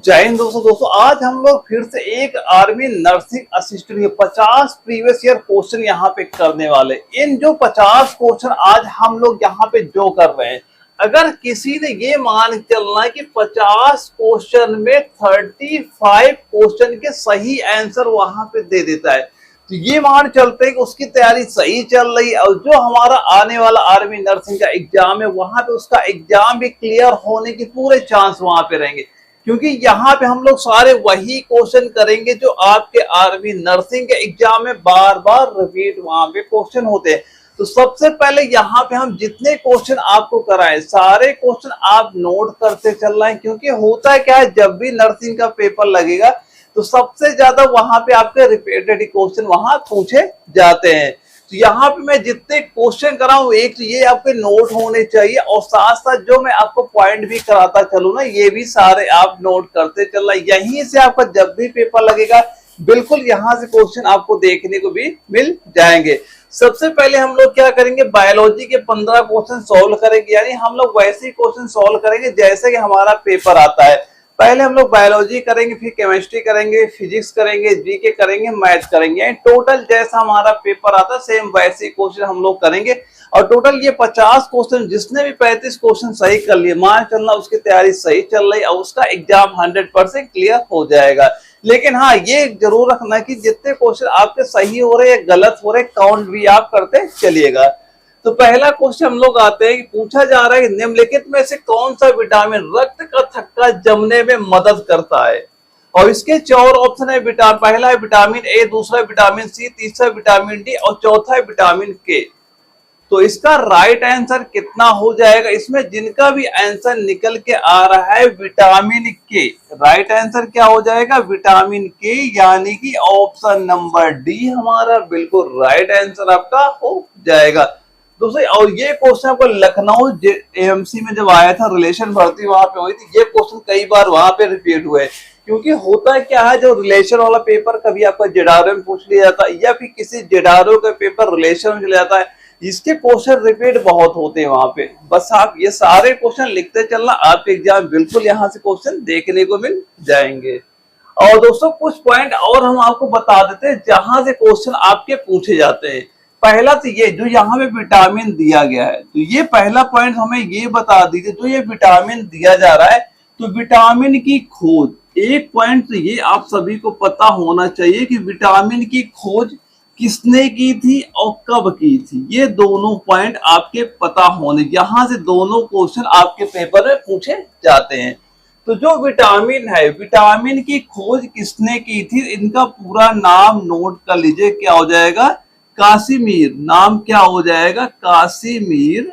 जय हिंद दोस्तों आज हम लोग फिर से एक आर्मी नर्सिंग असिस्टेंट के 50 प्रीवियस ईयर क्वेश्चन यहाँ पे करने वाले। इन जो 50 क्वेश्चन आज हम लोग यहाँ पे जो कर रहे हैं, अगर किसी ने ये मान चलना है कि 50 क्वेश्चन में 35 क्वेश्चन के सही आंसर वहां पे दे देता है, तो ये मान चलते हैं कि उसकी तैयारी सही चल रही है और जो हमारा आने वाला आर्मी नर्सिंग का एग्जाम है वहां पे उसका एग्जाम भी क्लियर होने के पूरे चांस वहां पे रहेंगे। क्योंकि यहाँ पे हम लोग सारे वही क्वेश्चन करेंगे जो आपके आर्मी नर्सिंग के एग्जाम में बार बार रिपीट वहां पे क्वेश्चन होते हैं। तो सबसे पहले यहाँ पे हम जितने क्वेश्चन आपको कराएं सारे क्वेश्चन आप नोट करते चल रहे हैं, क्योंकि होता है क्या है, जब भी नर्सिंग का पेपर लगेगा तो सबसे ज्यादा वहां पे आपके रिपीटेड क्वेश्चन वहां पूछे जाते हैं। तो यहाँ पे मैं जितने क्वेश्चन कराऊं एक तो ये आपके नोट होने चाहिए और साथ साथ जो मैं आपको पॉइंट भी कराता चलूं ना ये भी सारे आप नोट करते चल रहे। यहीं से आपका जब भी पेपर लगेगा बिल्कुल यहाँ से क्वेश्चन आपको देखने को भी मिल जाएंगे। सबसे पहले हम लोग क्या करेंगे, बायोलॉजी के 15 क्वेश्चन सोल्व करेंगे, यानी हम लोग वैसे ही क्वेश्चन सोल्व करेंगे जैसे कि हमारा पेपर आता है। पहले हम लोग बायोलॉजी करेंगे, फिर केमिस्ट्री करेंगे, फिजिक्स करेंगे, जीके करेंगे, मैथ करेंगे। टोटल जैसा हमारा पेपर आता है सेम वैसे क्वेश्चन हम लोग करेंगे। और टोटल ये 50 क्वेश्चन, जिसने भी 35 क्वेश्चन सही कर लिए मान चलना उसकी तैयारी सही चल रही और उसका एग्जाम 100% क्लियर हो जाएगा। लेकिन हाँ, ये जरूर रखना कि जितने क्वेश्चन आपके सही हो रहे या गलत हो रहे काउंट भी आप करते चलिएगा। तो पहला क्वेश्चन हम लोग आते हैं कि पूछा जा रहा है कि निम्नलिखित में से कौन सा विटामिन रक्त का थक्का जमने में मदद करता है। और इसके 4 ऑप्शन है। पहला है विटामिन ए, दूसरा है विटामिन सी, तीसरा विटामिन डी और चौथा है विटामिन के। तो इसका राइट आंसर कितना हो जाएगा, इसमें जिनका भी आंसर निकल के आ रहा है विटामिन के, राइट आंसर क्या हो जाएगा विटामिन के, यानी कि ऑप्शन नंबर डी हमारा बिल्कुल राइट आंसर आपका हो जाएगा दोस्तों। और ये क्वेश्चन आपको लखनऊ एएमसी में जब आया था, रिलेशन भर्ती वहां पे हुई थी, ये क्वेश्चन कई बार वहां पे रिपीट हुए। क्योंकि होता है क्या है, जो रिलेशन वाला पेपर कभी आपका जेडारो में पूछ लिया जाता है या फिर किसी जेडारो का पेपर रिलेशन में चला जाता है, इसके क्वेश्चन रिपीट बहुत होते हैं वहां पे। बस आप ये सारे क्वेश्चन लिखते चलना, आपके एग्जाम बिल्कुल यहाँ से क्वेश्चन देखने को मिल जाएंगे। और दोस्तों कुछ पॉइंट और हम आपको बता देते हैं जहां से क्वेश्चन आपके पूछे जाते हैं। पहला तो ये जो यहाँ पे विटामिन दिया गया है, तो ये पहला पॉइंट हमें ये बता दीजिए, जो ये विटामिन दिया जा रहा है तो विटामिन की खोज, एक पॉइंट तो ये आप सभी को पता होना चाहिए कि विटामिन की खोज किसने की थी और कब की थी, ये दोनों पॉइंट आपके पता होने, यहाँ से दोनों क्वेश्चन आपके पेपर में पूछे जाते हैं। तो जो विटामिन है, विटामिन की खोज किसने की थी, इनका पूरा नाम नोट कर लीजिए, क्या हो जाएगा कासिमीर, नाम क्या हो जाएगा कासिमीर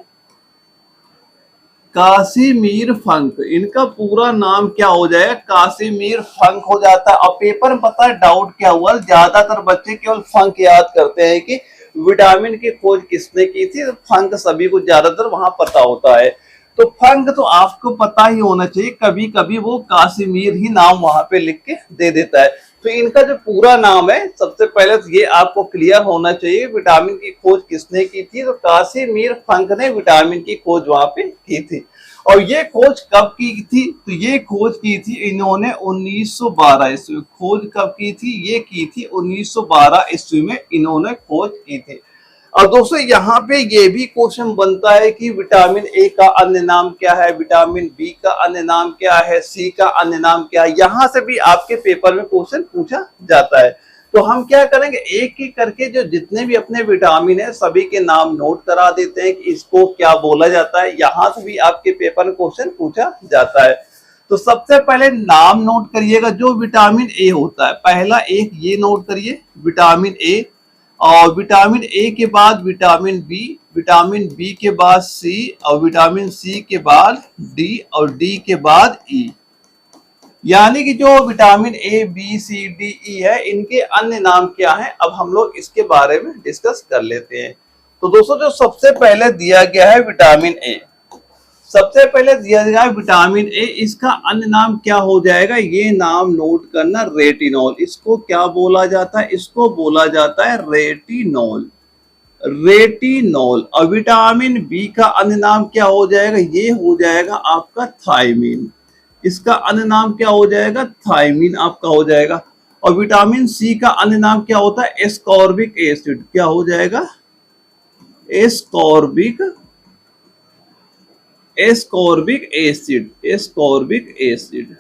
फंक, इनका पूरा नाम क्या हो जाएगा कासिमीर फंक हो जाता है। और पेपर में पता है डाउट क्या हुआ, ज्यादातर बच्चे केवल फंक याद करते हैं कि विटामिन की खोज किसने की थी, तो फंक सभी को ज्यादातर वहां पता होता है। तो फंक तो आपको पता ही होना चाहिए, कभी कभी वो कासिमीर ही नाम वहां पे लिख के दे देता है। तो इनका जो पूरा नाम है, सबसे पहले तो ये आपको क्लियर होना चाहिए विटामिन की खोज किसने की थी, तो कासिमीर फंक ने विटामिन की खोज वहां पे की थी। और ये खोज कब की थी, तो ये खोज की थी इन्होंने 1912 ईस्वी में। खोज कब की थी, ये की थी 1912 ईस्वी में इन्होंने खोज की थी। और दोस्तों यहाँ पे ये भी क्वेश्चन बनता है कि विटामिन ए का अन्य नाम क्या है, विटामिन बी का अन्य नाम क्या है, सी का अन्य नाम क्या है, यहाँ से भी आपके पेपर में क्वेश्चन पूछा जाता है। तो हम क्या करेंगे, एक एक करके जो जितने भी अपने विटामिन है सभी के नाम नोट करा देते हैं कि इसको क्या बोला जाता है, यहाँ से भी आपके पेपर में क्वेश्चन पूछा जाता है। तो सबसे पहले नाम नोट करिएगा, जो विटामिन ए होता है, पहला एक ये नोट करिए विटामिन ए, और विटामिन ए के बाद विटामिन बी के बाद सी, और विटामिन सी के बाद डी, और डी के बाद ई। यानी कि जो vitamin A B C D E है इनके अन्य नाम क्या है, अब हम लोग इसके बारे में डिस्कस कर लेते हैं। तो दोस्तों जो सबसे पहले दिया गया है विटामिन ए, सबसे पहले दिया गया है विटामिन ए, इसका अन्य नाम क्या हो जाएगा, ये नाम नोट करना रेटिनॉल। इसको क्या बोला जाता है, इसको बोला जाता है रेटिनॉल, रेटिनॉल। और विटामिन बी का अन्य नाम क्या हो जाएगा, ये हो जाएगा आपका थायमीन। इसका अन्य नाम क्या हो जाएगा, थायमीन आपका हो जाएगा। और विटामिन सी का अन्य नाम क्या होता है, एस्कॉर्बिक एसिड, क्या हो जाएगा, ascorbic ascorbic acid, ascorbic acid.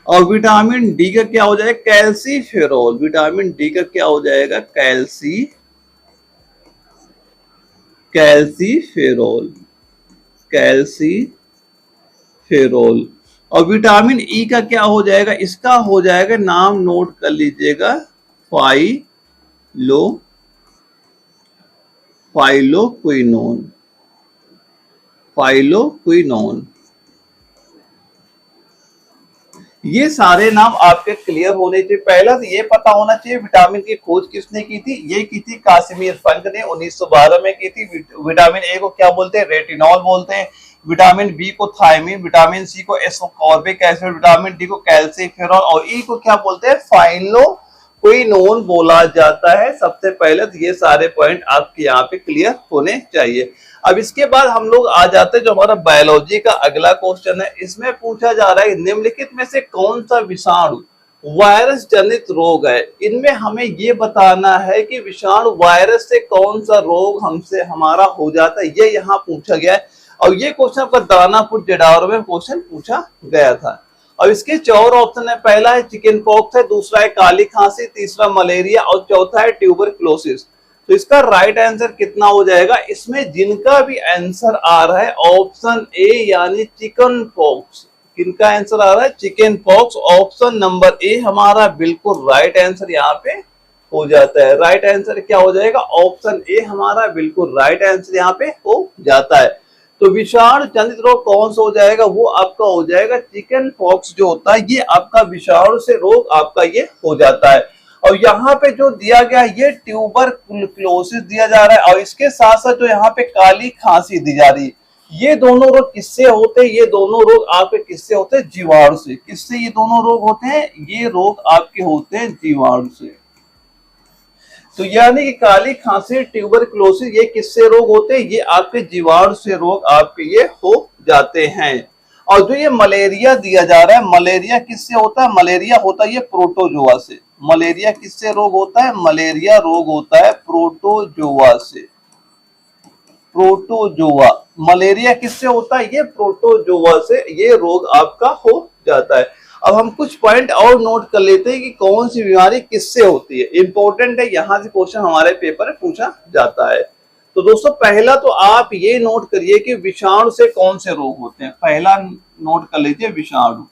और विटामिन डी का क्या हो जाएगा, कैल्सीफेरोल, विटामिन डी का क्या हो जाएगा, कैल्सीफेरोल, कैल्सीफेरोल। और विटामिन ई का क्या हो जाएगा, इसका हो जाएगा, नाम नोट कर लीजिएगा, फाइलोक्विनोन, फाइलोक्विनोन। ये सारे नाम आपके क्लियर होने चाहिए। पहला तो ये पता होना चाहिए विटामिन की खोज किसने की थी, ये की थी कासिमिर फंक ने 1912 में की थी। विटामिन ए को क्या बोलते हैं, रेटिनॉल बोलते हैं। विटामिन बी को थायमीन, विटामिन सी को एस्कॉर्बिक एसिड, विटामिन डी को कैल्सीफेरॉल और ई को क्या बोलते हैं, फाइलोक्विनोन बोला जाता है। सबसे पहले तो ये सारे पॉइंट आपके यहाँ पे क्लियर होने चाहिए। अब इसके बाद हम लोग आ जाते हैं जो हमारा बायोलॉजी का अगला क्वेश्चन है। इसमें पूछा जा रहा है निम्नलिखित में से कौन सा विषाणु वायरस जनित रोग है। इनमें हमें ये बताना है कि विषाणु वायरस से कौन सा रोग हमसे हमारा हो जाता है, ये यहाँ पूछा गया है। और ये क्वेश्चन आपका दानापुर जेडावर में क्वेश्चन पूछा गया था। और इसके 4 ऑप्शन है, पहला है चिकन पॉक्स है, दूसरा है काली खांसी, तीसरा मलेरिया और चौथा है ट्यूबरक्लोसिस। तो इसका राइट आंसर कितना हो जाएगा, इसमें जिनका भी आंसर आ रहा है ऑप्शन ए यानी चिकन पॉक्स, किनका आंसर आ रहा है, चिकन पॉक्स, ऑप्शन नंबर ए हमारा बिल्कुल राइट आंसर यहाँ पे हो जाता है। राइट आंसर क्या हो जाएगा, ऑप्शन ए हमारा बिल्कुल राइट आंसर यहाँ पे हो जाता है। तो विषाणु जनित रोग कौन सा हो जाएगा, वो आपका हो जाएगा चिकन पॉक्स जो होता है, ये आपका विषाणु से रोग आपका ये हो जाता है। और यहाँ पे जो दिया गया है ये ट्यूबरक्लोसिस दिया जा रहा है और इसके साथ साथ जो यहाँ पे काली खांसी दी जा रही है। ये दोनों रोग किससे होते हैं, ये दोनों रोग आपके किससे होते हैं, जीवाणु से। किससे ये दोनों रोग होते हैं, ये रोग आपके होते हैं जीवाणु से। तो यानी कि काली खांसी, ट्यूबरक्लोसिस ये किससे रोग होते हैं, ये आपके जीवाणु से रोग आपके ये हो जाते हैं। और जो ये मलेरिया दिया जा रहा है, मलेरिया किससे होता है, मलेरिया होता है ये प्रोटोजोआ से। मलेरिया किससे रोग होता है, मलेरिया रोग होता है प्रोटोजोआ से। प्रोटोजोआ, मलेरिया किससे होता है, ये प्रोटोजोआ से ये रोग आपका हो जाता है। अब हम कुछ पॉइंट और नोट कर लेते हैं कि कौन सी बीमारी किससे होती है, इंपॉर्टेंट है, यहां से क्वेश्चन हमारे पेपर में पूछा जाता है। तो दोस्तों पहला तो आप ये नोट करिए कि विषाणु से कौन से रोग होते हैं। पहला नोट कर लीजिए विषाणु,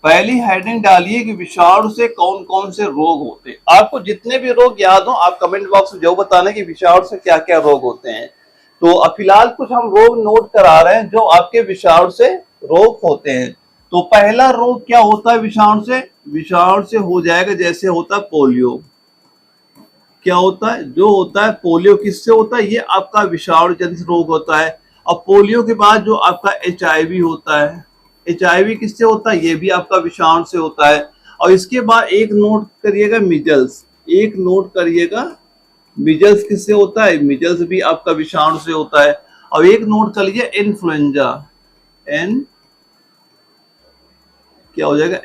पहली हेडिंग डालिए कि विषाणु से कौन कौन से रोग होते हैं। आपको जितने भी रोग याद हो आप कमेंट बॉक्स में जो बताना कि विषाणु से क्या क्या रोग होते हैं। तो अब फिलहाल कुछ हम रोग नोट करा रहे हैं जो आपके विषाणु से रोग होते हैं। तो पहला रोग क्या होता है विषाणु से, विषाणु से हो जाएगा जैसे होता है पोलियो। क्या होता है, जो होता है पोलियो किससे होता है, ये आपका विषाणु जनित रोग होता है। अब पोलियो के बाद जो आपका HIV होता है, HIV किससे होता है, ये भी आपका विषाणु से होता है। और इसके बाद एक नोट करिएगा मिजल्स, एक नोट करिएगा मिजल्स किससे होता है, मिजल्स भी आपका विषाणु से होता है। और एक नोट कर लीजिए इन्फ्लुएंजा, एन क्या हो जाएगा,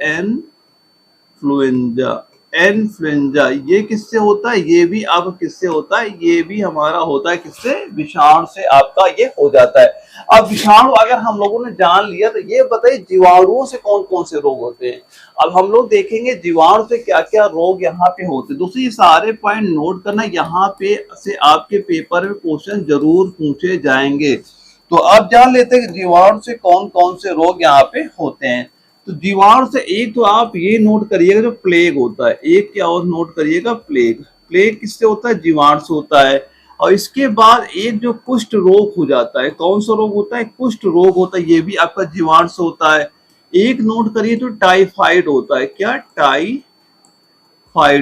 इन्फ्लुएंजा, इन्फ्लुएंजा ये किससे होता है, ये भी आपका किससे होता है, ये भी हमारा होता है किससे, विषाणु से आपका ये हो जाता है। अब विषाणु अगर हम लोगों ने जान लिया तो ये बताइए जीवाणुओं से कौन कौन से रोग होते हैं। अब हम लोग देखेंगे जीवाणु से क्या क्या रोग यहाँ पे होते हैं। दोस्तों ये सारे पॉइंट नोट करना, यहाँ पे से आपके पेपर में क्वेश्चन जरूर पूछे जाएंगे। तो अब जान लेते हैं जीवाणु से कौन कौन से रोग यहाँ पे होते हैं। तो जीवाणु से एक तो आप ये नोट करिएगा जो प्लेग होता है, एक क्या और नोट करिएगा प्लेग, प्लेग किससे होता है, जीवाणु से होता है। और इसके बाद एक जो कुष्ठ रोग हो जाता है, कौन सा रोग होता है, कुष्ठ रोग होता है, ये भी आपका जीवाणु से होता है। एक नोट करिए जो टाइफाइड होता है, क्या टाइफाइड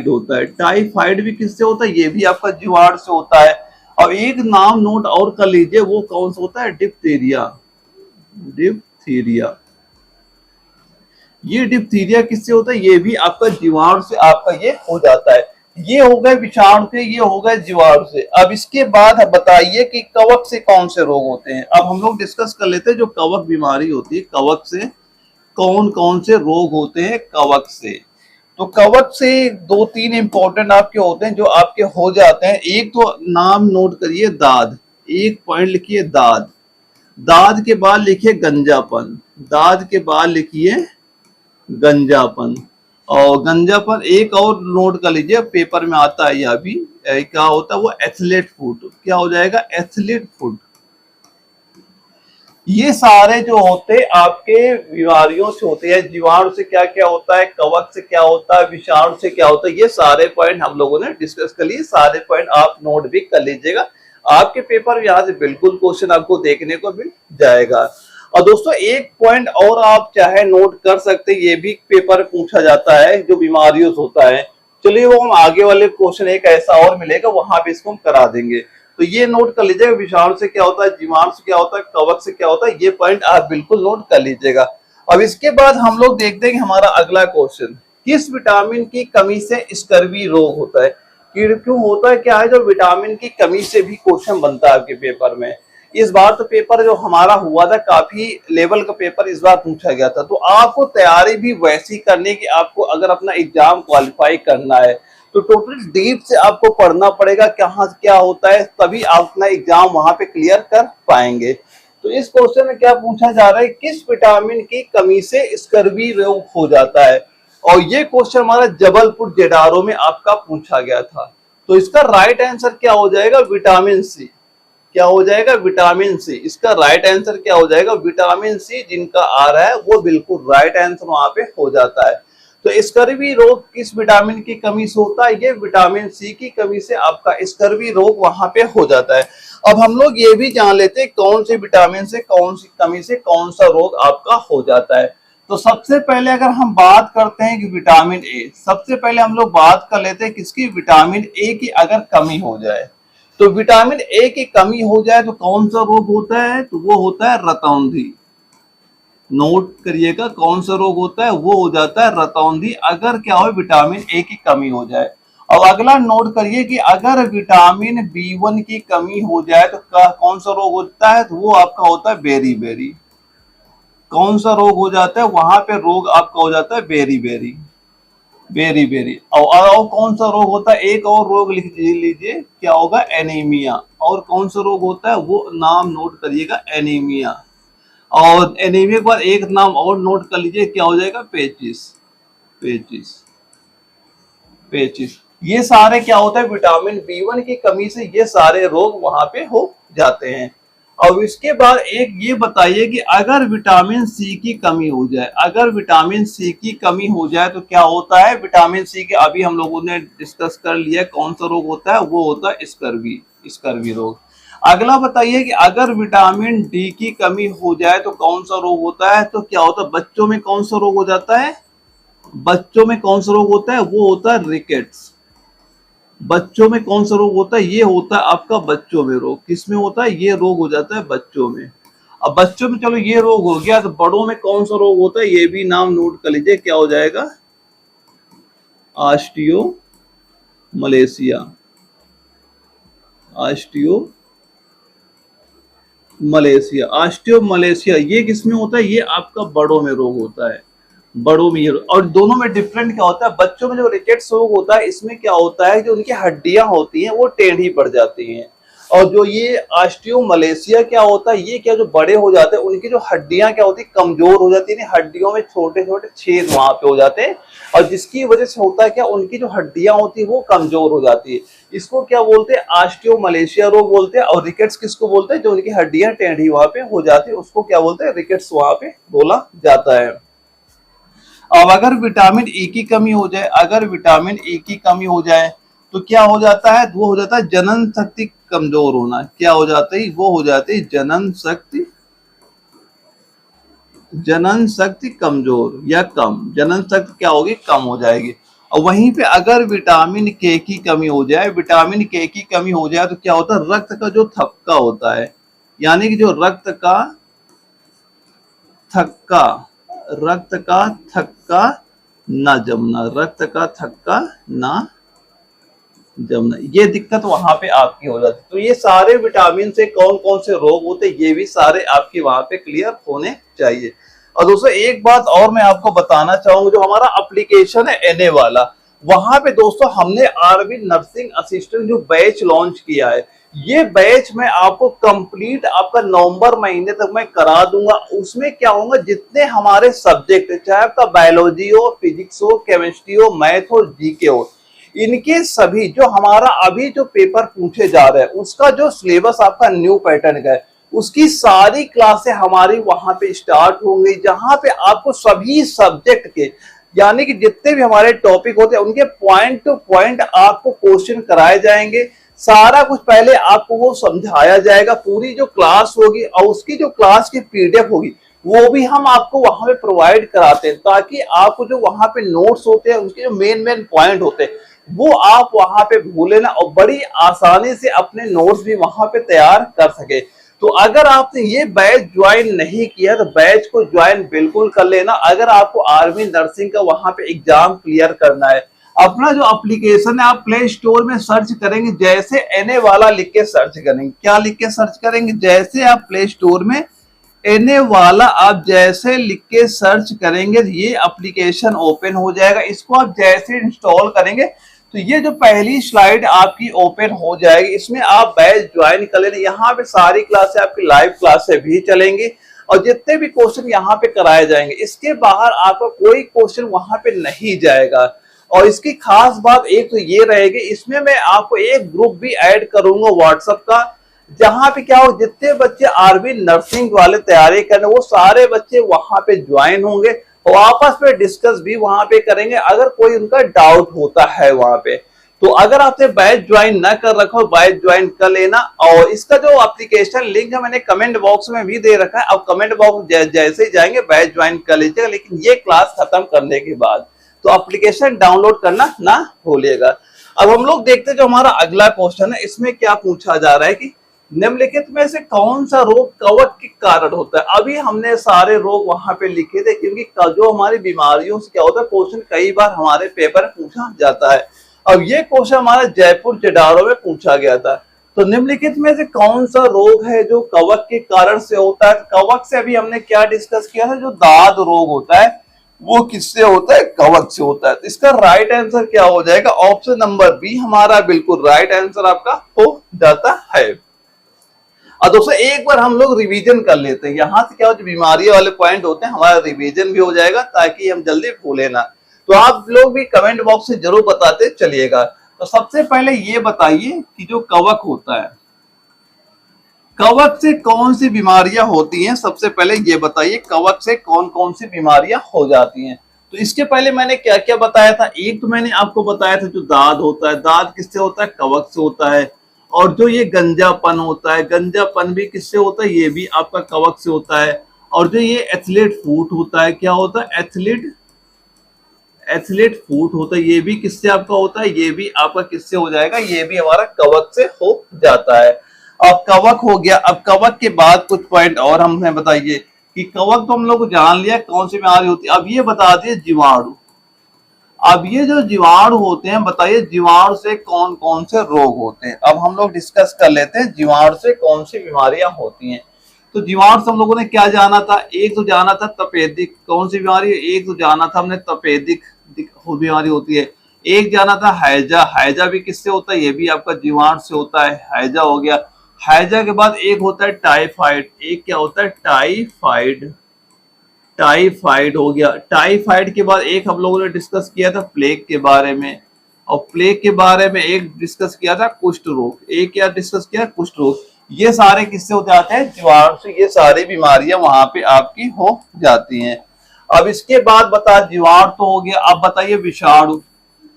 होता है, टाइफाइड भी किससे होता है, ये भी आपका जीवाणु से होता है। और एक नाम नोट और कर लीजिए वो कौन सा होता है, डिप्थीरिया, डिप्थीरिया, ये डिप्थीरिया किससे होता है, ये भी आपका जीवाणु से आपका ये हो जाता है। ये हो गए विषाणु से, ये हो गए जीवाणु से। अब इसके बाद बताइए कि कवक से कौन से रोग होते हैं। अब हम लोग डिस्कस कर लेते हैं जो कवक बीमारी होती है, कवक से कौन कौन से रोग होते हैं कवक से। तो कवक से दो तीन इंपॉर्टेंट आपके होते हैं जो आपके हो जाते हैं। एक तो नाम नोट करिए, दाद, एक पॉइंट लिखिए दाद। दाद के बाद लिखिए गंजापन, दाद के बाद लिखिए गंजापन। और गंजापन एक और नोट कर लीजिए, पेपर में आता है यह भी, क्या होता है वो एथलीट फुट, क्या हो जाएगा एथलीट फुट। ये सारे जो होते आपके बीमारियों से होते हैं, जीवाणु से क्या क्या होता है, कवक से क्या होता है, विषाणु से क्या होता है, ये सारे पॉइंट हम लोगों ने डिस्कस कर लिए। सारे पॉइंट आप नोट भी कर लीजिएगा, आपके पेपर में यहाँ से बिल्कुल क्वेश्चन आपको देखने को मिल जाएगा। और दोस्तों एक पॉइंट और आप चाहे नोट कर सकते हैं, ये भी पेपर पूछा जाता है जो बीमारियों से होता है। चलिए वो हम आगे वाले क्वेश्चन एक ऐसा और मिलेगा, वहां पे इसको हम करा देंगे। तो ये नोट कर लीजिएगा, विषाणु से क्या होता है, जीवाणु से क्या होता है, कवक से क्या होता है, ये पॉइंट आप बिल्कुल नोट कर लीजिएगा। अब इसके बाद हम लोग देखते हैं कि हमारा अगला क्वेश्चन, किस विटामिन की कमी से स्कर्वी रोग होता है। क्यों होता है, क्या है, जो विटामिन की कमी से भी क्वेश्चन बनता है आपके पेपर में। इस बार तो पेपर जो हमारा हुआ था काफी लेवल का पेपर इस बार पूछा गया था, तो आपको तैयारी भी वैसी करनी कि आपको अगर अपना एग्जाम क्वालिफाई करना है तो टोटल डीप से आपको पढ़ना पड़ेगा, कहाँ क्या होता है, तभी आप अपना एग्जाम वहां पे क्लियर कर पाएंगे। तो इस क्वेश्चन में क्या पूछा जा रहा है, किस विटामिन की कमी से स्कर्वी रोग हो जाता है। और ये क्वेश्चन हमारा जबलपुर जेडारो में आपका पूछा गया था। तो इसका राइट आंसर क्या हो जाएगा, विटामिन सी। क्या हो जाएगा, विटामिन सी। इसका राइट आंसर क्या हो जाएगा, विटामिन सी जिनका आ रहा है वो बिल्कुल राइट आंसर वहां पे हो जाता है। तो स्कर्वी रोग किस विटामिन की कमी से होता है, ये विटामिन सी की कमी से आपका स्कर्वी रोग वहां पे हो जाता है। अब हम लोग ये भी जान लेते हैं कौन से विटामिन से कौन सी कमी से कौन सा रोग आपका हो जाता है। तो सबसे पहले अगर हम बात करते हैं कि विटामिन ए, सबसे पहले हम लोग बात कर लेते हैं किसकी, विटामिन ए की अगर कमी हो जाए। तो विटामिन ए की कमी हो जाए तो कौन सा रोग होता है, तो वो होता है रतौंधी। नोट करिएगा कौन सा रोग होता है, वो हो जाता है रतौंधी, अगर क्या हो विटामिन ए की कमी हो जाए। अब अगला नोट करिए कि अगर विटामिन बी1 की कमी हो जाए तो कौन सा रोग होता है, तो वो आपका होता है बेरी बेरी। कौन सा रोग हो जाता है, वहां पे रोग आपका हो जाता है बेरी बेरी, बेरी बेरी। और कौन सा रोग होता है, एक और रोग लिख लीजिए, क्या होगा, एनीमिया। और कौन सा रोग होता है, वो नाम नोट करिएगा, एनीमिया। और एनीमिया के बाद एक नाम और नोट कर लीजिए, क्या हो जाएगा, पेचिस, पेचिस, पेचिस। ये सारे क्या होता है, विटामिन बी1 की कमी से ये सारे रोग वहां पे हो जाते हैं। अब इसके बाद एक ये बताइए कि अगर विटामिन सी की कमी हो जाए, अगर विटामिन सी की कमी हो जाए तो क्या होता है, विटामिन सी के अभी हम लोगों ने डिस्कस कर लिया कौन सा रोग होता है, वो होता है स्कर्वी, स्कर्वी रोग। अगला बताइए कि अगर विटामिन डी की कमी हो जाए तो कौन सा रोग होता है, तो क्या होता है, बच्चों में कौन सा रोग हो जाता है, बच्चों में कौन सा रोग होता है, वो होता है रिकेट्स। बच्चों में कौन सा रोग होता है, ये होता है आपका बच्चों में रोग। किसमें होता है, ये रोग हो जाता है बच्चों में। अब बच्चों में चलो ये रोग हो गया, तो बड़ों में कौन सा रोग होता है, ये भी नाम नोट कर लीजिए, क्या हो जाएगा, osteo Malaysia, osteo Malaysia, osteo Malaysia. ये किसमें होता है, ये आपका बड़ों में रोग होता है, बड़ों में ये। और दोनों में डिफरेंट क्या होता है, बच्चों में जो रिकेट्स रोग होता है इसमें क्या होता है, जो उनकी हड्डियां होती हैं वो टेढ़ी पड़ जाती हैं। और जो ये ऑस्टियो मलेशिया क्या होता है, ये क्या जो बड़े हो जाते हैं उनकी जो हड्डियां क्या होती है, कमजोर हो जाती है, हड्डियों में छोटे छोटे छेद वहां पे हो जाते हैं, और जिसकी वजह से होता है क्या, उनकी जो हड्डियां होती है वो कमजोर हो जाती है। इसको क्या बोलते हैं, ऑस्टियो मलेशिया रोग बोलते हैं। और रिकेट्स किसको बोलते हैं, जो उनकी हड्डियां टेढ़ी वहां पे हो जाती है, उसको क्या बोलते हैं, रिकेट्स वहां पे बोला जाता है। अब अगर विटामिन ए की कमी हो जाए, अगर विटामिन ए की कमी हो जाए तो क्या हो जाता है, वो हो जाता है जनन शक्ति कमजोर होना। क्या हो जाता है, वो हो जाती है जनन शक्ति, जनन शक्ति कमजोर या कम, जनन शक्ति क्या होगी, कम हो जाएगी। और वहीं पे अगर विटामिन के की कमी हो जाए, विटामिन के की कमी हो जाए तो क्या होता है, रक्त का जो थक्का होता है, यानी कि जो रक्त का थक्का, रक्त का थक्का ना जमना, रक्त का थक्का ना जमुना, ये दिक्कत वहां पे आपकी हो जाती है। तो ये सारे विटामिन से कौन कौन से रोग होते हैं ये भी सारे आपके वहां पे क्लियर होने चाहिए। और दोस्तों एक बात और मैं आपको बताना चाहूंगा, जो हमारा एप्लीकेशन है एनए वाला, वहां पे दोस्तों हमने आर्मी नर्सिंग असिस्टेंट जो बैच लॉन्च किया है, ये बैच मैं आपको कंप्लीट आपका नवंबर महीने तक मैं करा दूंगा। उसमें क्या होगा, जितने हमारे सब्जेक्ट, चाहे आपका बायोलॉजी हो, फिजिक्स हो, केमिस्ट्री हो, मैथ हो, जीके हो, इनके सभी जो हमारा अभी जो पेपर पूछे जा रहे हैं उसका जो सिलेबस आपका न्यू पैटर्न का है, उसकी सारी क्लासें हमारी वहां पे स्टार्ट होंगी, जहां पे आपको सभी सब्जेक्ट के यानी कि जितने भी हमारे टॉपिक होते हैं उनके पॉइंट टू पॉइंट आपको क्वेश्चन कराए जाएंगे। सारा कुछ पहले आपको वो समझाया जाएगा, पूरी जो क्लास होगी और उसकी जो क्लास की पीडीएफ होगी वो भी हम आपको वहां पे प्रोवाइड कराते हैं, ताकि आपको जो वहां पे नोट्स होते हैं उसके जो मेन मेन पॉइंट होते हैं वो आप वहां पे भूले ना और बड़ी आसानी से अपने नोट्स भी वहां पे तैयार कर सके। तो अगर आपने ये बैच ज्वाइन नहीं किया तो बैच को ज्वाइन बिल्कुल कर लेना। अगर आपको आर्मी नर्सिंग का वहां पे एग्जाम क्लियर करना है, अपना जो एप्लीकेशन है आप प्ले स्टोर में सर्च करेंगे, जैसे एनए वाला लिख के सर्च करेंगे, क्या लिख के सर्च करेंगे, जैसे आप प्ले स्टोर में एनए वाला आप जैसे लिख के सर्च करेंगे ये एप्लीकेशन ओपन हो जाएगा। इसको आप जैसे इंस्टॉल करेंगे तो ये जो पहली स्लाइड आपकी ओपन हो जाएगी, इसमें आप बैच ज्वाइन कर लेंगे। यहाँ पे सारी क्लासें आपकी लाइव क्लासें भी चलेंगी और जितने भी क्वेश्चन यहाँ पे कराए जाएंगे, इसके बाहर आपका कोई क्वेश्चन वहां पे नहीं जाएगा। और इसकी खास बात एक तो ये रहेगी, इसमें मैं आपको एक ग्रुप भी ऐड करूंगा व्हाट्सएप का, जहां पे क्या हो, जितने बच्चे आर्मी नर्सिंग वाले तैयारी कर रहे हैं वो सारे बच्चे वहां पे ज्वाइन होंगे और आपस में डिस्कस भी वहां पे करेंगे अगर कोई उनका डाउट होता है वहां पे। तो अगर आपने बैच ज्वाइन ना कर रखा हो, बैच ज्वाइन कर लेना। और इसका जो एप्लीकेशन लिंक है मैंने कमेंट बॉक्स में भी दे रखा है, अब कमेंट बॉक्स जैसे ही जाएंगे बैच ज्वाइन कर लीजिएगा, लेकिन ये क्लास खत्म करने के बाद तो एप्लीकेशन डाउनलोड करना ना भूलिएगा। अब हम लोग देखते हैं जो हमारा अगला क्वेश्चन है, इसमें क्या पूछा जा रहा है कि निम्नलिखित में से कौन सा रोग कवक के कारण होता है। अभी हमने सारे रोग वहां पे लिखे थे, क्योंकि जो हमारी बीमारियों से क्या होता है क्वेश्चन कई बार हमारे पेपर पूछा जाता है। अब ये क्वेश्चन हमारा जयपुर जेडारो में पूछा गया था। तो निम्नलिखित में से कौन सा रोग है जो कवक के कारण से होता है। कवक से अभी हमने क्या डिस्कस किया था, जो दाद रोग होता है वो किससे होता है, कवक से होता है। तो इसका राइट आंसर क्या हो जाएगा, ऑप्शन नंबर बी हमारा बिल्कुल राइट आंसर आपका हो जाता है। और दोस्तों एक बार हम लोग रिवीजन कर लेते हैं, यहाँ से क्या होता है बीमारी वाले पॉइंट होते हैं, हमारा रिवीजन भी हो जाएगा ताकि हम जल्दी भूले ना। तो आप लोग भी कमेंट बॉक्स से जरूर बताते चलिएगा। तो सबसे पहले ये बताइए कि जो कवक होता है, कवक से कौन सी बीमारियां होती हैं। सबसे पहले ये बताइए कवक से कौन कौन सी बीमारियां हो जाती हैं। तो इसके पहले मैंने क्या क्या बताया था, एक तो मैंने आपको बताया था जो दाद होता है, दाद किससे होता है, कवक से होता है। और जो ये गंजापन होता है, गंजापन भी किससे होता है, ये भी आपका कवक से होता है। और जो ये एथलीट फूट होता है, क्या होता है, एथलीट फूट होता है, ये भी किससे आपका होता है, ये भी आपका किससे हो जाएगा, ये भी हमारा कवक से हो जाता है। अब कवक हो गया। अब कवक के बाद कुछ पॉइंट और हमें बताइए कि कवक तो हम लोग को जान लिया कौन सी बीमारी होती है। अब ये बता दिए जीवाणु। अब ये जो जीवाणु होते हैं, बताइए जीवाणु से कौन कौन से रोग होते हैं। अब हम लोग डिस्कस कर लेते हैं जीवाणु से कौन सी बीमारियां होती हैं। तो जीवाणु से हम लोगों ने क्या जाना था, एक तो जाना था तपेदिक, कौन सी बीमारी है, एक तो जाना था हमने तपेदिक बीमारी होती है। एक जाना था हैजा, हैजा भी किससे होता है, ये भी आपका जीवाणु से होता है, हैजा हो गया। हैजा के बाद एक होता है टाइफाइड, एक क्या होता है टाइफाइड, टाइफाइड हो गया। टाइफाइड के बाद एक हम लोगों ने डिस्कस किया था प्लेग के बारे में, और प्लेग के बारे में एक डिस्कस किया था कुष्ठ रोग, एक क्या डिस्कस किया कुष्ठ रोग। ये सारे किससे हो जाते हैं, जीवाणु से। ये सारी बीमारियां वहां पे आपकी हो जाती हैं। अब इसके बाद बता, जीवाणु तो हो गया, अब बताइए विषाणु।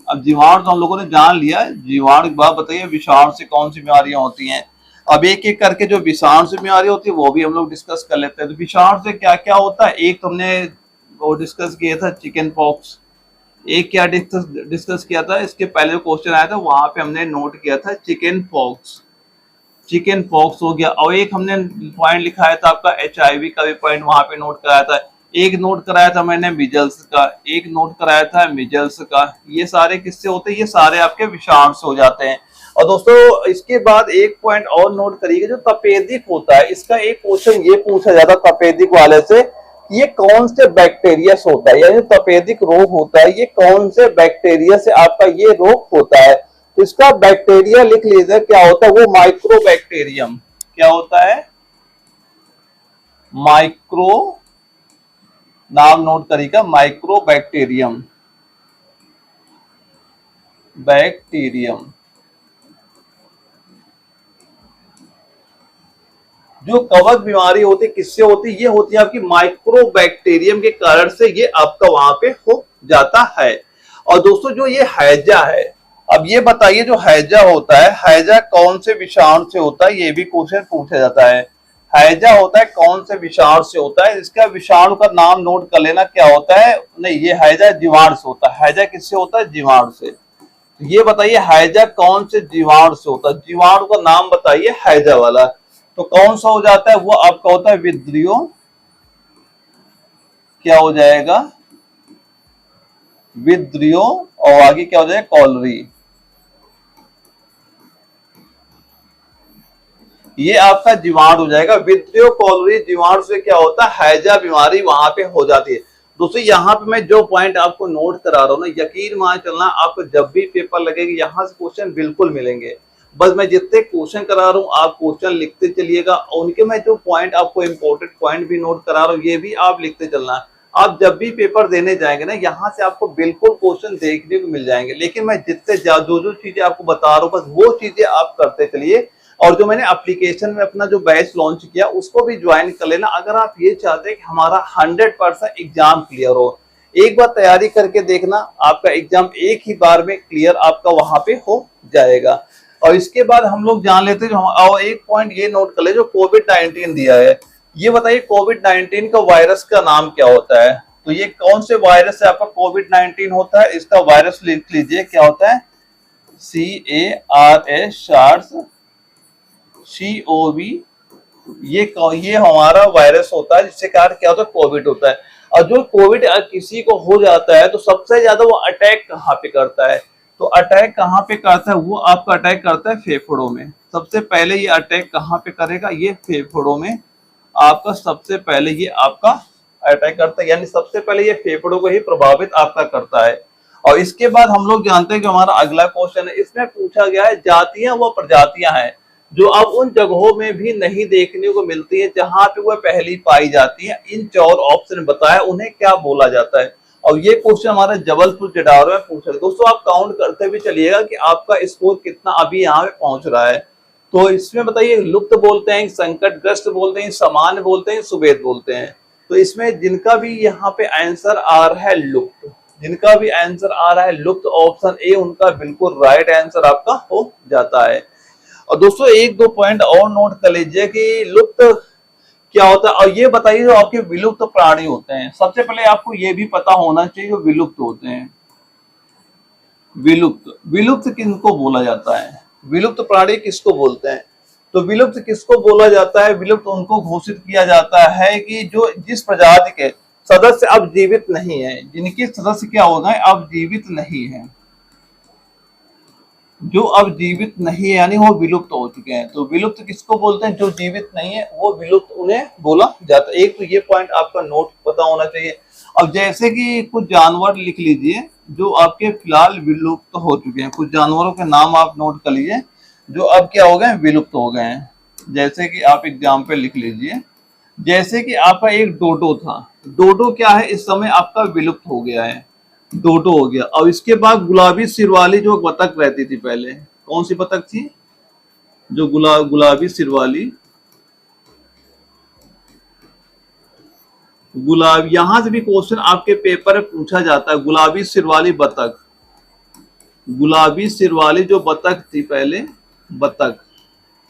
अब जीवाणु तो हम लोगों ने जान लिया, जीवाणु के बाद बताइए विषाणु से कौन सी बीमारियां होती हैं। अब एक एक करके जो विषाणु से बीमारी होती है वो भी हम लोग डिस्कस कर लेते हैं। तो विषाणु से क्या क्या होता है, एक तो हमने वो डिस्कस किया था चिकन पॉक्स, एक क्या डिस्कस किया था, इसके पहले जो क्वेश्चन आया था वहां पे हमने नोट किया था चिकन पॉक्स, चिकन पॉक्स हो गया। और एक हमने पॉइंट लिखाया था आपका HIV का भी पॉइंट वहां पे नोट कराया था। एक नोट कराया था मैंने मिजल्स का, एक नोट कराया था मिजल्स का। ये सारे किससे होते हैं? ये सारे आपके विषाणु से हो जाते हैं। और दोस्तों इसके बाद एक पॉइंट और नोट करिएगा, जो तपेदिक होता है, इसका एक क्वेश्चन ये पूछा जाता है तपेदिक वाले से, ये कौन से बैक्टीरिया से होता है, यानी तपेदिक रोग होता है ये कौन से बैक्टीरिया से आपका ये रोग होता है। तो इसका बैक्टीरिया लिख लीजिए, क्या होता है वो? माइक्रोबैक्टीरियम। क्या होता है? माइक्रो, नाम नोट करिएगा, माइक्रोबैक्टीरियम, बैक्टीरियम। जो कवक बीमारी होती है किससे होती है? ये होती है आपकी माइक्रोबैक्टीरियम के कारण से ये आपका वहां पे हो जाता है। और दोस्तों जो ये हैजा है, अब ये बताइए जो हैजा होता है, हैजा कौन से विषाणु से होता है? ये भी क्वेश्चन पूछा जाता है। हैजा होता है कौन से विषाणु से होता है? इसका विषाणु का नाम नोट कर लेना, क्या होता है? नहीं, ये हैजा जीवाणु से होता है। हैजा किससे होता है? जीवाणु से। तो ये बताइए हैजा कौन से जीवाणु से होता है? जीवाणु का नाम बताइए हैजा वाला। तो कौन सा हो जाता है? वो आपका होता है विद्रियो। क्या हो जाएगा? विद्रियो। और आगे क्या हो जाएगा? कॉलरी। ये आपका जीवाणु हो जाएगा। विद्रियो कॉलरी जीवाणु से क्या होता है? हैजा बीमारी वहां पे हो जाती है। दोस्तों यहाँ पे मैं जो पॉइंट आपको नोट करा रहा हूँ ना, यकीन मान चलना, आपको जब भी पेपर लगेगा यहाँ से क्वेश्चन बिल्कुल मिलेंगे। बस मैं जितने क्वेश्चन करा रहा हूँ आप क्वेश्चन लिखते चलिएगा, उनके मैं जो पॉइंट आपको इंपॉर्टेंट पॉइंट भी नोट करा रहा हूँ ये भी आप लिखते चलना। आप जब भी पेपर देने जाएंगे ना, यहाँ से आपको बिल्कुल क्वेश्चन देखने को मिल जाएंगे। लेकिन मैं जितने जो चीजें आपको बता रहा हूँ बस वो चीजें आप करते चलिए। और जो मैंने एप्लीकेशन में अपना जो बैच लॉन्च किया उसको भी ज्वाइन कर लेना, अगर आप ये चाहते हैं कि हमारा 100% एग्जाम क्लियर हो। एक बार तैयारी करके देखना, आपका एग्जाम एक ही बार में क्लियर आपका वहां पे हो जाएगा। और इसके बाद हम लोग जान लेते हैं, और एक पॉइंट ये नोट कर ले, जो कोविड-19 दिया है, ये बताइए कोविड-19 का वायरस का नाम क्या होता है? तो ये कौन से वायरस से आपका कोविड-19 होता है? इसका वायरस लिख लीजिए, क्या होता है? CARS, शार्स, COV। ये हमारा वायरस होता है जिससे कारण क्या होता है? कोविड होता है। और जो कोविड किसी को हो जाता है तो सबसे ज्यादा वो अटैक कहाँ पे करता है? तो अटैक कहाँ पे करता है? वो आपका अटैक करता है फेफड़ों में। सबसे पहले ये अटैक कहाँ पे करेगा? ये फेफड़ों में आपका सबसे पहले ये आपका अटैक करता है, यानी सबसे पहले ये फेफड़ों को ही प्रभावित आपका करता है। और इसके बाद हम लोग जानते हैं कि हमारा अगला क्वेश्चन है, इसमें पूछा गया है जातियां व प्रजातियां हैं जो अब उन जगहों में भी नहीं देखने को मिलती है जहां पे वह पहली पाई जाती है। इन 4 ऑप्शन बताया उन्हें क्या बोला जाता है। और ये क्वेश्चन हमारा जबलपुर जटारू में पूछा है। दोस्तों आप काउंट करते भी चलिएगा कि आपका स्कोर कितना अभी यहाँ पे पहुंच रहा है। तो इसमें बताइए लुप्त बोलते हैं, संकटग्रस्त बोलते हैं, सामान्य बोलते हैं, सुवेद बोलते हैं। तो इसमें जिनका भी यहाँ पे आंसर आ रहा है लुप्त, जिनका भी आंसर आ रहा है लुप्त, ऑप्शन ए उनका बिल्कुल राइट आंसर आपका हो जाता है। और दोस्तों एक दो पॉइंट और नोट कर लीजिए कि लुप्त क्या होता है। और ये बताइए जो आपके विलुप्त प्राणी होते हैं, सबसे पहले आपको ये भी पता होना चाहिए जो विलुप्त होते हैं। विलुप्त किनको बोला जाता है? विलुप्त प्राणी किसको बोलते हैं? तो विलुप्त किसको बोला जाता है? विलुप्त उनको घोषित किया जाता है कि जो जिस प्रजाति के सदस्य अब जीवित नहीं है, जिनके सदस्य क्या हो गए? अब जीवित नहीं है, जो अब जीवित नहीं है यानी वो विलुप्त हो चुके हैं। तो विलुप्त किसको बोलते हैं? जो जीवित नहीं है वो विलुप्त उन्हें बोला जाता है। एक तो ये पॉइंट आपका नोट पता होना चाहिए। अब जैसे कि कुछ जानवर लिख लीजिए जो आपके फिलहाल विलुप्त हो चुके हैं, कुछ जानवरों के नाम आप नोट कर लीजिए जो अब क्या हो गए? विलुप्त हो गए हैं। जैसे कि आप एग्जाम्पल लिख लीजिए, जैसे कि आपका एक डोडो था। डोडो क्या है? इस समय आपका विलुप्त हो गया है, डोडो हो गया। और इसके बाद गुलाबी सिर वाली जो बतख रहती थी पहले, कौन सी बतख थी? जो गुलाबी सिर वाली, गुलाबी, यहां से भी क्वेश्चन आपके पेपर में पूछा जाता है। गुलाबी सिर वाली बतख, गुलाबी सिर वाली जो बतख थी पहले, बतख,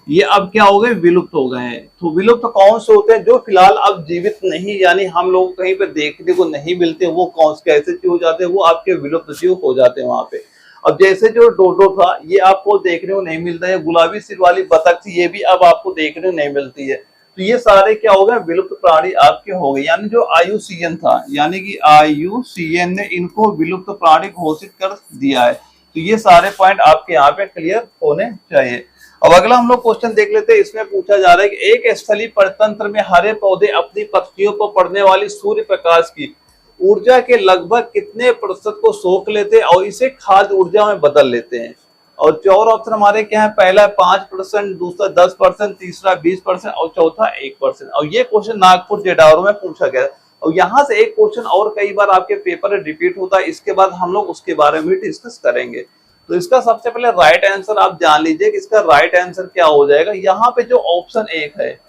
ये अब क्या हो गए? विलुप्त हो गए हैं। तो विलुप्त कौन से होते हैं? जो फिलहाल अब जीवित नहीं, यानी हम लोग कहीं पे देखने को नहीं मिलते, वो कौन कैसे हो जाते हैं? वो आपके विलुप्त जीव हो जाते हैं वहां पे। अब जैसे जो डोडो था ये आपको देखने को नहीं मिलता है, गुलाबी सिर वाली बतख थी ये भी अब आपको देखने को नहीं मिलती है। तो ये सारे क्या हो गए, विलुप्त प्राणी आपके हो गए। यानी जो IUCN था, यानी कि IUCN ने इनको विलुप्त प्राणी घोषित कर दिया है। तो ये सारे पॉइंट आपके यहाँ पे क्लियर होने चाहिए। अब अगला हम लोग क्वेश्चन देख लेते हैं। इसमें पूछा जा रहा है कि एक स्थलीय परतंत्र में हरे पौधे अपनी पत्तियों पर पड़ने वाली सूर्य प्रकाश की ऊर्जा के लगभग कितने प्रतिशत को सोख लेते हैं और इसे खाद्य ऊर्जा में बदल लेते हैं। और चार ऑप्शन हमारे क्या है, पहला 5%, दूसरा 10%, तीसरा 20% और चौथा 1%। और ये क्वेश्चन नागपुर जेडारो में पूछा गया। और यहाँ से एक क्वेश्चन और कई बार आपके पेपर में रिपीट होता है, इसके बाद हम लोग उसके बारे में डिस्कस करेंगे। तो इसका सबसे पहले राइट आंसर आप जान लीजिए कि इसका राइट आंसर क्या हो जाएगा। यहाँ पे जो ऑप्शन 1 है,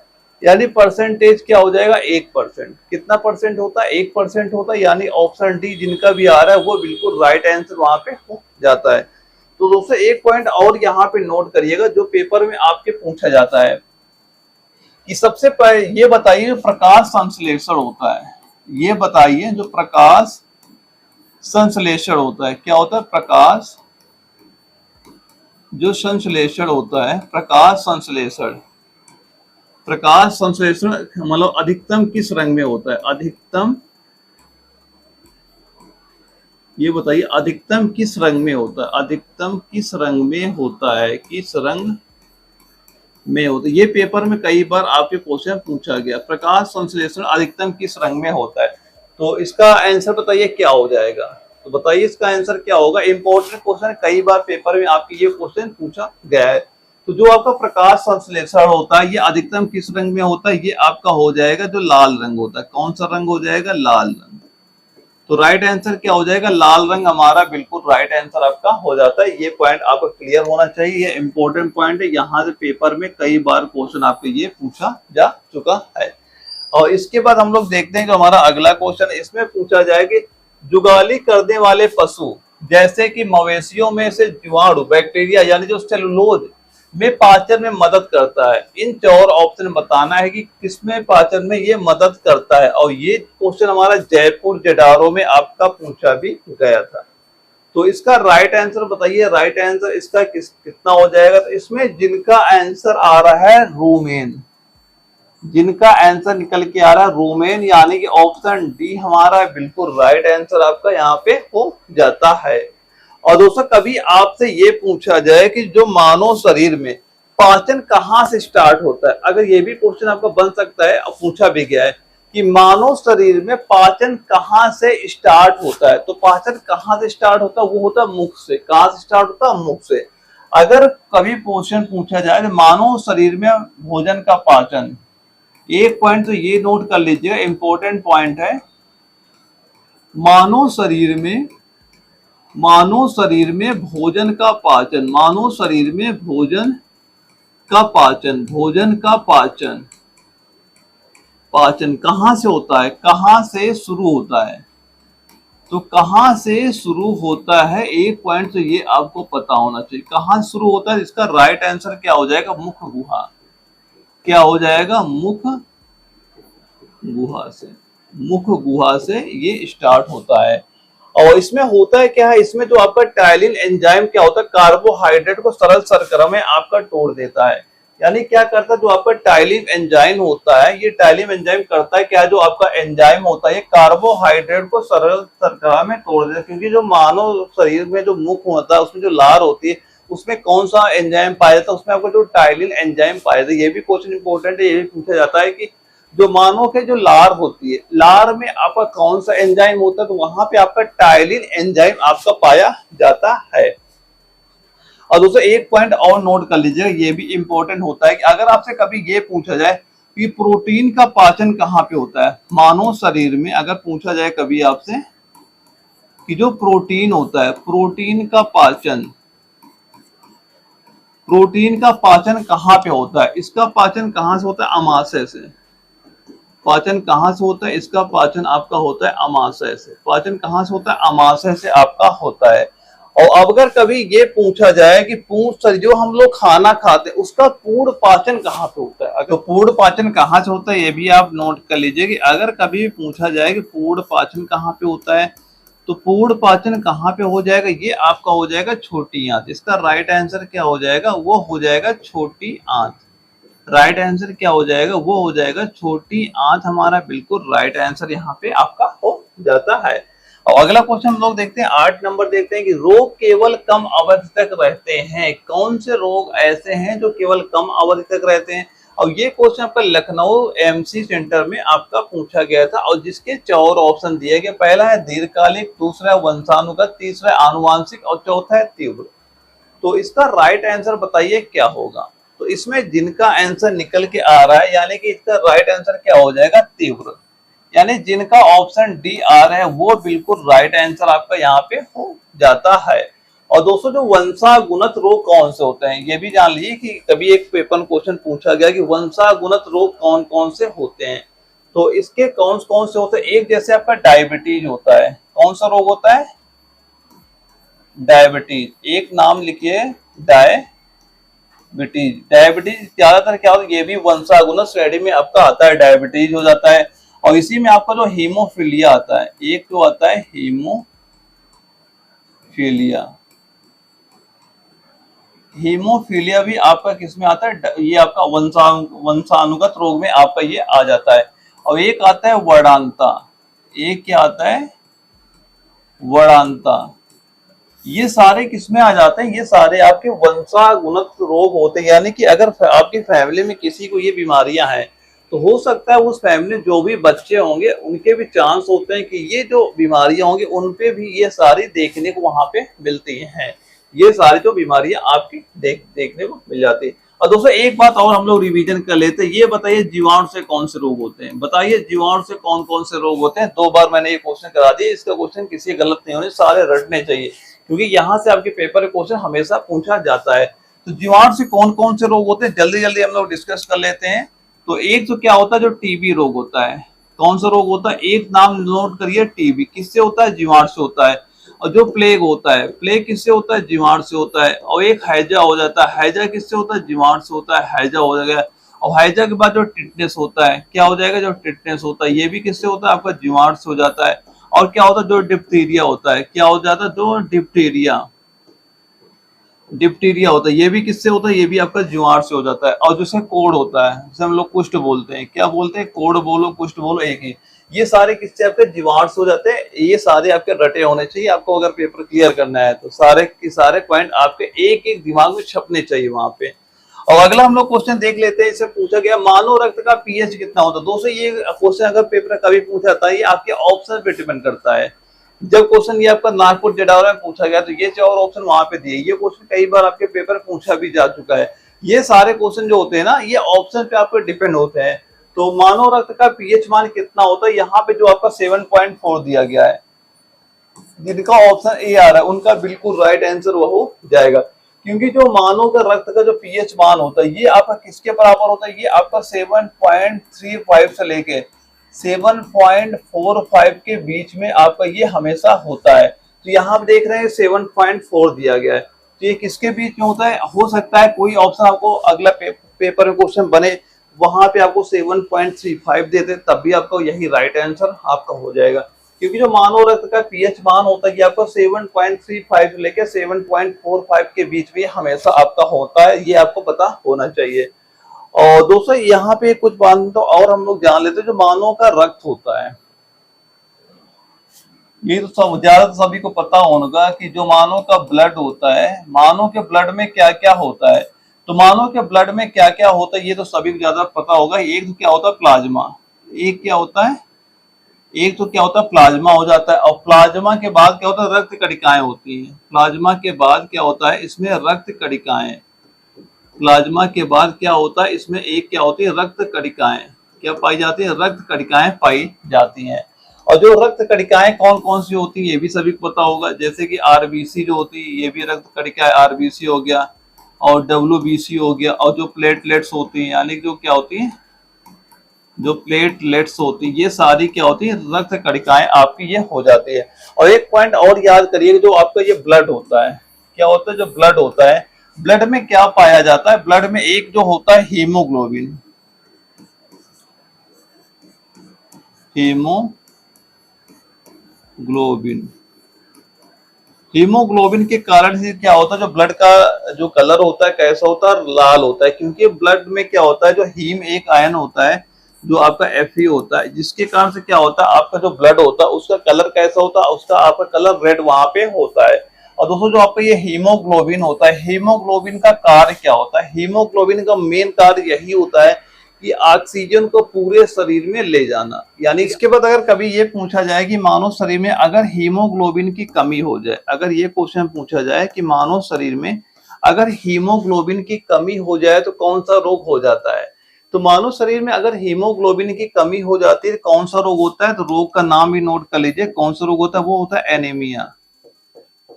यानी परसेंटेज क्या हो जाएगा, 1%। कितना परसेंट होता है, 1% होता है। यानी ऑप्शन डी जिनका भी आ रहा है वो बिल्कुल राइट आंसर वहां पे हो जाता है। तो दोस्तों एक पॉइंट और यहाँ पे नोट करिएगा, जो पेपर में आपके पूछा जाता है कि सबसे पहले ये बताइए जो प्रकाश संश्लेषण होता है, ये बताइए जो प्रकाश संश्लेषण होता है क्या होता है। प्रकाश जो संश्लेषण होता है, प्रकाश संश्लेषण, प्रकाश संश्लेषण मतलब अधिकतम किस रंग में होता है, अधिकतम ये बताइए अधिकतम किस रंग में होता है, अधिकतम किस रंग में होता है, किस रंग में होता है। ये पेपर में कई बार आपके क्वेश्चन पूछा गया, प्रकाश संश्लेषण अधिकतम किस रंग में होता है। तो इसका आंसर बताइए क्या हो जाएगा। तो बताइए इसका आंसर क्या होगा। इंपॉर्टेंट क्वेश्चन, कई बार पेपर में आपके ये क्वेश्चन पूछा गया है। तो जो आपका प्रकाश संश्लेषण होता है ये अधिकतम किस रंग में होता है, ये आपका हो जाएगा जो लाल रंग होता है। कौन सा रंग हो जाएगा, लाल रंग। तो राइट आंसर क्या हो जाएगा, लाल रंग हमारा बिल्कुल राइट आंसर आपका हो जाता है। ये पॉइंट आपको क्लियर होना चाहिए, ये इंपॉर्टेंट पॉइंट है। यहाँ से पेपर में कई बार क्वेश्चन आपके ये पूछा जा चुका है। और इसके बाद हम लोग देखते हैं जो हमारा अगला क्वेश्चन, इसमें पूछा जाए कि जुगाली करने वाले पशु जैसे कि मवेशियों में से जीवाणु बैक्टीरिया यानी जो सेलुलोज में पाचन में मदद करता है। इन 4 ऑप्शन बताना है कि किसमें पाचन में ये मदद करता है। और ये क्वेश्चन हमारा जयपुर जेडारो में आपका पूछा भी गया था। तो इसका राइट आंसर बताइए, राइट आंसर इसका कितना हो जाएगा। तो इसमें जिनका आंसर आ रहा है रूमेन, जिनका आंसर निकल के आ रहा है रूमेन, यानी कि ऑप्शन डी हमारा बिल्कुल राइट आंसर आपका यहाँ पे हो जाता है। और दोस्तों कभी आपसे ये पूछा जाए कि जो मानव शरीर में पाचन कहाँ से स्टार्ट होता है, अगर ये भी क्वेश्चन आपका बन सकता है और पूछा भी गया है कि मानव शरीर में पाचन कहाँ से स्टार्ट होता है, तो पाचन कहाँ से स्टार्ट होता है, वो होता है मुख से। कहाँ से स्टार्ट होता है, मुख से। अगर कभी क्वेश्चन पूछा जाए मानव शरीर में भोजन का पाचन, एक पॉइंट तो ये नोट कर लीजिएगा, इंपॉर्टेंट पॉइंट है। मानव शरीर में भोजन का पाचन, मानव शरीर में भोजन का पाचन, भोजन का पाचन, पाचन कहां से होता है, कहां से शुरू होता है। तो कहां से शुरू होता है, एक पॉइंट तो ये आपको पता होना चाहिए, कहां से शुरू होता है। इसका राइट आंसर क्या हो जाएगा, मुख गुहा। क्या हो जाएगा, मुख गुहा से, मुख गुहा से ये स्टार्ट होता है। और इसमें होता है क्या है, इसमें जो आपका टाइलिन एंजाइम क्या होता है, कार्बोहाइड्रेट को सरल शर्करा में आपका तोड़ देता है। यानी क्या करता है, जो आपका टाइलिन एंजाइम होता है, ये टाइलिन एंजाइम करता है क्या, जो आपका एंजाइम होता है ये कार्बोहाइड्रेट को सरल शर्करा में तोड़ देता है। क्योंकि जो मानव शरीर में जो मुख होता है उसमें जो लार होती है उसमें कौन सा एंजाइम पाया जाता है, उसमें आपको जो टाइलिन एंजाइम पाया जाता है। ये भी क्वेश्चन इंपॉर्टेंट है, ये भी पूछा जाता है कि जो मानव के जो लार होती है, लार में आपका कौन सा एंजाइम होता है, तो वहां पे आपका टाइलिन एंजाइम आपका पाया जाता है। और दोस्तों एक पॉइंट और नोट कर लीजिएगा, ये भी इंपॉर्टेंट होता है कि अगर आपसे कभी ये पूछा जाए कि प्रोटीन का पाचन कहाँ पे होता है मानव शरीर में, अगर पूछा जाए कभी आपसे कि जो प्रोटीन होता है, प्रोटीन का पाचन, प्रोटीन का पाचन कहाँ पे होता है, इसका पाचन कहाँ से होता है, अमाशय से। पाचन कहाँ से होता है, इसका पाचन आपका होता है अमाशय से। पाचन कहाँ से होता है, अमाशय से आपका होता है। और अगर कभी ये पूछा जाए कि जो हम लोग खाना खाते हैं उसका पूर्ण पाचन कहाँ पे होता है, अगर पूर्ण पाचन कहाँ से होता है ये भी आप नोट कर लीजिए कि अगर कभी पूछा जाए कि पूर्ण पाचन कहाँ पे होता है, तो पूर्ण पाचन कहाँ पे हो जाएगा, ये आपका हो जाएगा छोटी आंत। इसका राइट आंसर क्या हो जाएगा, वो हो जाएगा छोटी आंत। राइट आंसर क्या हो जाएगा, वो हो जाएगा छोटी आंत, हमारा बिल्कुल राइट आंसर यहाँ पे आपका हो जाता है। और अगला क्वेश्चन हम लोग देखते हैं 8 नंबर, देखते हैं कि रोग केवल कम अवधि तक रहते हैं। कौन से रोग ऐसे हैं जो केवल कम अवधि तक रहते हैं? और ये क्वेश्चन आपका लखनऊ एमसी सेंटर में आपका पूछा गया था, और जिसके 4 ऑप्शन दिए गए। पहला है दीर्घकालिक, दूसरा है वंशानुगत, तीसरा है आनुवांशिक और चौथा है तीव्र। तो इसका राइट आंसर बताइए क्या होगा। तो इसमें जिनका आंसर निकल के आ रहा है, यानी कि इसका राइट आंसर क्या हो जाएगा, तीव्र। यानी जिनका ऑप्शन डी आ रहा है वो बिल्कुल राइट आंसर आपका यहाँ पे हो जाता है। और दोस्तों जो वंशागुणित रोग कौन से होते हैं, ये भी जान लीजिए कि कभी एक पेपर क्वेश्चन पूछा गया कि वंशागुणित रोग कौन कौन से होते हैं। तो इसके कौन कौन से होते हैं, एक जैसे आपका डायबिटीज होता है। कौन सा रोग होता है, डायबिटीज। एक नाम लिखिए, डायबिटीज। डायबिटीज ज्यादातर क्या होता है, ये भी वंशागुणित श्रेणी में आपका आता है, डायबिटीज हो जाता है। और इसी में आपका जो हीमोफीलिया आता है, एक तो आता है हीमोफीलिया। हीमोफीलिया भी आपका किसमें आता है, ये आपका वंशानुगत रोग में आपका ये आ जाता है। और एक आता है वर्णांता। एक क्या आता है, वर्णांता। ये सारे किसमें आ जाते हैं, ये सारे आपके वंशागुणित रोग होते हैं। यानी कि अगर आपकी फैमिली में किसी को ये बीमारियां हैं, तो हो सकता है उस फैमिली में जो भी बच्चे होंगे उनके भी चांस होते हैं कि ये जो बीमारियां होंगी उनपे भी ये सारी देखने को वहां पे मिलती हैं। ये सारी जो बीमारियां आपकी देखने को मिल जाती है। और दोस्तों एक बात और हम लोग रिवीजन कर लेते हैं, ये बताइए जीवाणु से कौन से रोग होते हैं। बताइए जीवाणु से कौन कौन से रोग होते हैं। 2 बार मैंने ये क्वेश्चन करा दिया, इसका क्वेश्चन किसी गलत नहीं होने, सारे रटने चाहिए, क्योंकि यहाँ से आपके पेपर में क्वेश्चन हमेशा पूछा जाता है। तो जीवाणु से कौन कौन से रोग होते हैं, जल्दी जल्दी हम लोग डिस्कस कर लेते हैं। तो एक तो क्या होता है, जो टीबी रोग होता है। कौन सा रोग होता है, एक नाम नोट करिए, टीबी किससे होता है, जीवाणु से होता है। और जो प्लेग होता है, प्लेग किससे होता है, जीवाणु से होता है। और एक हैजा हो जाता है, हैजा किससे होता है, जीवाणु से होता है, हैजा हो जाएगा। और हैजा के बाद जो टिटनेस होता है, क्या हो जाएगा, जो टिटनेस होता है ये भी किससे होता है, आपका जीवाणु से हो जाता है। और क्या होता है, जो डिप्थीरिया होता है, क्या हो जाता है, जो डिप्थीरिया, डिप्टीरिया होता है, ये भी किससे होता है, ये भी आपका जीवाणु से हो जाता है। और जैसे कोढ़ होता है, जैसे हम लोग कुष्ठ बोलते हैं, क्या बोलते हैं, कोढ़ बोलो कुष्ठ बोलो एक ही, ये सारे किससे आपके जीवाणु से हो जाते हैं। ये सारे आपके रटे होने चाहिए, आपको अगर पेपर क्लियर करना है तो सारे के सारे पॉइंट आपके एक एक दिमाग में छपने चाहिए वहां पे। और अगला हम लोग क्वेश्चन देख लेते हैं, इससे पूछा गया मानव रक्त का पीएच कितना होता है। दोस्तों ये क्वेश्चन अगर पेपर कभी पूछा था, ये आपके ऑप्शन पे डिपेंड करता है। जब क्वेश्चन ये आपका नागपुर जडावरा में पूछा गया तो ये 4 ऑप्शन वहां पे दिए। ये क्वेश्चन कई बार आपके पेपर पूछा भी जा चुका है। ये सारे क्वेश्चन जो होते हैं ना, ये ऑप्शन पे आपके डिपेंड होते हैं। तो मानव रक्त का पीएच मान कितना होता है, यहाँ पे जो आपका 7.4 दिया गया है, जिनका ऑप्शन ए आ रहा है उनका बिल्कुल राइट आंसर वो हो जाएगा। क्योंकि जो मानव का रक्त का जो पीएच मान होता है, ये आपका किसके बराबर होता है, ये आपका 7.35 से लेके 7.45 के बीच में आपका ये हमेशा होता है। तो यहाँ आप देख रहे हैं 7.4 दिया गया है, तो ये किसके बीच में होता है। हो सकता है कोई ऑप्शन आपको अगला पेपर में क्वेश्चन बने, वहां पे आपको 7.35 देते, तब भी आपको यही राइट आंसर आपका हो जाएगा। क्योंकि जो मानव रक्त का पीएच मान होता है, ये आपको 7.35 से लेकर 7.45 के बीच में हमेशा आपका होता है, ये आपको पता होना चाहिए। और दोस्तों यहाँ पे कुछ बात तो और हम लोग जान लेते हैं, जो मानव का रक्त होता है, ये तो सब ज्यादा तो सभी को पता होगा कि जो मानव का ब्लड होता है, मानव के ब्लड में क्या क्या होता है। तो मानव के ब्लड में क्या क्या होता है ये तो सभी को ज्यादा पता होगा। एक तो क्या होता है, प्लाज्मा। एक क्या होता है, एक तो क्या होता है, प्लाज्मा हो जाता है। और प्लाज्मा के बाद क्या होता है, रक्त कणिकाएं होती हैं। प्लाज्मा के बाद क्या होता है, इसमें रक्त कणिकाएं। प्लाज्मा के बाद क्या होता है, इसमें एक क्या होती है, रक्त कणिकाएं। क्या पाई जाती है, रक्त कणिकाएं पाई जाती हैं। और जो रक्त कणिकाएं कौन कौन सी होती है ये भी सभी को पता होगा। जैसे कि आरबीसी जो होती है, ये भी रक्त कणिकाएं, आरबीसी हो गया और डब्ल्यूबीसी हो गया। और जो प्लेटलेट्स होती हैं, यानी जो क्या होती है, जो प्लेटलेट्स होती है, ये सारी क्या होती है, रक्त कणिकाएं आपकी ये हो जाती है। और एक पॉइंट और याद करिए, जो आपका ये ब्लड होता है, क्या होता है, जो ब्लड होता है, ब्लड में क्या पाया जाता है, ब्लड में एक जो होता है हीमोग्लोबिन। हीमोग्लोबिन हीमोग्लोबिन के कारण से क्या होता है, जो ब्लड का जो कलर होता है कैसा होता है, लाल होता है, क्योंकि ब्लड में क्या होता है, जो हीम एक आयन होता है जो आपका Fe होता है, जिसके कारण से क्या होता है, आपका जो ब्लड होता है उसका कलर कैसा होता है, उसका आपका कलर रेड वहां पे होता है। और दोस्तों जो आपका ये हीमोग्लोबिन होता है, हीमोग्लोबिन का कार्य क्या होता है, हीमोग्लोबिन का मेन कार्य यही होता है कि ऑक्सीजन को पूरे शरीर में ले जाना। यानी इसके बाद अगर कभी ये पूछा जाए कि मानव शरीर में अगर हीमोग्लोबिन की कमी हो जाए, अगर ये क्वेश्चन पूछा जाए कि मानव शरीर में अगर हीमोग्लोबिन की कमी हो जाए तो कौन सा रोग हो जाता है, तो मानव शरीर में अगर हीमोग्लोबिन की कमी हो जाती है कौन सा रोग होता है, तो रोग का नाम भी नोट कर लीजिए, कौन सा रोग होता है, वो होता है एनीमिया।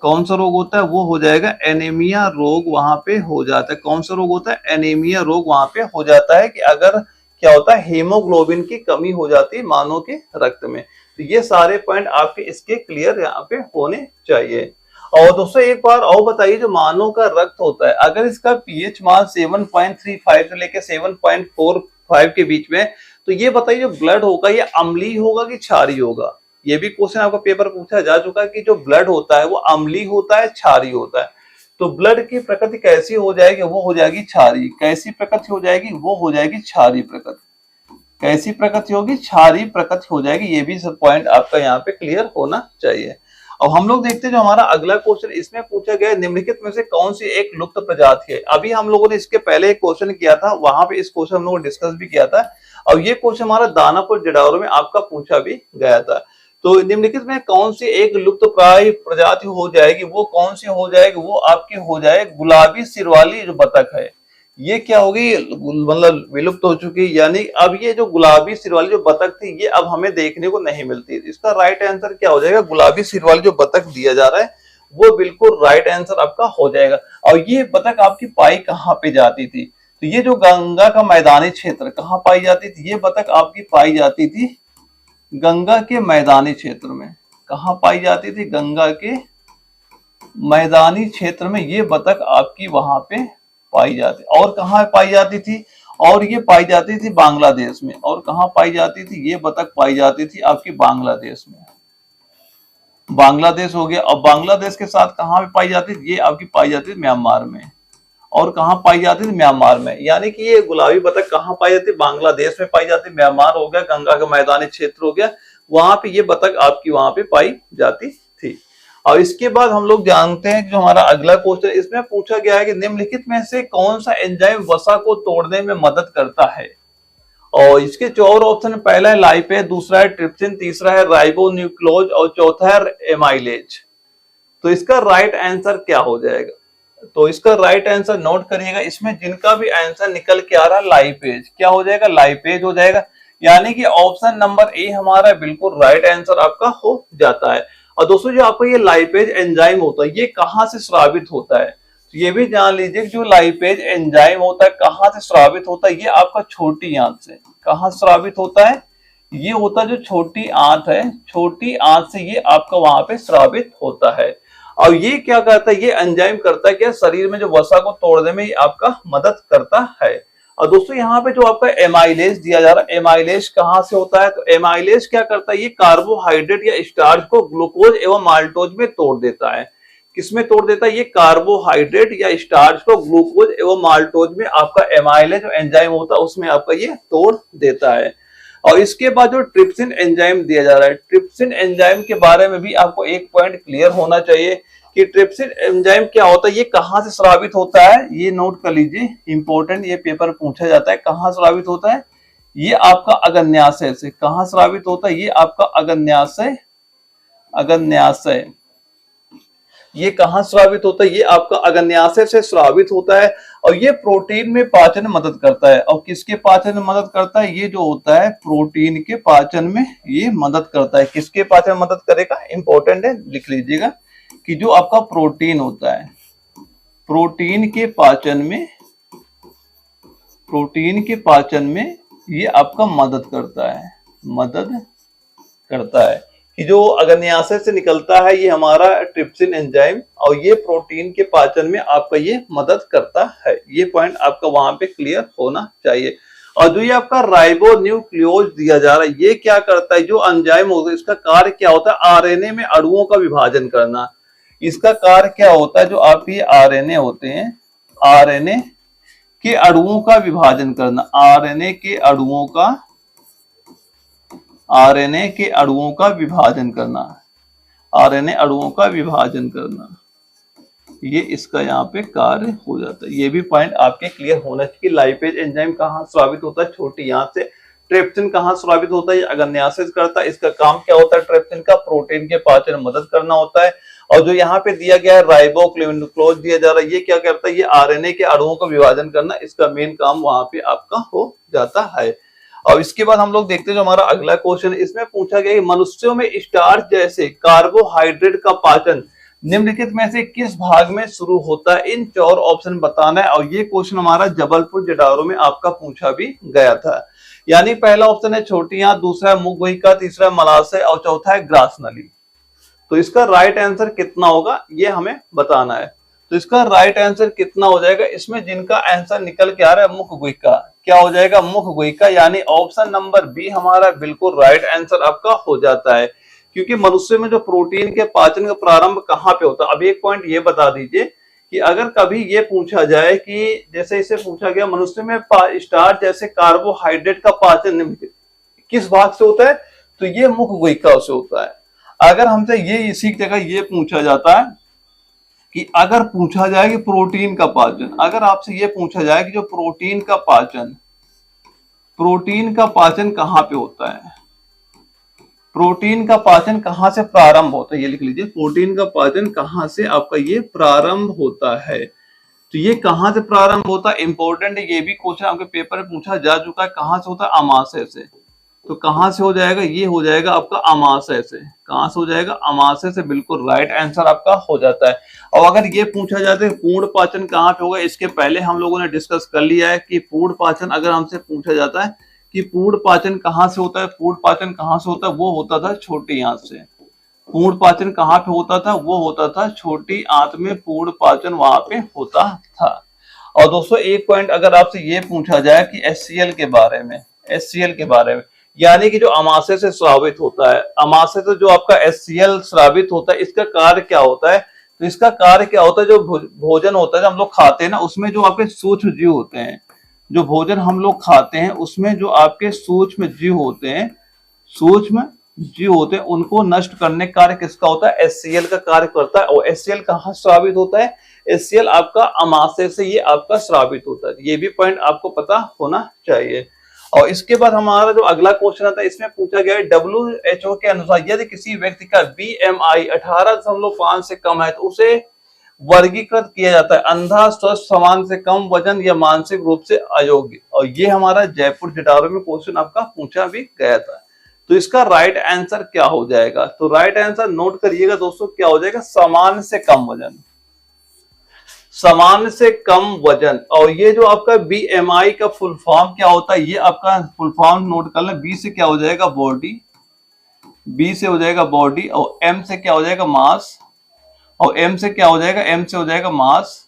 कौन सा रोग होता है, वो हो जाएगा एनीमिया रोग, वहां पे हो जाता है। कौन सा रोग होता है, एनीमिया रोग वहां पे हो जाता है कि अगर क्या होता है, हीमोग्लोबिन की कमी हो जाती है मानव के रक्त में। तो ये सारे पॉइंट आपके इसके क्लियर यहाँ पे होने चाहिए। और दोस्तों एक बार और बताइए, जो मानव का रक्त होता है अगर इसका पीएच मान 7.35 से लेकर 7.45 के बीच में, तो ये बताइए जो ब्लड होगा ये अम्लीय होगा कि क्षारीय होगा। ये भी क्वेश्चन आपका पेपर पूछा जा चुका है कि जो ब्लड होता है वो अम्लीय होता है क्षारीय होता है। तो ब्लड की प्रकृति कैसी हो जाएगी, वो हो जाएगी क्षारीय। कैसी प्रकृति हो जाएगी, वो हो जाएगी क्षारीय प्रकृति। कैसी प्रकृति होगी, क्षारीय प्रकृति हो जाएगी। ये भी सब पॉइंट आपका यहाँ पे क्लियर होना चाहिए। अब हम लोग देखते हैं जो हमारा अगला क्वेश्चन, इसमें पूछा गया निम्नलिखित में से कौन सी एक लुप्त प्रजाति है। अभी हम लोगों ने इसके पहले एक क्वेश्चन किया था, वहां पे इस क्वेश्चन हम लोगों ने डिस्कस भी किया था, और ये क्वेश्चन हमारा दानापुर जडाउर में आपका पूछा भी गया था। तो निम्नलिखित में कौन सी एक लुप्त प्राय प्रजाति हो जाएगी, वो कौन सी हो जाएगी, वो आपकी हो जाए गुलाबी सिर वाली जो बतख है। ये क्या होगी, मतलब विलुप्त हो चुकी, यानी अब ये जो गुलाबी सिर वाली जो बतख थी ये अब हमें देखने को नहीं मिलती। इसका राइट आंसर क्या हो जाएगा, गुलाबी सिर वाली जो बतख दिया जा रहा है वो बिल्कुल राइट आंसर आपका हो जाएगा। और ये बतख आपकी पाई कहाँ पे जाती थी, तो ये जो गंगा का मैदानी क्षेत्र कहाँ पाई जाती थी, ये बतख आपकी पाई जाती थी गंगा के मैदानी क्षेत्र में। कहाँ पाई जाती थी, गंगा के मैदानी क्षेत्र में ये बतख आपकी वहां पे पाई जाती। और कहाँ पाई जाती थी, और ये पाई जाती थी बांग्लादेश में। और कहाँ पाई जाती थी, ये बतख पाई जाती थी आपकी बांग्लादेश में। बांग्लादेश हो गया। और बांग्लादेश के साथ कहाँ पे पाई जाती थी, ये आपकी पाई जाती थी म्यांमार में। और कहाँ पाई जाती थी, म्यांमार में। यानी कि ये गुलाबी बतख कहाँ पाई जाती है, बांग्लादेश में पाई जाती है, म्यांमार हो गया, गंगा का मैदानी क्षेत्र हो गया, वहां पे ये बतख आपकी वहां पे पाई जाती थी। और इसके बाद हम लोग जानते हैं जो हमारा अगला क्वेश्चन, इसमें पूछा गया है कि निम्नलिखित में से कौन सा एंजाइम वसा को तोड़ने में मदद करता है। और इसके 4 ऑप्शन, पहला है लाइपेज, दूसरा है ट्रिप्सिन, तीसरा है राइबोन्यूक्लोज और चौथा है एमाइलेज। तो इसका राइट आंसर क्या हो जाएगा, तो इसका राइट आंसर नोट करिएगा। इसमें जिनका भी आंसर निकल के आ रहा है लाइपेज, क्या हो जाएगा, लाइपेज हो जाएगा। यानी कि ऑप्शन नंबर ए हमारा बिल्कुल राइट आंसर आपका हो जाता है। और दोस्तों जो आपका ये लाइपेज एंजाइम होता है ये कहाँ से स्रावित होता है, तो ये भी जान लीजिए जो लाइपेज एंजाइम होता है कहाँ से स्रावित होता है, ये आपका छोटी आंत से। कहाँ स्रावित होता है, ये होता है जो छोटी आंत है, छोटी आंत से ये आपका वहां पे स्रावित होता है। और ये क्या करता है, ये एंजाइम करता है क्या, शरीर में जो वसा को तोड़ने में ये आपका मदद करता है। और दोस्तों यहाँ पे जो आपका एमाइलेज दिया जा रहा है, एमाइलेज कहाँ से होता है, तो एमाइलेज क्या करता है, ये कार्बोहाइड्रेट या स्टार्च को ग्लूकोज एवं माल्टोज में तोड़ देता है। किसमें तोड़ देता है, ये कार्बोहाइड्रेट या स्टार्च को ग्लूकोज एवं माल्टोज में आपका एमाइलेज एंजाइम होता है उसमें आपका ये तोड़ देता है। और इसके बाद जो ट्रिप्सिन एंजाइम दिया जा रहा है, ट्रिप्सिन एंजाइम के बारे में भी आपको एक पॉइंट क्लियर होना चाहिए कि ट्रिप्सिन एंजाइम क्या होता है, ये कहाँ से स्रावित होता है, ये नोट कर लीजिए, इंपॉर्टेंट ये पेपर पूछा जाता है। कहाँ स्रावित होता है, ये आपका अग्न्याशय से। कहाँ स्रावित होता है, ये आपका अग्न्याशय, अग्न्याशय। ये कहाँ स्रावित होता है, ये आपका अग्न्याशय से स्रावित होता है। और ये प्रोटीन में पाचन में मदद करता है। और किसके पाचन में मदद करता है, ये जो होता है प्रोटीन के पाचन में ये मदद करता है। किसके पाचन में मदद करेगा, इंपॉर्टेंट है, लिख लीजिएगा कि जो आपका प्रोटीन होता है, प्रोटीन के पाचन में, प्रोटीन के पाचन में ये आपका मदद करता है, मदद करता है। कि जो अग्न्याशय से निकलता है ये हमारा ट्रिप्सिन एंजाइम, और ये प्रोटीन के पाचन में आपका ये मदद करता है। ये पॉइंट आपका वहां पे क्लियर होना चाहिए। और जो ये आपका राइबोन्यूक्लियोज दिया जा रहा है, ये क्या करता है, जो एंजाइम होगा इसका कार्य क्या होता है, आरएनए में अणुओं का विभाजन करना। इसका कार्य क्या होता है, जो आप ये आरएनए होते हैं, आरएनए के अणुओं का विभाजन करना, आरएनए के अणुओं का, आरएनए के अणुओं का विभाजन करना, आरएनए अणुओं का विभाजन करना, ये इसका यहाँ पे कार्य हो जाता है। ये भी पॉइंट आपके क्लियर होना चाहिए। लाइपेज एंजाइम कहाँ स्रावित होता है, छोटी यहाँ से। ट्रिप्सिन कहाँ स्रावित होता है, अगर न्यासिस करता है। इसका काम क्या होता है, ट्रिप्सिन का प्रोटीन के पाचन में मदद करना होता है। और जो यहाँ पे दिया गया है राइबोक्लोज दिया जा रहा है, ये क्या करता है, ये आरएनए के अणुओं का विभाजन करना, इसका मेन काम वहां पे आपका हो जाता है। और इसके बाद हम लोग देखते हैं जो हमारा अगला क्वेश्चन, इसमें पूछा गया कि मनुष्यों में स्टार्च जैसे कार्बोहाइड्रेट का पाचन निम्नलिखित में से किस भाग में शुरू होता है, इन 4 ऑप्शन बताना है। और ये क्वेश्चन हमारा जबलपुर जटारो में आपका पूछा भी गया था। यानी पहला ऑप्शन है छोटी आंत, दूसरा है मुखगुहिका, तीसरा मलाशय और चौथा है ग्रास नली। तो इसका राइट आंसर कितना होगा ये हमें बताना है। तो इसका राइट आंसर कितना हो जाएगा, इसमें जिनका आंसर निकल के आ रहा है मुखगुहिका, क्या हो जाएगा, मुखगुहिका, यानी ऑप्शन नंबर बी हमारा बिल्कुल राइट आंसर आपका हो जाता है। क्योंकि मनुष्य में जो प्रोटीन के पाचन का प्रारंभ कहाँ पे होता है। अब एक पॉइंट ये बता दीजिए कि अगर कभी ये पूछा जाए कि जैसे इसे पूछा गया मनुष्य में स्टार्च जैसे कार्बोहाइड्रेट का पाचन किस भाग से होता है, तो ये मुखगुहिका से होता है। अगर हमसे ये इसी जगह ये पूछा जाता है कि अगर पूछा जाए कि प्रोटीन का पाचन, अगर आपसे ये पूछा जाए कि जो प्रोटीन का पाचन कहाँ पे होता है, प्रोटीन का पाचन कहां से प्रारंभ होता है, ये लिख लीजिए, प्रोटीन का पाचन कहां से आपका ये प्रारंभ होता है। तो ये कहां से प्रारंभ होता है, इंपॉर्टेंट है, ये भी क्वेश्चन आपके पेपर में पूछा जा चुका है। कहां से होता है, अमाशय से। तो कहां से हो जाएगा, ये हो जाएगा आपका अमाशय से। कहां से हो जाएगा, अमाशय से, बिल्कुल राइट आंसर आपका हो जाता है। और अगर ये पूछा जाता है पूर्ण पाचन कहां पे होगा, इसके पहले हम लोगों ने डिस्कस कर लिया है कि पूर्ण पाचन अगर हमसे पूछा जाता है कि पूर्ण पाचन कहां से होता है, पूर्ण पाचन कहां से होता है, वो होता था छोटी आंत से। पूर्ण पाचन कहां पे होता था, वो होता था छोटी आंत में, पूर्ण पाचन वहां पे होता था। और दोस्तों एक पॉइंट अगर आपसे ये पूछा जाए कि HCl के बारे में, HCl के बारे में, यानी कि जो अमाशय से स्रावित होता है, अमाशय से जो आपका HCl स्रावित होता है, इसका कार्य क्या होता है। तो इसका कार्य क्या होता है, जो भोजन होता है जो हम लोग खाते हैं ना, उसमें जो आपके सूक्ष्म जीव होते हैं, जो भोजन हम लोग खाते हैं उसमें जो आपके सूक्ष्म जीव होते हैं, सूक्ष्म जीव होते हैं, उनको नष्ट करने का कार्य किसका होता है, HCl का कार्य करता है। और HCl कहाँ स्रावित होता है, HCl आपका अमाशय से ये आपका स्रावित होता है। ये भी पॉइंट आपको पता होना चाहिए। और इसके बाद हमारा जो अगला क्वेश्चन आता है, इसमें पूछा गया है WHO के अनुसार यदि किसी व्यक्ति का BMI 18.5 से कम है तो उसे वर्गीकृत किया जाता है अंधा, स्वस्थ, समान से कम वजन या मानसिक रूप से अयोग्य। और ये हमारा जयपुर जटारो में क्वेश्चन आपका पूछा भी गया था। तो इसका राइट आंसर क्या हो जाएगा, तो राइट आंसर नोट करिएगा दोस्तों, क्या हो जाएगा, समान से कम वजन, समान से कम वजन। और ये जो आपका BMI का फुल फॉर्म क्या होता है, ये आपका फुल फॉर्म नोट कर लें। B से क्या हो जाएगा, बॉडी, B से हो जाएगा बॉडी, और M से क्या हो जाएगा, मास, और M से क्या हो जाएगा, M से हो जाएगा मास,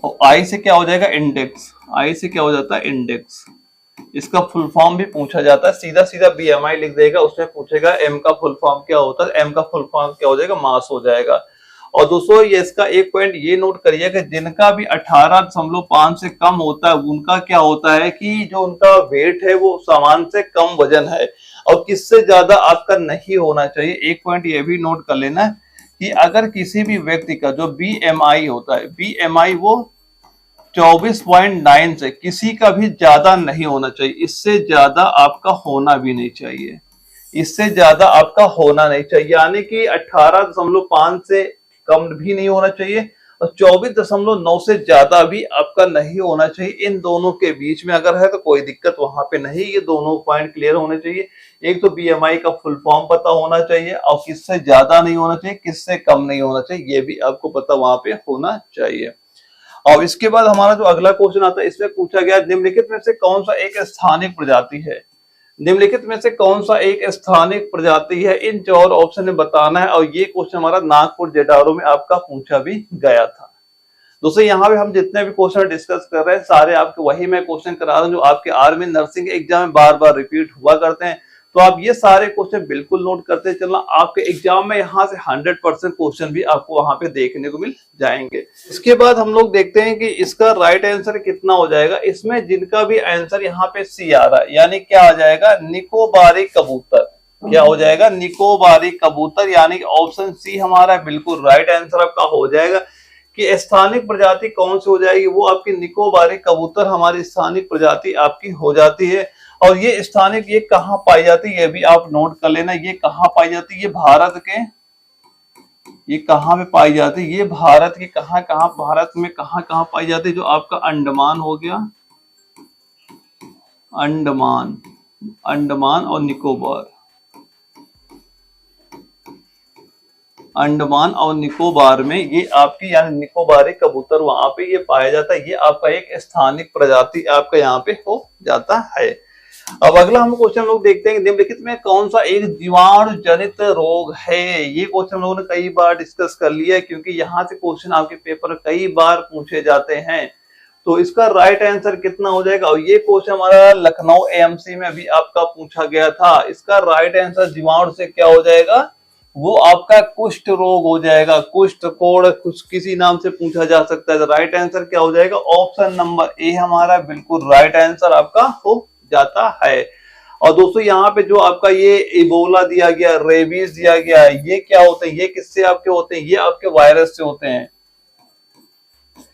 और I से क्या हो जाएगा, इंडेक्स, I से क्या हो जाता है, इंडेक्स। इसका फुल फॉर्म भी पूछा जाता है, सीधा सीधा BMI लिख देगा, उसमें पूछेगा M का फुल फॉर्म क्या होता है, M का फुल फॉर्म क्या हो जाएगा, मास हो जाएगा। और दोस्तों ये इसका एक पॉइंट ये नोट करिए कि जिनका भी 18.5 से कम होता है उनका क्या होता है कि जो उनका वेट है वो समान से कम वजन है, और किससे ज्यादा आपका नहीं होना चाहिए। एक पॉइंट ये भी नोट कर लेना कि अगर किसी भी व्यक्ति का जो BMI होता है, BMI वो 24.9 से किसी का भी ज्यादा नहीं होना चाहिए, इससे ज्यादा आपका होना भी नहीं चाहिए, इससे ज्यादा आपका होना नहीं चाहिए। यानी कि 18.5 से कम भी नहीं होना चाहिए और 24.9 से ज्यादा भी आपका नहीं होना चाहिए। इन दोनों के बीच में अगर है तो कोई दिक्कत वहां पे नहीं, ये दोनों पॉइंट क्लियर होने चाहिए। एक तो BMI का फुल फॉर्म पता होना चाहिए, और किससे ज्यादा नहीं होना चाहिए, किससे कम नहीं होना चाहिए, ये भी आपको पता वहां पे होना चाहिए। और इसके बाद हमारा जो अगला क्वेश्चन आता है, इसमें पूछा गया निम्नलिखित में से कौन सा एक स्थानिक प्रजाति है, निम्नलिखित में से कौन सा एक स्थानिक प्रजाति है, इन 4 ऑप्शन में बताना है। और ये क्वेश्चन हमारा नागपुर जटारो में आपका पूछा भी गया था। दोस्तों यहाँ पे हम जितने भी क्वेश्चन डिस्कस कर रहे हैं सारे आपके वही मैं क्वेश्चन करा रहा हूँ जो आपके आर्मी नर्सिंग एग्जाम में बार बार रिपीट हुआ करते हैं। तो आप ये सारे क्वेश्चन बिल्कुल नोट करते चलना, आपके एग्जाम में यहाँ से 100% क्वेश्चन भी आपको वहां पे देखने को मिल जाएंगे। इसके बाद हम लोग देखते हैं कि इसका राइट आंसर कितना हो जाएगा। इसमें जिनका भी आंसर यहाँ पे सी आ रहा है, यानी क्या आ जाएगा, निकोबारी कबूतर। क्या हो जाएगा, निकोबारी कबूतर, यानी ऑप्शन सी हमारा बिल्कुल राइट आंसर आपका हो जाएगा। कि स्थानिक प्रजाति कौन सी हो जाएगी, वो आपकी निकोबारी कबूतर हमारी स्थानिक प्रजाति आपकी हो जाती है। और ये स्थानिक ये कहाँ पाई जाती है, ये भी आप नोट कर लेना, ये कहाँ पाई जाती है, ये भारत के, ये कहाँ पे पाई जाती है, ये भारत के कहाँ कहाँ, भारत में कहाँ कहाँ पाई जाती है, जो आपका अंडमान हो गया, अंडमान, अंडमान और निकोबार, अंडमान और निकोबार में ये आपकी यानी निकोबारी कबूतर वहां पे ये पाया जाता है। ये आपका एक स्थानिक प्रजाति आपका यहाँ पे हो जाता है। अब अगला हम क्वेश्चन लोग देखते हैं निम्नलिखित में कौन सा एक जीवाणु जनित रोग है। ये क्वेश्चन लोगों ने कई बार डिस्कस कर लिया है, क्योंकि यहाँ से क्वेश्चन आपके पेपर कई बार पूछे जाते हैं। तो इसका राइट आंसर कितना हो जाएगा, और ये क्वेश्चन हमारा लखनऊ एएमसी में भी आपका पूछा गया था। इसका राइट आंसर जीवाणु से क्या हो जाएगा, वो आपका कुष्ठ रोग हो जाएगा। कुष्ठ कोड़ कुछ किसी नाम से पूछा जा सकता है। तो राइट आंसर क्या हो जाएगा, ऑप्शन नंबर ए हमारा बिल्कुल राइट आंसर आपका हो जाता है। और दोस्तों यहाँ पे जो आपका ये इबोला दिया गया, रेबीज दिया गया, ये क्या होते हैं, ये किससे आपके होते हैं, ये आपके वायरस से होते हैं।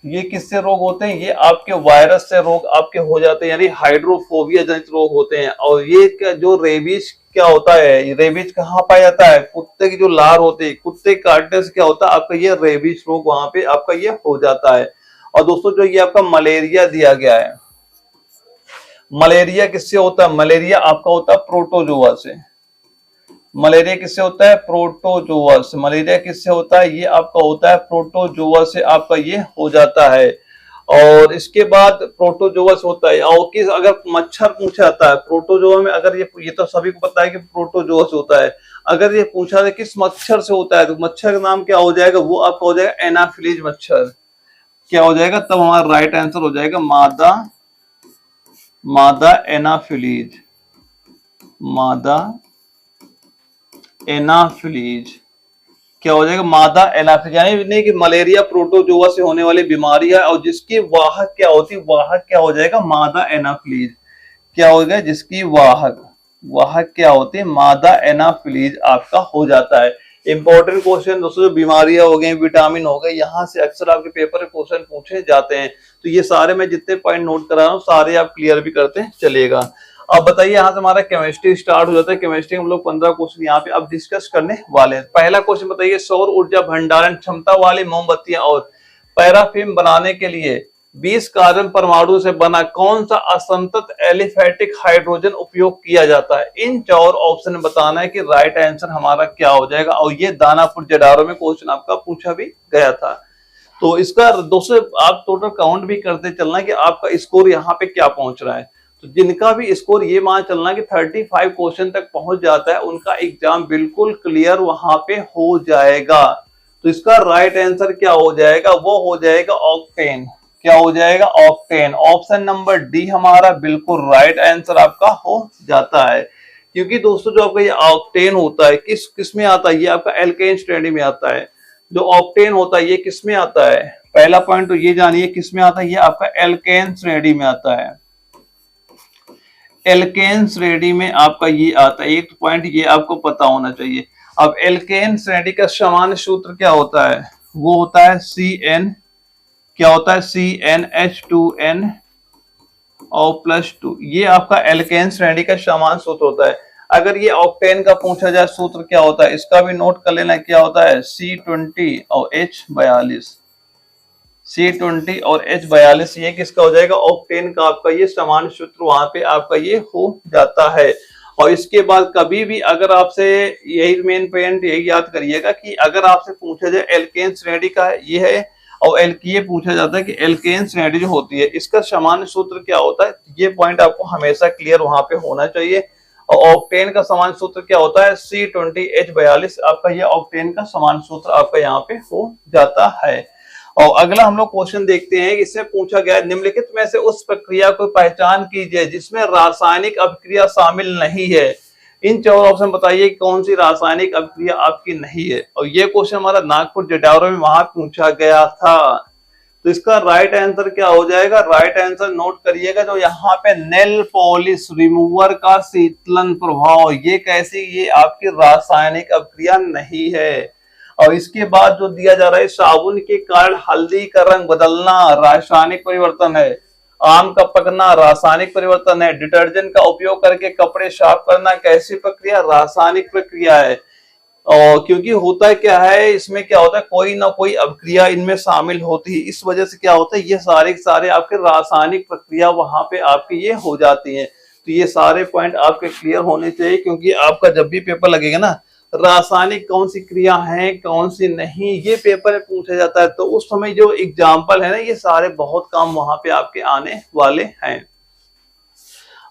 ये किससे रोग होते हैं, ये आपके वायरस से रोग आपके हो जाते हैं, यानी हाइड्रोफोबिया जनित रोग होते हैं। और ये जो रेबीज क्या होता है, रेबीज कहाँ पाया जाता है, कुत्ते की जो लार होती है, कुत्ते काटने से क्या होता है आपका ये रेबीज रोग वहां पे आपका ये हो जाता है। और दोस्तों जो ये आपका मलेरिया दिया गया है, मलेरिया किससे होता है, मलेरिया आपका होता है प्रोटोजोआ से। मलेरिया किससे होता है, प्रोटोजोआ से। मलेरिया किससे होता है, ये आपका होता है प्रोटोजोआ से आपका ये हो जाता है। और इसके बाद प्रोटोजोआ से होता है। और किस अगर मच्छर पूछा जाता है प्रोटोजोआ में, अगर ये तो सभी को पता है कि प्रोटोजोआ से होता है। अगर ये पूछा जाए किस मच्छर से होता है, तो मच्छर का नाम क्या हो जाएगा, वो आपका हो जाएगा एनाफिलीज मच्छर। क्या हो जाएगा, तब हमारा राइट आंसर हो जाएगा मादा, मादा एनाफिलीज, मादा एनाफिलीज। क्या हो जाएगा, मादा एनाफिलीज। यानी नहीं कि मलेरिया प्रोटोजोआ से होने वाली बीमारी है, और जिसकी वाहक क्या होती है, वाहक क्या हो जाएगा, मादा एनाफिलीज। क्या हो गया, जिसकी वाहक, वाहक क्या होती है, मादा एनाफिलीज आपका हो जाता है। इंपॉर्टेंट क्वेश्चन दोस्तों, जो बीमारियां हो गई, विटामिन हो गए, यहाँ से अक्सर आपके पेपर में क्वेश्चन पूछे जाते हैं। तो ये सारे मैं जितने पॉइंट नोट करा रहा हूँ सारे आप क्लियर भी करते चलेगा। अब बताइए, यहाँ से हमारा केमिस्ट्री स्टार्ट हो जाता है। केमिस्ट्री हम लोग 15 क्वेश्चन यहाँ पे अब डिस्कस करने वाले हैं। पहला क्वेश्चन बताइए, सौर ऊर्जा भंडारण क्षमता वाली मोमबत्तियां और पैराफिन बनाने के लिए 20 कार्बन परमाणु से बना कौन सा असंतत एलिफेटिक हाइड्रोजन उपयोग किया जाता है। इन 4 ऑप्शन में बताना है कि राइट आंसर हमारा क्या हो जाएगा। और ये दानापुर जडारो में क्वेश्चन आपका पूछा भी गया था। तो इसका दोस्तों आप टोटल काउंट भी करते चलना कि आपका स्कोर यहाँ पे क्या पहुंच रहा है। तो जिनका भी स्कोर ये मान चलना कि 35 क्वेश्चन तक पहुंच जाता है, उनका एग्जाम बिल्कुल क्लियर वहां पे हो जाएगा। तो इसका राइट आंसर क्या हो जाएगा, वो हो जाएगा ऑक्टेन। क्या हो जाएगा, ऑक्टेन। ऑप्शन नंबर डी हमारा बिल्कुल राइट आंसर आपका हो जाता है। क्योंकि दोस्तों जो आपका ये ऑक्टेन होता है किस में आता है, ये आपका एल्केन श्रेणी में आता है। जो ऑक्टेन होता है ये किस में आता है, पहला पॉइंट तो ये जानिए किस में आता है, ये आपका एल्केन श्रेणी में आता है। एल्केन श्रेणी में आपका ये आता है। एक पॉइंट ये आपको पता होना चाहिए। अब एल्केन श्रेणी का सामान्य सूत्र क्या होता है, वो होता है CN, क्या होता है CnH2n और +2। ये आपका एल्केन श्रेणी का सामान्य सूत्र होता है। अगर ये ऑक्टेन का पूछा जाए सूत्र क्या होता है, इसका भी नोट कर लेना। क्या होता है C20 और H42, C20 और H42। ये किसका हो जाएगा, ऑक्टेन का आपका ये सामान्य सूत्र वहां पे आपका ये हो जाता है। और इसके बाद कभी भी अगर आपसे यही मेन पॉइंट यही याद करिएगा कि अगर आपसे पूछा जाए एल्केन श्रेणी का ये है और ये पूछा जाता है कि एल्केन श्रेणी जो होती है इसका सामान्य सूत्र क्या होता है, ये पॉइंट आपको हमेशा क्लियर वहां पे होना चाहिए। और ऑक्टेन का सामान्य सूत्र क्या होता है C20 H42। आपका ये ऑक्टेन का सामान्य सूत्र आपका यहाँ पे हो जाता है। और अगला हम लोग क्वेश्चन देखते हैं। इससे पूछा गया निम्नलिखित में से उस प्रक्रिया को पहचान कीजिए जिसमें रासायनिक अभिक्रिया शामिल नहीं है। इन चारों ऑप्शन बताइए कौन सी रासायनिक अभिक्रिया आपकी नहीं है। और ये क्वेश्चन हमारा नागपुर जटावरा में वहां पूछा गया था। तो इसका राइट आंसर क्या हो जाएगा, राइट आंसर नोट करिएगा जो यहाँ पे नेल पॉलिश रिमूवर का शीतलन प्रभाव, ये कैसी, ये आपकी रासायनिक अभिक्रिया नहीं है। और इसके बाद जो दिया जा रहा है, साबुन के कारण हल्दी का रंग बदलना रासायनिक परिवर्तन है, आम का पकना रासायनिक परिवर्तन है, डिटर्जेंट का उपयोग करके कपड़े साफ करना कैसी प्रक्रिया, रासायनिक प्रक्रिया है। और क्योंकि होता है क्या है, इसमें क्या होता है, कोई ना कोई अभिक्रिया इनमें शामिल होती है, इस वजह से क्या होता है, ये सारे सारे आपके रासायनिक प्रक्रिया वहां पे आपके ये हो जाती है। तो ये सारे पॉइंट आपके क्लियर होने चाहिए, क्योंकि आपका जब भी पेपर लगेगा ना, रासायनिक कौन सी क्रिया है कौन सी नहीं, ये पेपर में पूछा जाता है। तो उस समय जो एग्जाम्पल है ना, ये सारे बहुत काम वहां पे आपके आने वाले हैं।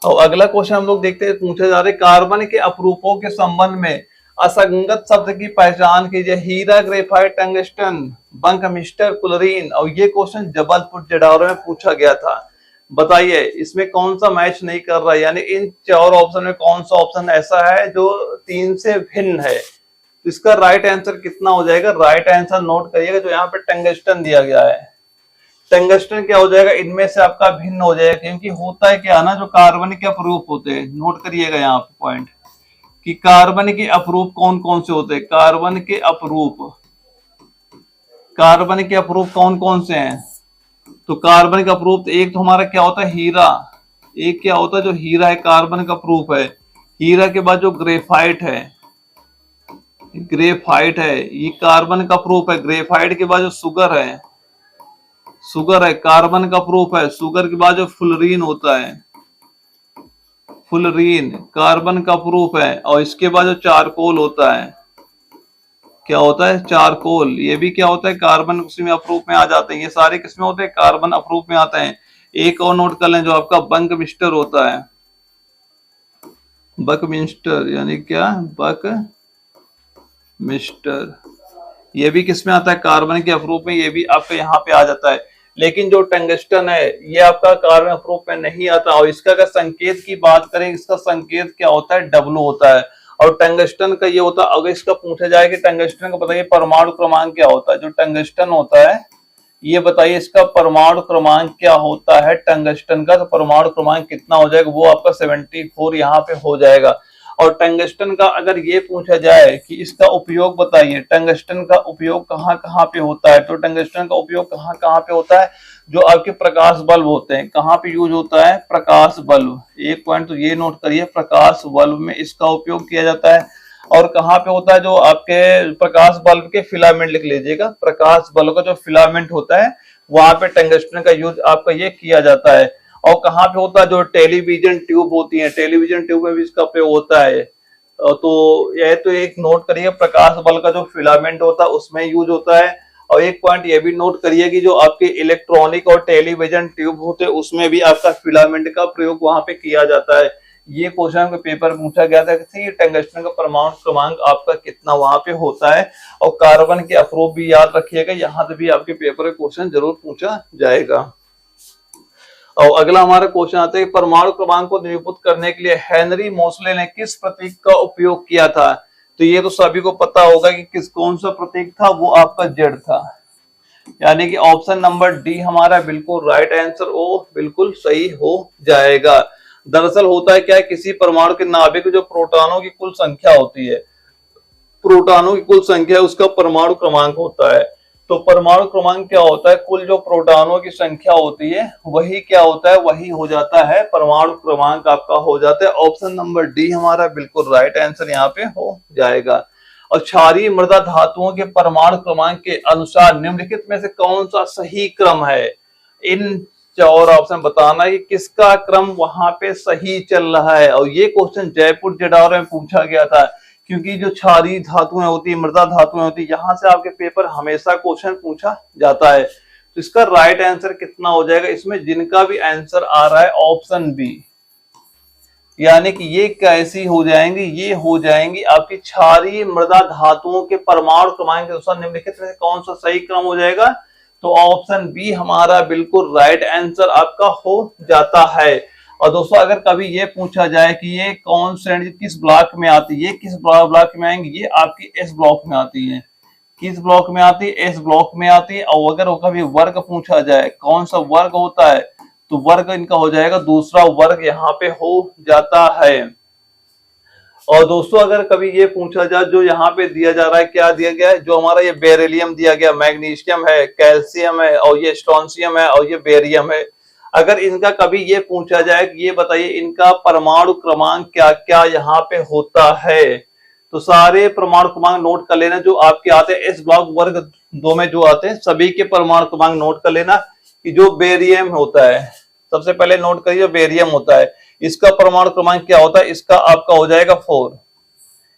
और अगला क्वेश्चन हम लोग देखते हैं, पूछा जा रहा है कार्बन के अपरूपों के संबंध में असंगत शब्द की पहचान कीजिए। हीरा, ग्रेफाइट, टंगस्टन, बंकमिस्टर, क्लोरीन। और ये क्वेश्चन जबलपुर जटावरा में पूछा गया था। बताइए इसमें कौन सा मैच नहीं कर रहा है, यानी इन चार ऑप्शन में कौन सा ऑप्शन ऐसा है जो तीन से भिन्न है। तो इसका राइट आंसर कितना हो जाएगा, राइट आंसर नोट करिएगा जो यहाँ पे टंगस्टन दिया गया है। टंगस्टन क्या हो जाएगा, इनमें से आपका भिन्न हो जाएगा, क्योंकि होता है क्या ना, जो कार्बन के अपरूप होते हैं, नोट करिएगा यहाँ पे पॉइंट कि कार्बन के अपरूप कौन कौन से होते हैं। कार्बन के अपरूप, कार्बन के अपरूप कौन कौन से हैं, तो कार्बन का अपरूप एक तो हमारा क्या होता है, हीरा। एक क्या होता है, जो हीरा है कार्बन का अपरूप है। हीरा के बाद जो ग्रेफाइट है, ग्रेफाइट है ये कार्बन का अपरूप है। ग्रेफाइट के बाद जो शुगर है, शुगर है कार्बन का अपरूप है। शुगर के बाद जो फुलरीन होता है, फुलरीन कार्बन का अपरूप है। और इसके बाद जो चारकोल होता है, क्या होता है, चारकोल, ये भी क्या होता है, कार्बन उसी में अपरूप में आ जाते हैं। ये सारे किसमें होते हैं, कार्बन अपरूप में आते हैं। एक और नोट कर लें, जो आपका बंकमिस्टर होता है, बकमिस्टर यानी क्या, बकमिस्टर, ये भी किसमें आता है, कार्बन के अपरूप में, ये भी आपका यहाँ पे आ जाता है। लेकिन जो टंगस्टन है ये आपका कार्बन अपरूप में नहीं आता। और इसका अगर संकेत की बात करें, इसका संकेत क्या होता है, W होता है। और टंगस्टन का ये होता है, अगर इसका पूछा जाए कि टंगस्टन का बताइए परमाणु क्रमांक क्या होता है, जो टंगस्टन होता है ये बताइए इसका परमाणु क्रमांक क्या होता है टंगस्टन का, तो परमाणु क्रमांक कितना हो जाएगा, वो आपका 74 यहाँ पे हो जाएगा। और टंगस्टन का अगर ये पूछा जाए कि इसका उपयोग बताइए, टंगस्टन का उपयोग कहाँ कहाँ पे होता है, तो टंगस्टन का उपयोग कहाँ कहाँ पे होता है, जो आपके प्रकाश बल्ब होते हैं, कहाँ पे यूज होता है, प्रकाश बल्ब। एक पॉइंट तो ये नोट करिए, प्रकाश बल्ब में इसका उपयोग किया जाता है। और कहाँ पे होता है, जो आपके प्रकाश बल्ब के फिलामेंट लिख लीजिएगा, प्रकाश बल्ब का जो फिलामेंट होता है वहां पे टंगस्टन का यूज आपका ये किया जाता है। और कहाँ पे होता है, जो टेलीविजन ट्यूब होती है, टेलीविजन ट्यूब में भी इसका प्रयोग होता है। तो यह तो एक नोट करिए, प्रकाश बल्ब का जो फिलामेंट होता है उसमें यूज होता है। और एक पॉइंट ये भी नोट करिए कि जो आपके इलेक्ट्रॉनिक और टेलीविजन ट्यूब होते हैं उसमें भी आपका फिलामेंट का प्रयोग वहां पे किया जाता है। ये क्वेश्चन के पेपर पूछा गया था कि टंगस्टन का परमाणु क्रमांक आपका कितना वहां पे होता है। और कार्बन के अपरूप भी याद रखिएगा, यहाँ से भी आपके पेपर में क्वेश्चन जरूर पूछा जाएगा। और अगला हमारा क्वेश्चन आता है, परमाणु क्रमांक को निरूपित करने के लिए हेनरी मोसले ने किस प्रतीक का उपयोग किया था। तो ये तो सभी को पता होगा कि किस कौन सा प्रतीक था, वो आपका जेड था, यानी कि ऑप्शन नंबर डी हमारा बिल्कुल राइट आंसर, वो बिल्कुल सही हो जाएगा। दरअसल होता है क्या है, किसी परमाणु के नाभिक जो प्रोटॉनों की कुल संख्या होती है, प्रोटॉनों की कुल संख्या उसका परमाणु क्रमांक होता है। तो परमाणु क्रमांक क्या होता है, कुल जो प्रोटॉनों की संख्या होती है वही क्या होता है, वही हो जाता है परमाणु क्रमांक आपका हो जाता है। ऑप्शन नंबर डी हमारा बिल्कुल राइट आंसर यहाँ पे हो जाएगा। और क्षारीय मृदा धातुओं के परमाणु क्रमांक के अनुसार निम्नलिखित में से कौन सा सही क्रम है। इन और ऑप्शन बताना है कि किसका क्रम वहां पे सही चल रहा है। और ये क्वेश्चन जयपुर जटावरा में पूछा गया था, क्योंकि जो क्षारीय धातुएं होती है, मृदा धातुएं होती है, यहाँ से आपके पेपर हमेशा क्वेश्चन पूछा जाता है। तो इसका राइट आंसर कितना हो जाएगा, इसमें जिनका भी आंसर आ रहा है ऑप्शन बी, यानी कि ये कैसी हो जाएंगी, ये हो जाएंगी आपकी क्षारीय मृदा धातुओं के परमाणु क्रमांक के अनुसार निम्नलिखित में कौन सा सही क्रम हो जाएगा। तो ऑप्शन बी हमारा बिल्कुल राइट आंसर आपका हो जाता है। और दोस्तों अगर कभी ये पूछा जाए कि ये कौन सी किस ब्लॉक में आती है, ये किस ब्लॉक में आएंगे, ये आपकी एस ब्लॉक में आती है। किस ब्लॉक में आती है? एस ब्लॉक में आती है। और अगर कभी वर्ग पूछा जाए कौन सा वर्ग होता है, तो वर्ग इनका हो जाएगा दूसरा वर्ग यहाँ पे हो जाता है। और दोस्तों अगर कभी ये पूछा जाए, जो यहाँ पे दिया जा रहा है, क्या दिया गया है, जो हमारा ये बेरिलियम दिया गया, मैग्नीशियम है, कैल्शियम है और ये स्ट्रोंशियम है और ये बेरियम है, अगर इनका कभी ये पूछा जाए कि ये बताइए इनका परमाणु क्रमांक क्या क्या यहाँ पे होता है, तो सारे परमाणु क्रमांक नोट कर लेना जो आपके आते हैं एस ब्लॉक वर्ग 2 में जो आते हैं, सभी के परमाणु क्रमांक नोट कर लेना। कि जो बेरियम होता है, सबसे पहले नोट करिए, बेरियम होता है, इसका परमाणु क्रमांक क्या होता है, इसका आपका हो जाएगा 4,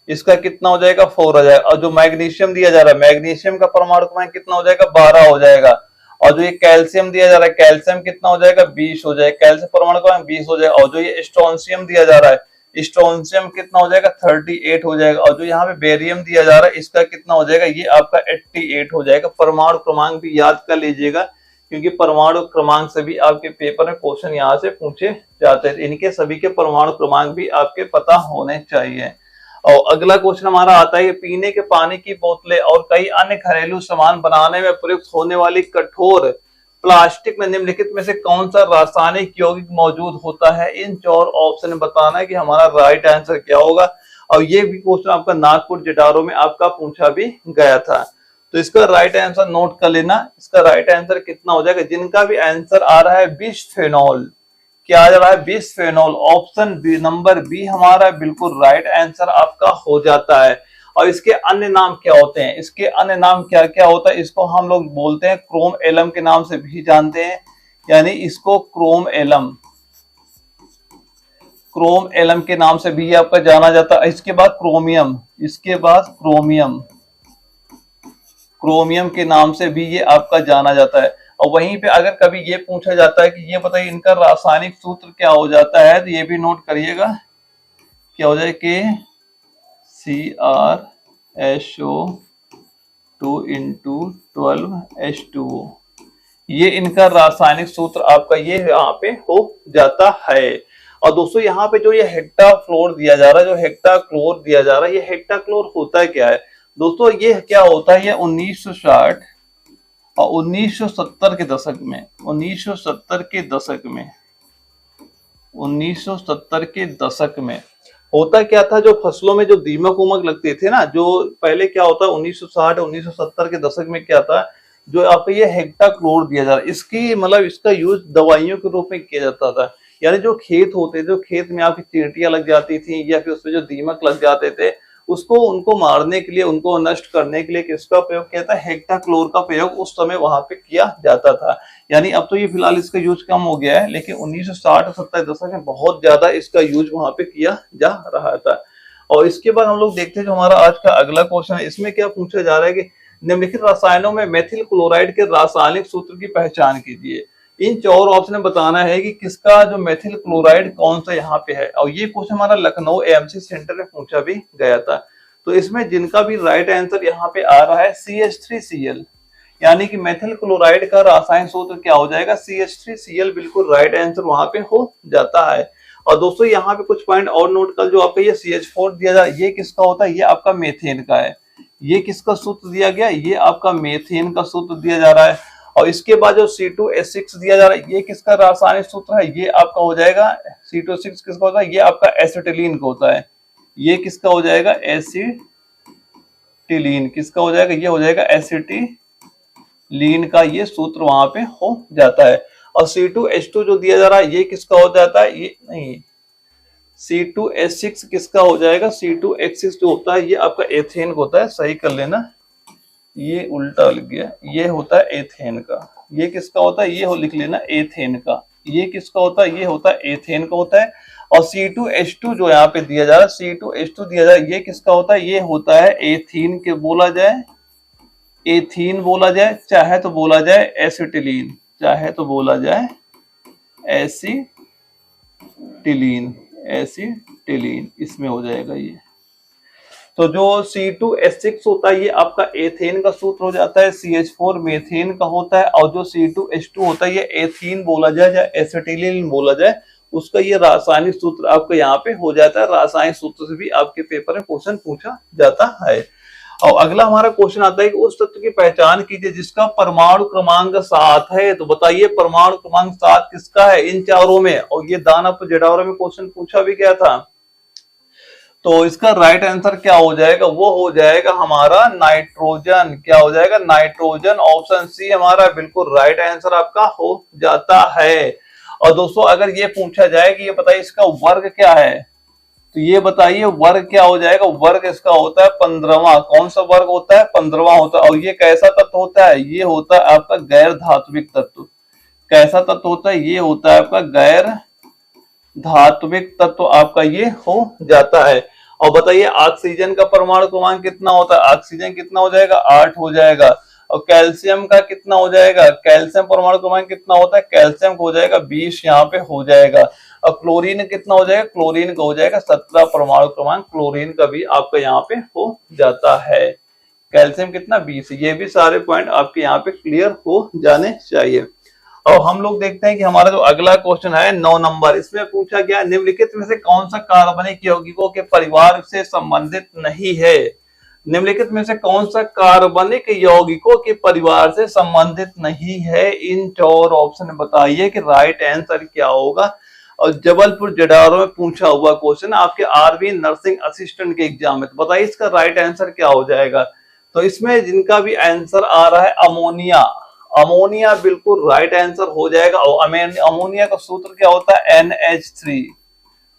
इसका कितना हो जाएगा 4 हो जाएगा। और जो मैग्नीशियम दिया जा रहा है, मैग्नीशियम का परमाणु क्रमांक कितना हो जाएगा 12 हो जाएगा। और जो ये कैल्शियम दिया जा रहा है, कैल्शियम कितना हो जाएगा 20 हो जाएगा, कैल्शियम परमाणु क्रमांक 20 हो जाएगा। और जो ये स्ट्रोंशियम दिया जा रहा है, स्ट्रोंशियम कितना हो जाएगा 38 हो जाएगा। और जो यहाँ पे बेरियम दिया जा रहा है, इसका कितना हो जाएगा, ये आपका 88 हो जाएगा। परमाणु क्रमांक भी याद कर लीजिएगा, क्योंकि परमाणु क्रमांक से भी आपके पेपर में क्वेश्चन यहाँ से पूछे जाते हैं। इनके सभी के परमाणु क्रमांक भी आपके पता होने चाहिए। और अगला क्वेश्चन हमारा आता है, पीने के पानी की बोतलें और कई अन्य घरेलू सामान बनाने में प्रयुक्त होने वाली कठोर प्लास्टिक में निम्नलिखित में से कौन सा रासायनिक यौगिक मौजूद होता है? इन 4 ऑप्शन में बताना है कि हमारा राइट आंसर क्या होगा। और ये भी क्वेश्चन आपका नागपुर जटारो में आपका पूछा भी गया था, तो इसका राइट आंसर नोट कर लेना। इसका राइट आंसर कितना हो जाएगा? जिनका भी आंसर आ रहा है बिस्फेनॉल, क्या आ रहा है bisphenol, option B number B हमारा बिल्कुल राइट आंसर आपका हो जाता है। और इसके अन्य नाम क्या होते हैं? इसके अन्य नाम क्या क्या होता है? इसको हम लोग बोलते हैं क्रोम एलम के नाम से भी जानते हैं, यानी इसको क्रोम एलम, क्रोम एलम के नाम से भी आपका जाना जाता है। इसके बाद क्रोमियम, इसके बाद क्रोमियम, क्रोमियम के नाम से भी ये आपका जाना जाता है। और वहीं पे अगर कभी ये पूछा जाता है कि ये बताइए इनका रासायनिक सूत्र क्या हो जाता है, तो ये भी नोट करिएगा, क्या हो जाए कि CrSO2 इंटू 12H2O, ये इनका रासायनिक सूत्र आपका ये यहाँ पे हो जाता है। और दोस्तों यहाँ पे जो ये हेक्टाफ्लोर दिया जा रहा है, जो हेक्टाक्लोर दिया जा रहा है, ये हेक्टाक्लोर होता है क्या है दोस्तों? ये क्या होता है, ये 1960 और 1970 के दशक में, 1970 के दशक में, 1970 के दशक में होता क्या था, जो फसलों में जो दीमक उमक लगते थे ना, जो पहले क्या होता है 1960 1970 के दशक में क्या था, जो आपको ये हेक्टाक्लोर दिया जा रहा है, इसकी मतलब इसका यूज दवाइयों के रूप में किया जाता था। यानी जो खेत होते, जो खेत में आपकी चींटियां लग जाती थी या फिर उसमें जो दीमक लग जाते थे, उसको उनको मारने के लिए, उनको नष्ट करने के लिए किसका प्रयोग किया था? हेक्टाक्लोर का प्रयोग उस समय वहां पे किया जाता था। यानी अब तो ये फिलहाल इसका यूज कम हो गया है, लेकिन 1960-70 दशक में बहुत ज्यादा इसका यूज वहां पे किया जा रहा था। और इसके बाद हम लोग देखते हैं जो हमारा आज का अगला क्वेश्चन है, इसमें क्या पूछा जा रहा है कि निम्नलिखित रसायनों में मेथिल क्लोराइड के रासायनिक सूत्र की पहचान कीजिए। इन 4 ऑप्शन में बताना है कि किसका जो मेथिल क्लोराइड कौन सा यहाँ पे है। और ये क्वेश्चन हमारा लखनऊ एएमसी सेंटर में पूछा भी गया था। तो इसमें जिनका भी राइट आंसर यहाँ पे आ रहा है CH3Cl, यानी कि मेथिल क्लोराइड का रासायनिक सूत्र क्या हो जाएगा? CH3Cl बिल्कुल राइट आंसर वहां पे हो जाता है। और दोस्तों यहाँ पे कुछ पॉइंट और नोट कर, जो आपका ये CH4 दिया जाए, ये किसका होता है? ये आपका मेथेन का है। ये किसका सूत्र दिया गया? ये आपका मेथेन का सूत्र दिया जा रहा है। और इसके बाद जो C2H6 दिया जा रहा है, ये किसका रासायनिक सूत्र है? ये आपका हो जाएगा C2H6 किसका होता है? ये आपका एसिटिलीन का होता है। ये किसका हो जाएगा? एसिटिलीन किसका हो जाएगा? ये हो जाएगा एसिटिलीन का ये सूत्र वहां पे हो जाता है। और C2H2 जो दिया जा रहा है, ये किसका हो जाता है? ये नहीं, C2H6 किसका हो जाएगा? C2H6 जो होता है ये आपका एथेन का होता है, सही कर लेना, ये उल्टा लग गया, ये होता है एथेन का। ये किसका होता है? ये हो लिख लेना एथेन का। ये किसका होता है? ये होता है एथेन का होता है। और C2H2 जो यहाँ पे दिया जा रहा है, C2H2 दिया जा रहा है, ये किसका होता है? ये होता है एथीन के बोला जाए, एथीन बोला जाए, चाहे तो बोला जाए एसिटिलीन, चाहे तो बोला जाए एसिटिलीन, एसिटिलीन इसमें हो जाएगा ये। तो जो C2H6 होता है ये आपका एथेन का सूत्र हो जाता है, CH4 मेथेन का होता है, और जो C2H2 होता है ये एथीन बोला जाए या एसिटिलीन बोला जाए, उसका ये रासायनिक सूत्र आपका यहाँ पे हो जाता है। रासायनिक सूत्र से भी आपके पेपर में क्वेश्चन पूछा जाता है। और अगला हमारा क्वेश्चन आता है कि उस तत्व की पहचान कीजिए जिसका परमाणु क्रमांक 7 है। तो बताइए परमाणु क्रमांक 7 किसका है इन चारों में। और ये दानापुर जेडावरा में क्वेश्चन पूछा भी गया था। तो इसका राइट आंसर क्या हो जाएगा, वो हो जाएगा हमारा नाइट्रोजन। क्या हो जाएगा, नाइट्रोजन। ऑप्शन सी हमारा बिल्कुल राइट आंसर आपका हो जाता है। और दोस्तों अगर ये पूछा जाए कि ये बताइए इसका वर्ग क्या है, तो ये बताइए वर्ग क्या हो जाएगा। वर्ग इसका होता है 15वां। कौन सा वर्ग होता है, 15वां होता है। और ये कैसा तत्व होता है, ये होता है आपका गैर धात्विक तत्व। कैसा तत्व होता है, ये होता है आपका गैर धात्विक तत्व आपका ये हो जाता है। और बताइए ऑक्सीजन का परमाणु क्रमांक कितना होता है, ऑक्सीजन कितना हो जाएगा, 8 हो जाएगा। और कैल्शियम का कितना हो जाएगा, कैल्शियम परमाणु क्रमांक कितना होता है, कैल्शियम हो जाएगा 20 यहाँ पे हो जाएगा। और क्लोरीन कितना हो जाएगा, क्लोरीन का हो जाएगा 17 परमाणु क्रमांक क्लोरीन का भी आपका यहाँ पे हो जाता है। कैल्शियम कितना 20। ये भी सारे पॉइंट आपके यहाँ पे क्लियर हो जाने चाहिए। और हम लोग देखते हैं कि हमारा जो अगला क्वेश्चन है 9 नंबर, इसमें पूछा गया निम्नलिखित में से कौन सा कार्बनिक यौगिकों के परिवार से संबंधित नहीं है। निम्नलिखित में से कौन सा कार्बनिक यौगिकों के परिवार से संबंधित नहीं है, इन 4 ऑप्शन बताइए कि राइट आंसर क्या होगा। और जबलपुर जेडावरा में पूछा हुआ क्वेश्चन आपके आरवी नर्सिंग असिस्टेंट के एग्जाम में। तो बताइए इसका राइट आंसर क्या हो जाएगा। तो इसमें जिनका भी आंसर आ रहा है अमोनिया, अमोनिया बिल्कुल राइट आंसर हो जाएगा। और अमोनिया का सूत्र क्या होता है, NH3।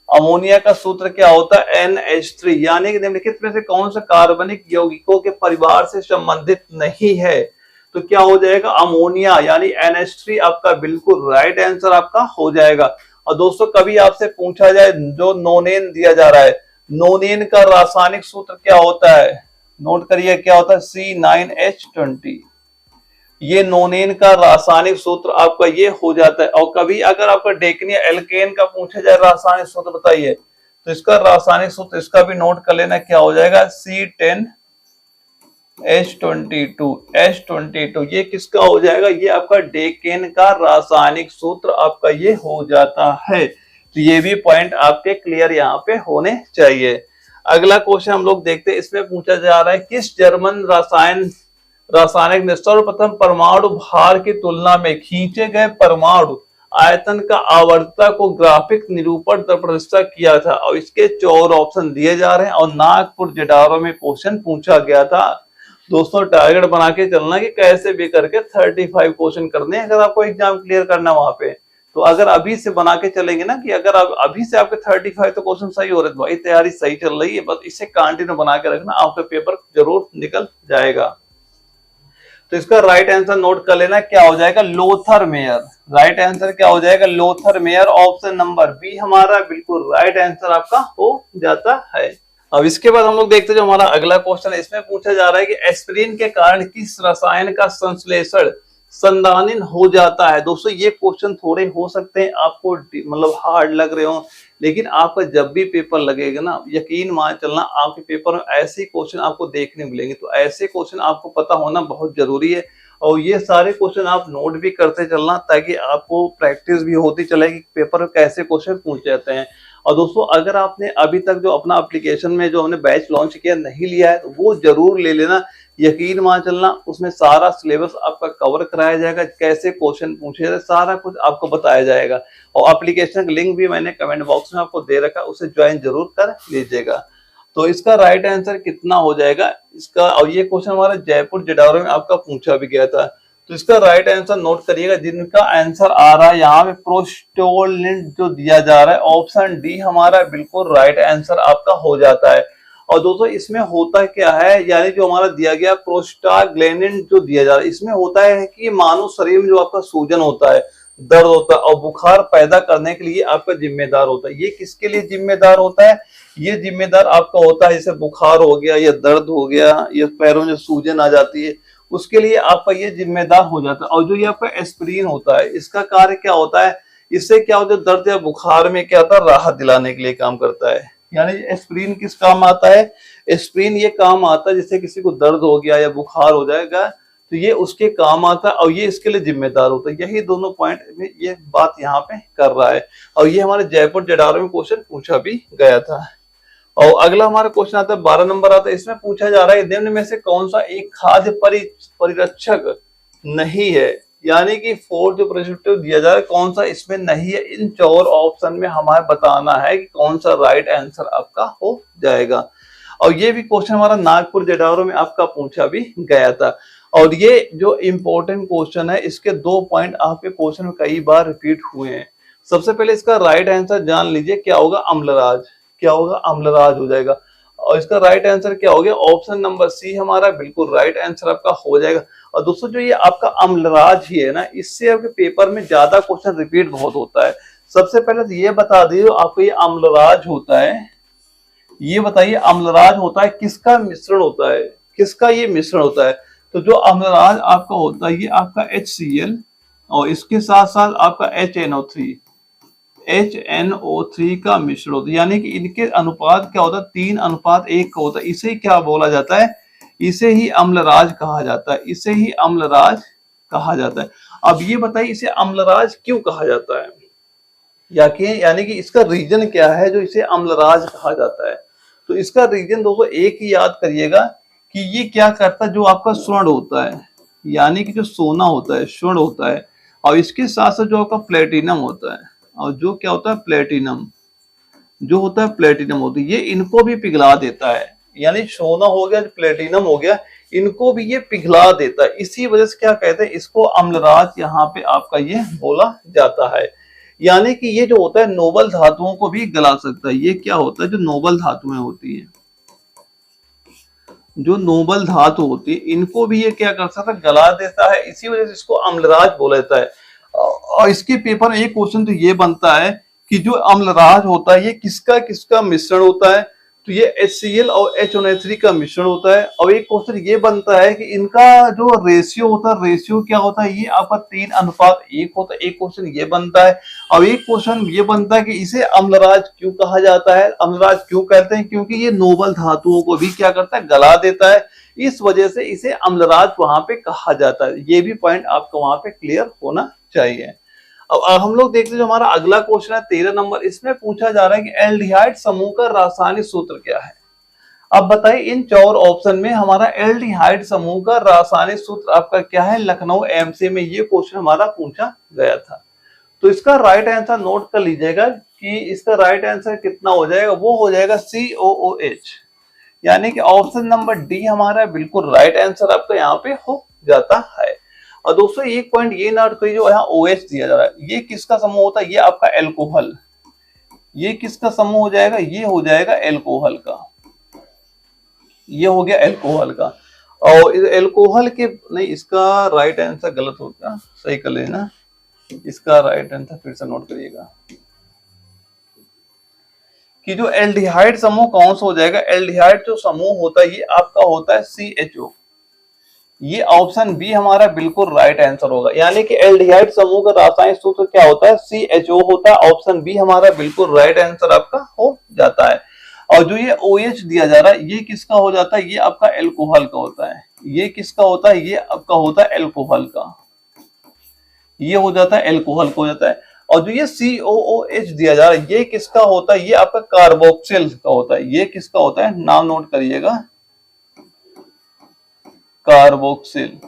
अमोनिया का सूत्र क्या होता है, NH3। यानी कि निम्नलिखित में से कौन सा कार्बनिक यौगिकों के परिवार से संबंधित नहीं है, तो क्या हो जाएगा, अमोनिया यानी NH3 आपका बिल्कुल राइट आंसर आपका हो जाएगा। और दोस्तों कभी आपसे पूछा जाए जो नोनेन दिया जा रहा है, नोनेन का रासायनिक सूत्र क्या होता है, नोट करिए क्या होता है, C9H20। ये नोनेन का रासायनिक सूत्र आपका ये हो जाता है। और कभी अगर आपका डेकनिया एल्केन का पूछा जाए रासायनिक सूत्र बताइए, तो इसका रासायनिक सूत्र इसका भी नोट कर लेना क्या हो जाएगा, C10H22। ये किसका हो जाएगा, ये आपका डेकेन का रासायनिक सूत्र आपका ये हो जाता है। तो ये भी पॉइंट आपके क्लियर यहाँ पे होने चाहिए। अगला क्वेश्चन हम लोग देखते हैं, इसमें पूछा जा रहा है किस जर्मन रासायनिक ने सर्वप्रथम परमाणु भार की तुलना में खींचे गए परमाणु आयतन का आवर्तता को ग्राफिक निरूपण प्रदर्शित किया था। और इसके 4 ऑप्शन दिए जा रहे हैं। और नागपुर जेडावरा में क्वेश्चन पूछा गया था। दोस्तों टारगेट बना के चलना कि कैसे भी करके 35 क्वेश्चन करने अगर आपको एग्जाम क्लियर करना वहां पे। तो अगर अभी से बना के चलेंगे ना कि अगर आप अभी से आपके 35 तो क्वेश्चन सही हो रहे हैं, भाई तैयारी सही चल रही है, बस इसे कंटिन्यू बना के रखना, आपका पेपर जरूर निकल जाएगा। तो इसका राइट आंसर नोट कर लेना क्या हो जाएगा, लोथर मेयर। राइट आंसर क्या हो जाएगा, Lothar Meyer. Option number B हमारा बिल्कुल राइट आंसर आपका हो जाता है। अब इसके बाद हम लोग देखते हैं जो हमारा अगला क्वेश्चन है, इसमें पूछा जा रहा है कि एस्पिरिन के कारण किस रसायन का संश्लेषण संधानिन हो जाता है। दोस्तों ये क्वेश्चन थोड़े हो सकते हैं आपको मतलब हार्ड लग रहे हो, लेकिन आपका जब भी पेपर लगेगा ना, यकीन मान चलना आपके पेपर में ऐसे क्वेश्चन आपको देखने मिलेंगे। तो ऐसे क्वेश्चन आपको पता होना बहुत जरूरी है। और ये सारे क्वेश्चन आप नोट भी करते चलना ताकि आपको प्रैक्टिस भी होती चलेगी पेपर में कैसे क्वेश्चन पूछ जाते हैं। और दोस्तों अगर आपने अभी तक जो अपना एप्लीकेशन में जो हमने बैच लॉन्च किया नहीं लिया है, तो वो जरूर ले लेना। यकीन मान चलना उसमें सारा सिलेबस आपका कवर कराया जाएगा, कैसे क्वेश्चन पूछे जाए सारा कुछ आपको बताया जाएगा। और एप्लीकेशन का लिंक भी मैंने कमेंट बॉक्स में आपको दे रखा, उसे ज्वाइन जरूर कर लीजिएगा। तो इसका राइट आंसर कितना हो जाएगा इसका। और ये क्वेश्चन हमारा जयपुर जेडावरा में आपका पूछा भी गया था। तो इसका राइट आंसर नोट करिएगा, जिनका आंसर आ रहा है यहाँ पे प्रोस्टोलिन जो दिया जा रहा है, ऑप्शन डी हमारा बिल्कुल राइट आंसर आपका हो जाता है। और दोस्तों इसमें होता क्या है, यानी जो हमारा दिया गया प्रोस्टाग्लैंडिन जो दिया जा रहा है, इसमें होता है कि मानव शरीर में जो आपका सूजन होता है, दर्द होता है और बुखार पैदा करने के लिए आपका जिम्मेदार होता है। ये किसके लिए जिम्मेदार होता है, ये जिम्मेदार आपका होता है जैसे बुखार हो गया या दर्द हो गया या पैरों में सूजन आ जाती है, उसके लिए आपका ये जिम्मेदार हो जाता है। और जो ये आपका एस्पिरिन होता है, इसका कार्य क्या होता है, इससे क्या होता है, दर्द या बुखार में क्या होता है, राहत दिलाने के लिए काम करता है। यानी एस्पिरिन किस काम आता है, एस्पिरिन ये काम आता है जिससे किसी को दर्द हो गया या बुखार हो जाएगा तो ये उसके काम आता है और ये इसके लिए जिम्मेदार होता है। यही दोनों पॉइंट में ये बात यहाँ पे कर रहा है और ये हमारे जयपुर जडारो में क्वेश्चन पूछा भी गया था। और अगला हमारा क्वेश्चन आता है 12 नंबर आता है। इसमें पूछा जा रहा है निम्न में से कौन सा एक खाद्य परिरक्षक नहीं है, यानी कि 4 जो प्रेस्क्रिप्टिव दिया जा रहा है कौन सा इसमें नहीं है। इन 4 ऑप्शन में हमें बताना है कि कौन सा राइट आंसर आपका हो जाएगा। और ये भी क्वेश्चन हमारा नागपुर जडारो में आपका पूछा भी गया था। और ये जो इम्पोर्टेंट क्वेश्चन है इसके 2 पॉइंट आपके क्वेश्चन में कई बार रिपीट हुए हैं। सबसे पहले इसका राइट आंसर जान लीजिए, क्या होगा, अम्लराज। क्या होगा, अम्लराज हो जाएगा। और इसका राइट आंसर क्या हो गया, ऑप्शन नंबर सी हमारा बिल्कुल राइट आंसर आपका हो जाएगा। और दोस्तों जो ये आपका अम्लराज ही है ना, इससे आपके पेपर में ज्यादा क्वेश्चन रिपीट बहुत होता है। सबसे पहले तो ये बता दीजिए आपको ये अम्लराज होता है, ये बताइए अम्लराज होता है किसका मिश्रण होता है, किसका ये मिश्रण होता है। तो जो अम्लराज आपका होता है ये आपका HCl और इसके साथ साथ आपका HNO3 का मिश्रण होता है, यानी कि इनके अनुपात क्या होता है, 3:1 का होता है। इसे क्या बोला जाता है, इसे ही अम्लराज कहा जाता है, इसे ही अम्लराज कहा जाता है। अब ये बताइए इसे अम्लराज क्यों कहा जाता है, यानी कि इसका रीजन क्या है जो इसे अम्लराज कहा जाता है। तो इसका रीजन दोस्तों एक ही याद करिएगा कि ये क्या करता है, जो आपका स्वर्ण होता है, यानी कि जो सोना होता है स्वर्ण होता है, और इसके साथ साथ जो आपका प्लेटिनम होता है, और जो क्या होता है प्लेटिनम, जो होता है प्लेटिनम होती है, ये इनको भी पिघला देता है। यानी सोना हो गया, प्लेटिनम हो गया, इनको भी ये पिघला देता है। इसी वजह से क्या कहते हैं, इसको अम्लराज यहाँ पे आपका ये बोला जाता है। यानी कि ये जो होता है नोबल धातुओं को भी गला सकता है। ये क्या होता है, जो नोबल धातुएं होती है, जो नोबल धातु होती है, इनको भी ये क्या कर सकता है, गला देता है। इसी वजह से इसको अम्लराज बोला जाता है। और इसके पेपर में एक क्वेश्चन तो ये बनता है कि जो अम्लराज होता है ये किसका किसका मिश्रण होता है। तो ये HCl और HNO3 का मिश्रण होता है। और एक क्वेश्चन ये बनता है कि इनका जो रेशियो होता है, रेशियो क्या होता है, ये आपका 3:1 होता है। एक क्वेश्चन ये बनता है। और एक क्वेश्चन ये बनता है कि इसे अम्लराज क्यों कहा जाता है। अम्लराज क्यों कहते हैं, क्योंकि ये नोबल धातुओं को भी क्या करता है, गला देता है। इस वजह से इसे अम्लराज वहां पे कहा जाता है। ये भी पॉइंट आपको वहां पे क्लियर होना चाहिए। अब हम लोग देखते हैं जो हमारा अगला क्वेश्चन है 13 नंबर। इसमें पूछा जा रहा है कि एल्डिहाइड समूह का रासायनिक सूत्र क्या है। अब बताइए इन 4 ऑप्शन में हमारा एल्डिहाइड समूह का रासायनिक सूत्र आपका क्या है। लखनऊ एमसी में ये क्वेश्चन हमारा पूछा गया था। तो इसका राइट आंसर नोट कर लीजिएगा कि इसका राइट आंसर कितना हो जाएगा, वो हो जाएगा COOH, यानी कि ऑप्शन नंबर डी हमारा बिल्कुल राइट आंसर आपका यहाँ पे हो जाता है। और दोस्तों एक पॉइंट ये नोट करिए, जो यहाँ OH दिया जा रहा है ये किसका समूह होता है, ये आपका एल्कोहल। ये किसका समूह हो जाएगा, ये हो जाएगा एल्कोहल का। ये हो गया एल्कोहल का। और एल्कोहल के नहीं, इसका राइट आंसर गलत हो गया, सही कर लेना। इसका राइट आंसर फिर से नोट करिएगा कि जो एल्डिहाइड समूह कौन सा हो जाएगा। एल्डिहाइड जो समूह होता है ये आपका होता है CHO। ये ऑप्शन बी हमारा बिल्कुल राइट आंसर होगा। यानी कि एल्डिहाइड समूह का रासायनिक सूत्र क्या होता है, CHO होता है। ऑप्शन बी हमारा बिल्कुल राइट आंसर आपका हो जाता है। और जो ये OH दिया जा रहा है ये किसका हो जाता है, ये आपका एल्कोहल का होता है। ये किसका होता है, ये आपका होता है एल्कोहल का। ये हो जाता है एल्कोहल का हो जाता है। और जो ये COOH दिया जा रहा है ये किसका होता है, ये आपका कार्बोक्सिल का होता है। ये किसका होता है, नाम नोट करिएगा, कार्बोक्सिल।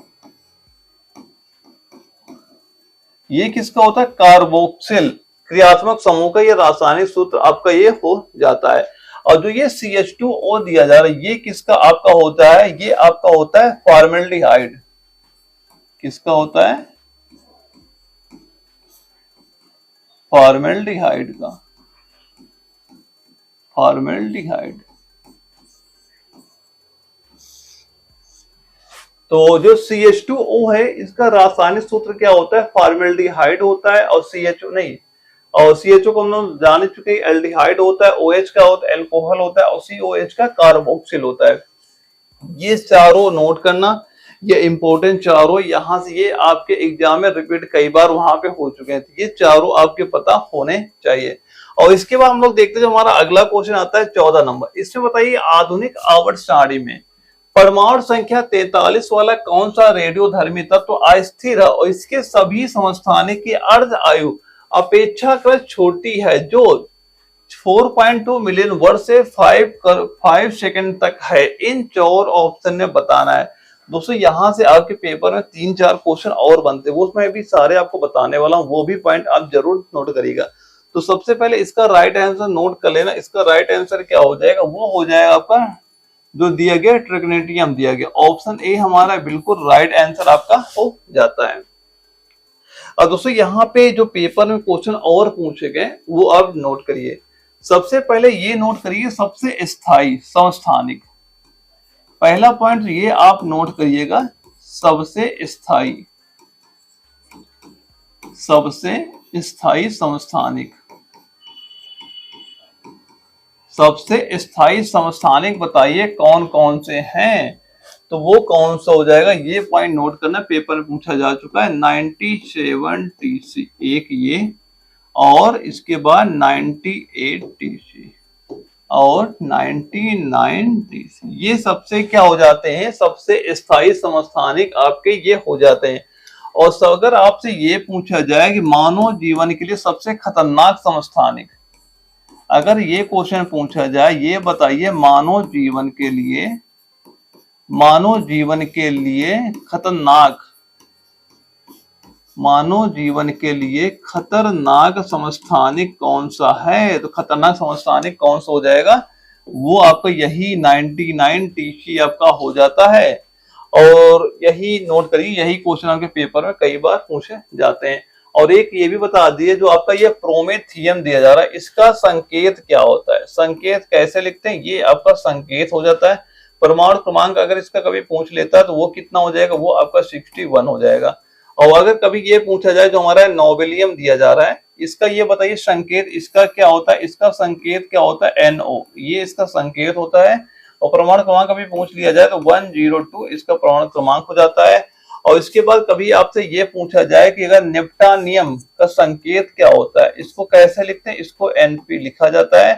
ये किसका होता है, कार्बोक्सिल क्रियात्मक समूह का ये रासायनिक सूत्र आपका ये हो जाता है। और जो ये CH2O दिया जा रहा है ये किसका आपका होता है, ये आपका होता है फॉर्मेल्डिहाइड। किसका होता है, फॉर्मेल्डिहाइड का। फॉर्मेल्डिहाइड। तो जो CH2O है इसका रासायनिक सूत्र क्या होता है, फॉर्मेल्डिहाइड होता है। और CHO नहीं, और CHO को हम लोग जान चुके हैं, एल्डिहाइड होता है, OH का होता है एल्कोहल होता है, और COH का कार्बोक्सिल होता है। ये चारों नोट करना, ये इंपॉर्टेंट चारों, यहां से ये आपके एग्जाम में रिपीट कई बार वहां पे हो चुके हैं। ये चारों आपके पता होने चाहिए। और इसके बाद हम लोग देखते हैं जो हमारा अगला क्वेश्चन आता है 14 नंबर। इसमें बताइए आधुनिक आवर्त सारणी में परमाणु संख्या 43 वाला कौन सा रेडियोधर्मी तत्व अस्थिर है और इसके सभी समस्थानिक की अर्ध आयु अपेक्षाकृत छोटी है, जो 4.2 मिलियन वर्ष से 5 सेकंड तक है। इन 4 ऑप्शन में बताना है। दोस्तों यहाँ से आपके पेपर में 3-4 क्वेश्चन और बनते हैं, वो उसमें भी सारे आपको बताने वाला हूँ, वो भी पॉइंट आप जरूर नोट करिएगा। तो सबसे पहले इसका राइट आंसर नोट कर लेना। इसका राइट आंसर क्या हो जाएगा, वो हो जाएगा आपका जो दिया गया ट्रिग्नेटियम दिया गया, ऑप्शन ए हमारा बिल्कुल राइट आंसर आपका हो जाता है। और दोस्तों यहाँ पे जो पेपर में क्वेश्चन और पूछे गए वो अब नोट करिए। सबसे पहले ये नोट करिए, सबसे स्थायी समस्थानिक, पहला पॉइंट ये आप नोट करिएगा, सबसे स्थायी समस्थानिक। सबसे स्थायी समस्थानिक बताइए कौन कौन से हैं, तो वो कौन सा हो जाएगा, ये पॉइंट नोट करना, पेपर में पूछा जा चुका है। 97 TC एक ये, और इसके बाद 98 TC और 99 TC, ये सबसे क्या हो जाते हैं, सबसे स्थायी समस्थानिक आपके ये हो जाते हैं। और अगर आपसे ये पूछा जाए कि मानव जीवन के लिए सबसे खतरनाक समस्थानिक, अगर ये क्वेश्चन पूछा जाए, ये बताइए मानव जीवन के लिए खतरनाक, मानव जीवन के लिए खतरनाक समस्थानिक कौन सा है, तो खतरनाक समस्थानिक कौन सा हो जाएगा, वो आपका यही 99 TC आपका हो जाता है। और यही नोट करिए, यही क्वेश्चन आपके पेपर में कई बार पूछे जाते हैं। और एक ये भी बता दिए, जो आपका ये प्रोमेथियम दिया जा रहा है, इसका संकेत क्या होता है, संकेत कैसे लिखते हैं, ये आपका संकेत हो जाता है। परमाणु क्रमांक अगर इसका कभी पूछ लेता है तो वो कितना हो जाएगा, वो आपका 61 हो जाएगा। और अगर कभी ये पूछा जाए, जो हमारा नोबेलियम दिया जा रहा है, इसका ये बताइए संकेत इसका क्या होता है, इसका संकेत क्या होता है, NO, ये इसका संकेत होता है। और परमाणु क्रमांक कभी पूछ लिया जाए तो 102 इसका परमाणु क्रमांक हो जाता है। और इसके बाद कभी आपसे ये पूछा जाए कि अगर नेप्टानियम का संकेत क्या होता है, इसको कैसे लिखते हैं, इसको NP लिखा जाता है।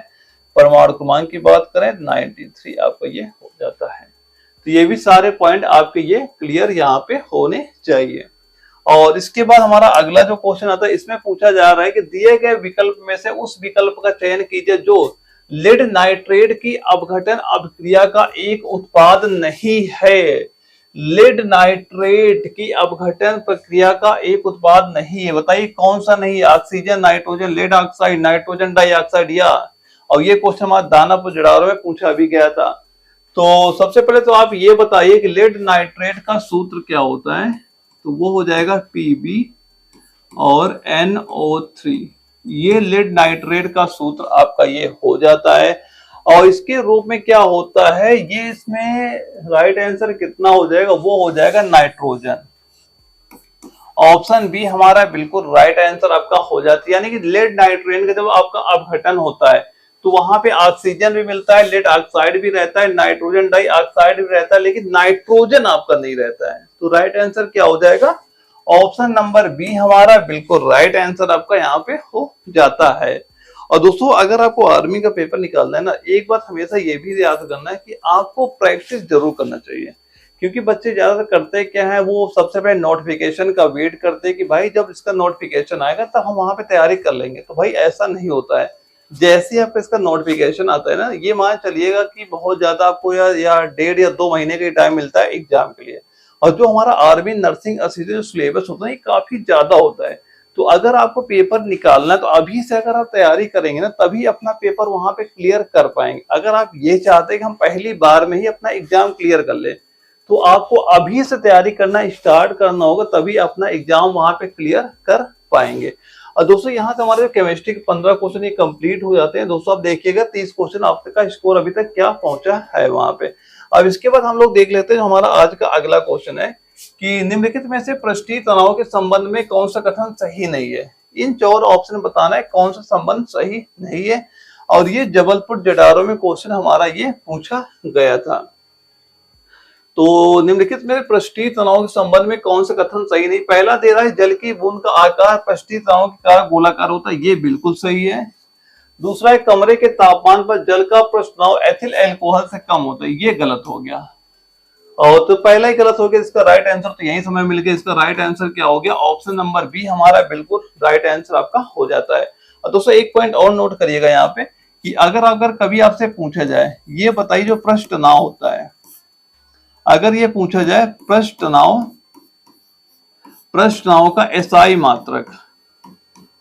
परमाणु क्रमांक की बात करें 93 आपका ये हो जाता है। तो ये भी सारे पॉइंट आपके ये क्लियर यहाँ पे होने चाहिए। और इसके बाद हमारा अगला जो क्वेश्चन आता है, इसमें पूछा जा रहा है कि दिए गए विकल्प में से उस विकल्प का चयन कीजिए जो लेड नाइट्रेट की अपघटन अभिक्रिया का एक उत्पाद नहीं है। लेड नाइट्रेट की अपघटन प्रक्रिया का एक उत्पाद नहीं है, बताइए कौन सा नहीं है, oxygen, nitrogen, lead oxide, nitrogen dioxide, या। और ये क्वेश्चन हमारा दानापुर जड़ारो में पूछा भी गया था। तो सबसे पहले तो आप ये बताइए कि लेड नाइट्रेट का सूत्र क्या होता है, तो वो हो जाएगा Pb और NO3, ये लेड नाइट्रेट का सूत्र आपका ये हो जाता है। और इसके रूप में क्या होता है, ये इसमें राइट आंसर कितना हो जाएगा, वो हो जाएगा नाइट्रोजन। ऑप्शन बी हमारा बिल्कुल राइट आंसर आपका हो जाती है। यानी कि लेड नाइट्रेट का जब आपका अपघटन होता है तो वहां पे ऑक्सीजन भी मिलता है, लेड ऑक्साइड भी रहता है, नाइट्रोजन डाइऑक्साइड भी रहता है, लेकिन नाइट्रोजन आपका नहीं रहता है। तो राइट आंसर क्या हो जाएगा, ऑप्शन नंबर बी हमारा बिल्कुल राइट आंसर आपका यहाँ पे हो जाता है। और दोस्तों अगर आपको आर्मी का पेपर निकालना है ना, एक बात हमेशा ये भी याद करना है कि आपको प्रैक्टिस जरूर करना चाहिए। क्योंकि बच्चे ज्यादातर करते क्या है, वो सबसे पहले नोटिफिकेशन का वेट करते हैं कि भाई जब इसका नोटिफिकेशन आएगा तब हम वहां पे तैयारी कर लेंगे। तो भाई ऐसा नहीं होता है। जैसे ही आपका इसका नोटिफिकेशन आता है ना, ये मान चलिएगा कि बहुत ज्यादा आपको या 1.5 या 2 महीने का टाइम मिलता है एग्जाम के लिए। और जो हमारा आर्मी नर्सिंग असिस्टेंट सिलेबस होता है ये काफी ज्यादा होता है। तो अगर आपको पेपर निकालना है तो अभी से अगर आप तैयारी करेंगे ना, तभी अपना पेपर वहां पे क्लियर कर पाएंगे। अगर आप ये चाहते हैं कि हम पहली बार में ही अपना एग्जाम क्लियर कर ले, तो आपको अभी से तैयारी करना स्टार्ट करना होगा, तभी अपना एग्जाम वहां पे क्लियर कर पाएंगे। और दोस्तों यहाँ से हमारे केमिस्ट्री के 15 क्वेश्चन ये कंप्लीट हो जाते हैं। दोस्तों आप देखिएगा 30 क्वेश्चन आपका स्कोर अभी तक क्या पहुंचा है वहां पे। अब इसके बाद हम लोग देख लेते हैं, हमारा आज का अगला क्वेश्चन है कि निम्नलिखित में से पृष्ठीय तनाव के संबंध में कौन सा कथन सही नहीं है। इन 4 ऑप्शन बताना है कौन सा संबंध सही नहीं है। और ये जबलपुर जडारो में क्वेश्चन हमारा ये पूछा गया था। तो निम्नलिखित में पृष्ठीय तनाव के संबंध में कौन सा कथन सही नहीं। पहला दे रहा है जल की बूंद का आकार पृष्ठीय तनाव के कारण गोलाकार होता है, ये बिल्कुल सही है। दूसरा है कमरे के तापमान पर जल का पृष्ठ तनाव एथिल अल्कोहल से कम होता है, ये गलत हो गया। और तो पहला ही गलत हो गया, इसका राइट आंसर तो यही समय मिल गया। इसका राइट आंसर क्या हो गया, ऑप्शन नंबर बी हमारा बिल्कुल राइट आंसर आपका हो जाता है। और दोस्तों एक पॉइंट और नोट करिएगा यहाँ पे कि अगर कभी आपसे पूछा जाए, ये बताइए जो पृष्ठ तनाव होता है, अगर ये पूछा जाए पृष्ठ तनाव का एसआई मात्रक,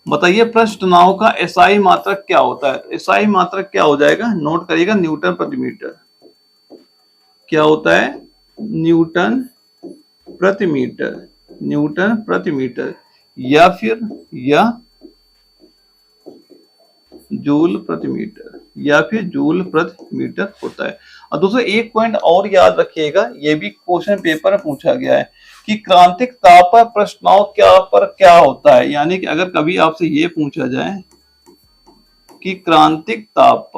बताइए पृष्ठ तनाव का एसआई मात्रक क्या होता है। तो एसआई मात्रक क्या हो जाएगा, नोट करिएगा, न्यूटन प्रति मीटर। क्या होता है, न्यूटन प्रति मीटर, न्यूटन प्रति मीटर, या फिर जूल प्रति मीटर, या फिर जूल प्रति मीटर होता है। और दोस्तों एक पॉइंट और याद रखिएगा, ये भी क्वेश्चन पेपर में पूछा गया है कि क्रांतिक ताप पर पृष्ठ तनाव क्या होता है। यानी कि अगर कभी आपसे ये पूछा जाए कि क्रांतिक ताप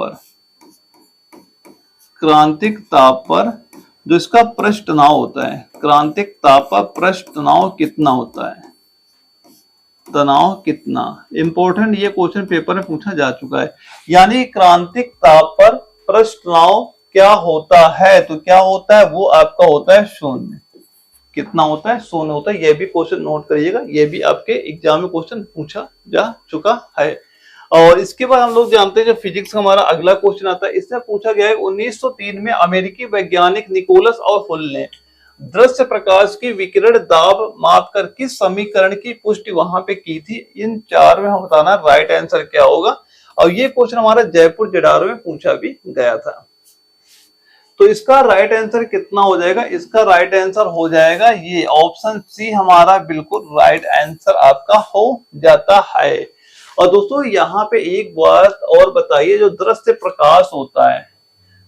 पर जो इसका पृष्ठ तनाव होता है, क्रांतिक ताप पर पृष्ठ तनाव कितना होता है, तनाव कितना, इंपॉर्टेंट ये क्वेश्चन पेपर में पूछा जा चुका है। यानी क्रांतिक ताप पर पृष्ठ तनाव क्या होता है, तो क्या होता है, वो आपका होता है शून्य। कितना होता है, शून्य होता है। ये भी क्वेश्चन नोट करिएगा, ये भी आपके एग्जाम में क्वेश्चन पूछा जा चुका है। और इसके बाद हम लोग जानते हैं जो फिजिक्स का हमारा अगला क्वेश्चन आता है, इसमें पूछा गया है 1903 में अमेरिकी वैज्ञानिक निकोलस और हुल ने दृश्य प्रकाश की विकिरण दाब मापकर किस समीकरण की पुष्टि वहां पे की थी। इन चार में हम बताना राइट आंसर क्या होगा। और ये क्वेश्चन हमारा जयपुर जेडारो में पूछा भी गया था। तो इसका राइट आंसर कितना हो जाएगा, इसका राइट आंसर हो जाएगा ये ऑप्शन सी हमारा बिल्कुल राइट आंसर आपका हो जाता है। और दोस्तों यहाँ पे एक बात और बताइए, जो दृश्य प्रकाश होता है,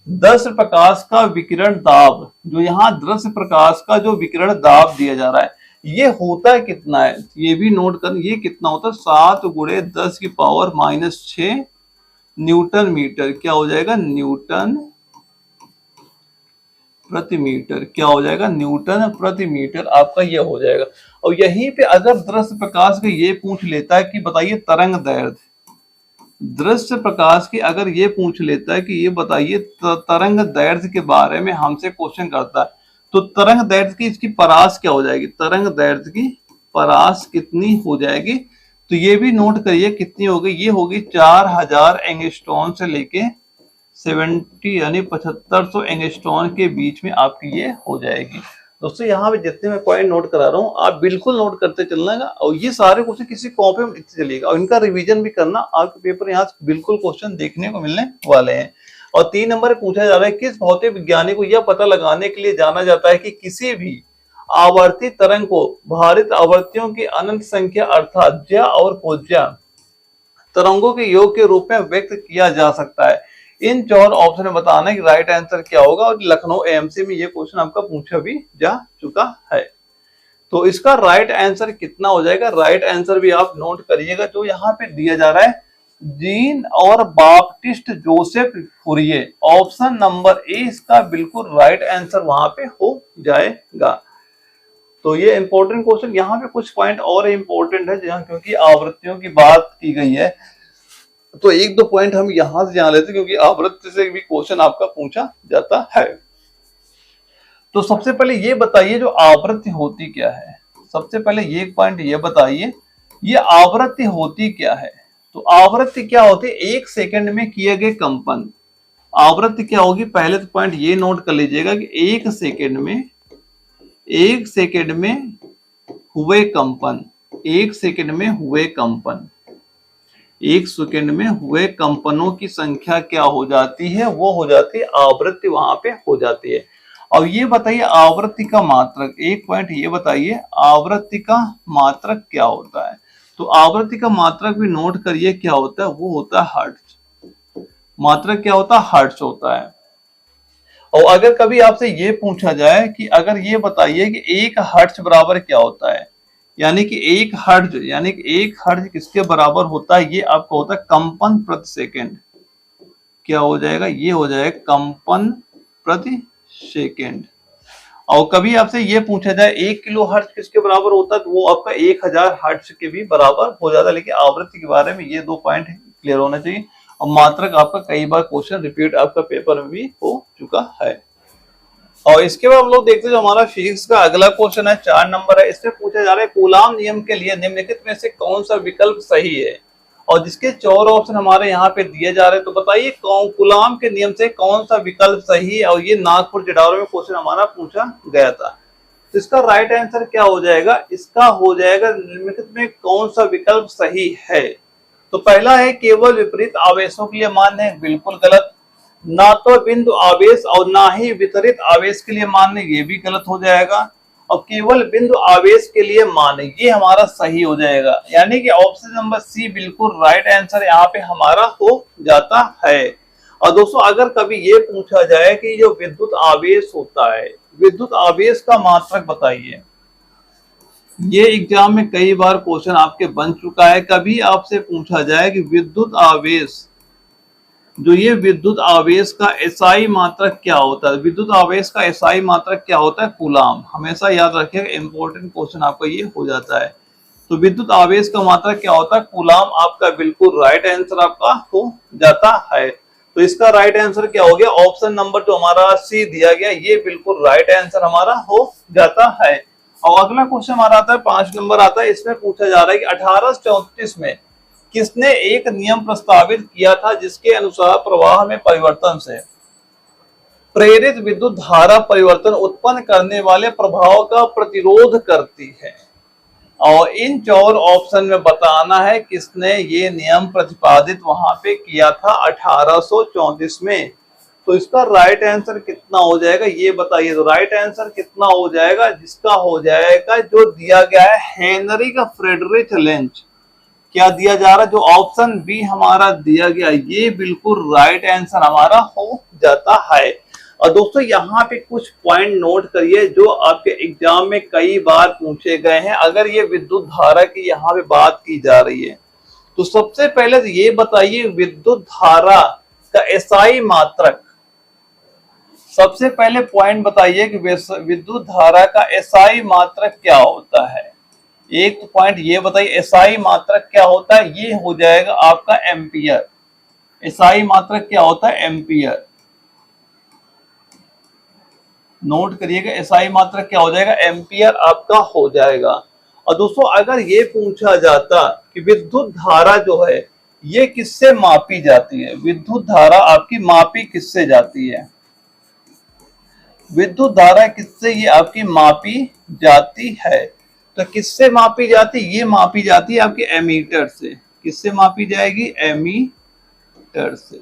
दृश्य प्रकाश का विकिरण दाब, जो यहाँ दृश्य प्रकाश का जो विकिरण दाब दिया जा रहा है, ये होता है कितना है, ये भी नोट कर, ये कितना होता है 7 गुणे 10 की पावर -6 न्यूटन मीटर। क्या हो जाएगा, न्यूटन प्रति मीटर। क्या हो जाएगा, न्यूटन प्रति मीटर आपका ये हो जाएगा। और यहीं पे अगर दृश्य प्रकाश का ये पूछ लेता है कि बताइए तरंग दैर्घ्य, दृश्य प्रकाश की अगर ये पूछ लेता है कि ये बताइए तरंग दैर्घ्य के बारे में हमसे क्वेश्चन करता है, तो तरंग दैर्घ्य की इसकी परास क्या हो जाएगी, तरंग दैर्घ्य की परास कितनी हो जाएगी। तो ये भी नोट करिए कितनी होगी, ये होगी 4000 एंगस्ट्रॉन से लेके 70 यानी 7500 एंगस्ट्रॉन के बीच में आपकी ये हो जाएगी। दोस्तों यहाँ पे जितने मैं पॉइंट नोट करा रहा हूँ आप बिल्कुल नोट करते चलना है, और ये सारे क्वेश्चन किसी कॉपी में लिखते चलिएगा और इनका रिवीजन भी करना। आपके पेपर यहाँ बिल्कुल क्वेश्चन देखने को मिलने वाले हैं। और 3 नंबर पूछा जा रहा है, किस भौतिक विज्ञानी को यह पता लगाने के लिए जाना जाता है कि किसी भी आवर्ती तरंग को भारित आवर्तियों की अनंत संख्या अर्थात ज्या और कोज्या तरंगों के योग के रूप में व्यक्त किया जा सकता है। इन 4 ऑप्शन में बताना है कि राइट आंसर क्या होगा। और लखनऊ एएमसी में ये क्वेश्चन आपका पूछा भी जा चुका है। तो इसका राइट आंसर कितना हो जाएगा, राइट आंसर भी आप नोट करिएगा जो यहाँ पे दिया जा रहा है, जीन और Baptiste Joseph Fourier. Option number A इसका बिल्कुल राइट आंसर वहां पे हो जाएगा। तो ये इंपॉर्टेंट क्वेश्चन, यहाँ पे कुछ पॉइंट और इंपॉर्टेंट है जहाँ क्योंकि आवृत्तियों की बात की गई है, तो 1-2 पॉइंट हम यहां से जान लेते हैं क्योंकि आवृत्ति से भी क्वेश्चन आपका पूछा जाता है। तो सबसे पहले ये बताइए जो आवृत्ति होती क्या है, सबसे पहले ये पॉइंट ये बताइए ये आवृत्ति होती क्या है। तो आवृत्ति क्या होती है, 1 सेकंड में किए गए कंपन। आवृत्ति क्या होगी, पहले तो पॉइंट ये नोट कर लीजिएगा कि 1 सेकंड में हुए कंपन, 1 सेकंड में हुए कंपन, 1 सेकंड में हुए कंपनों की संख्या क्या हो जाती है, वो हो जाती है आवृत्ति, वहां पे हो जाती है। और ये बताइए आवृत्ति का मात्रक, एक पॉइंट ये बताइए आवृत्ति का मात्रक क्या होता है। तो आवृत्ति का मात्रक भी नोट करिए क्या होता है, वो होता है हर्ट्ज। मात्रक क्या होता है, हर्ट्ज होता है। और अगर कभी आपसे ये पूछा जाए कि अगर ये बताइए कि 1 हर्ट्ज बराबर क्या होता है, यानी कि 1 हर्ट्ज किसके बराबर होता है, ये आपको होता है कंपन प्रति सेकंड। क्या हो जाएगा, ये हो जाएगा कंपन प्रति सेकंड। और कभी आपसे ये पूछा जाए 1 किलो हर्ट्ज किसके बराबर होता है, तो वो आपका 1000 हर्ट्ज के भी बराबर हो जाता है। लेकिन आवृत्ति के बारे में ये 2 पॉइंट क्लियर होना चाहिए। और मात्रक आपका कई बार क्वेश्चन रिपीट आपका पेपर में भी हो चुका है। और इसके बाद हम लोग देखते हैं जो हमारा फिजिक्स का अगला क्वेश्चन है 4 नंबर है। इसमें पूछा जा रहा है कूलाम नियम के लिए निम्नलिखित में से कौन सा विकल्प सही है, और जिसके 4 ऑप्शन हमारे यहाँ पे दिए जा रहे हैं। तो बताइए कूलाम के नियम से कौन सा विकल्प सही है, और ये नागपुर जडारो में क्वेश्चन हमारा पूछा गया था। तो इसका राइट आंसर क्या हो जाएगा, इसका हो जाएगा निम्नलिखित में कौन सा विकल्प सही है। तो पहला है केवल विपरीत आवेशों के लिए मान्य है, बिल्कुल गलत। ना तो बिंदु आवेश और ना ही वितरित आवेश के लिए मान्य, ये भी गलत हो जाएगा। और केवल बिंदु आवेश के लिए मान्य, ये हमारा सही हो जाएगा। यानी कि ऑप्शन नंबर सी बिल्कुल राइट आंसर यहाँ पे हमारा हो जाता है। और दोस्तों अगर कभी ये पूछा जाए कि जो विद्युत आवेश होता है, विद्युत आवेश का मात्रक बताइए, ये एग्जाम में कई बार क्वेश्चन आपके बन चुका है। कभी आपसे पूछा जाए कि विद्युत आवेश, जो ये विद्युत आवेश का एसआई मात्रक क्या होता है, विद्युत आवेश का एसआई मात्रक क्या होता है, कूलाम। हमेशा याद रखिएगा, इंपॉर्टेंट क्वेश्चन आपका ये हो जाता है। तो विद्युत आवेश का मात्रक क्या होता है, कूलाम। आपका बिल्कुल राइट आंसर आपका हो जाता है। तो इसका राइट आंसर क्या हो गया, ऑप्शन नंबर जो हमारा सी दिया गया, ये बिल्कुल राइट आंसर हमारा हो जाता है। और अगला क्वेश्चन हमारा आता है 5 नंबर आता है। इसमें पूछा जा रहा है कि 1834 में किसने एक नियम प्रस्तावित किया था जिसके अनुसार प्रवाह में परिवर्तन से प्रेरित विद्युत धारा परिवर्तन उत्पन्न करने वाले प्रभाव का प्रतिरोध करती है। और इन 4 ऑप्शन में बताना है किसने ये नियम प्रतिपादित वहां पे किया था 1834 में। तो इसका राइट आंसर कितना हो जाएगा ये बताइए। तो राइट आंसर कितना हो जाएगा, जिसका हो जाएगा जो दिया गया है हेनरिक फ्रेडरिक लेंज। क्या दिया जा रहा है, जो ऑप्शन बी हमारा दिया गया, ये बिल्कुल राइट आंसर हमारा हो जाता है। और दोस्तों यहाँ पे कुछ पॉइंट नोट करिए जो आपके एग्जाम में कई बार पूछे गए हैं। अगर ये विद्युत धारा की यहाँ पे बात की जा रही है, तो सबसे पहले तो ये बताइए विद्युत धारा का एसआई मात्रक। सबसे पहले पॉइंट बताइए कि विद्युत धारा का एसआई मात्रक क्या होता है। एक तो पॉइंट ये बताइए एसआई मात्रक क्या होता है, ये हो जाएगा आपका एम्पियर। एसआई मात्रक क्या होता है, एम्पियर। नोट करिएगा, एसआई मात्रक क्या हो जाएगा, एम्पियर आपका हो जाएगा। और दोस्तों अगर ये पूछा जाता कि विद्युत धारा जो है ये किससे मापी जाती है, विद्युत धारा आपकी मापी किससे जाती है, विद्युत धारा किससे ये आपकी मापी जाती है। तो किससे मापी जाती, ये मापी जाती है आपके एमीटर से। किससे मापी जाएगी, एमीटर से।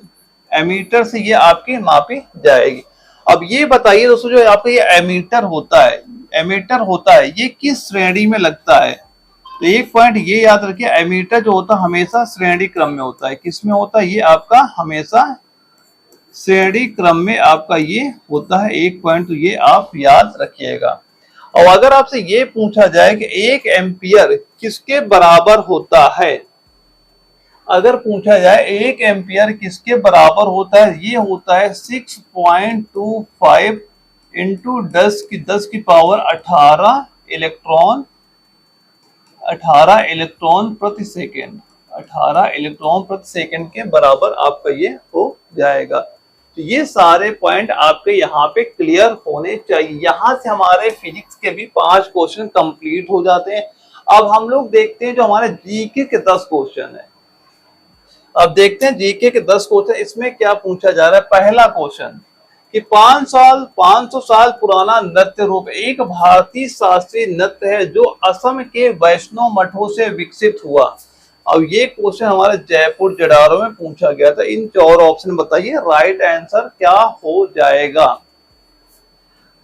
एमीटर से ये आपकी मापी जाएगी। अब ये बताइए दोस्तों जो आपका ये एमीटर होता है, एमीटर होता है ये किस श्रेणी में लगता है। तो एक पॉइंट ये याद रखिए, एमीटर जो होता है हमेशा श्रेणी क्रम में होता है। किस में होता है, ये आपका हमेशा श्रेणी क्रम में आपका ये होता है। एक पॉइंट तो ये आप याद रखिएगा। और अगर आपसे ये पूछा जाए कि 1 एम्पियर किसके बराबर होता है, अगर पूछा जाए 1 एम्पियर किसके बराबर होता है, ये होता है 6.25 इंटू 10 की पावर 18 इलेक्ट्रॉन, 18 इलेक्ट्रॉन प्रति सेकेंड, 18 इलेक्ट्रॉन प्रति सेकेंड के बराबर आपका ये हो जाएगा। तो ये सारे पॉइंट आपके यहाँ पे क्लियर होने चाहिए। यहाँ से हमारे फिजिक्स के भी 5 क्वेश्चन कंप्लीट हो जाते हैं। अब हम लोग देखते हैं जो हमारे जीके के 10 क्वेश्चन है। अब देखते हैं जीके के 10 क्वेश्चन, इसमें क्या पूछा जा रहा है। पहला क्वेश्चन कि 500 साल पुराना नृत्य रूप एक भारतीय शास्त्रीय नृत्य है जो असम के वैष्णव मठों से विकसित हुआ। अब ये क्वेश्चन हमारे जयपुर जडारो में पूछा गया था। इन 4 ऑप्शन बताइए राइट आंसर क्या हो जाएगा।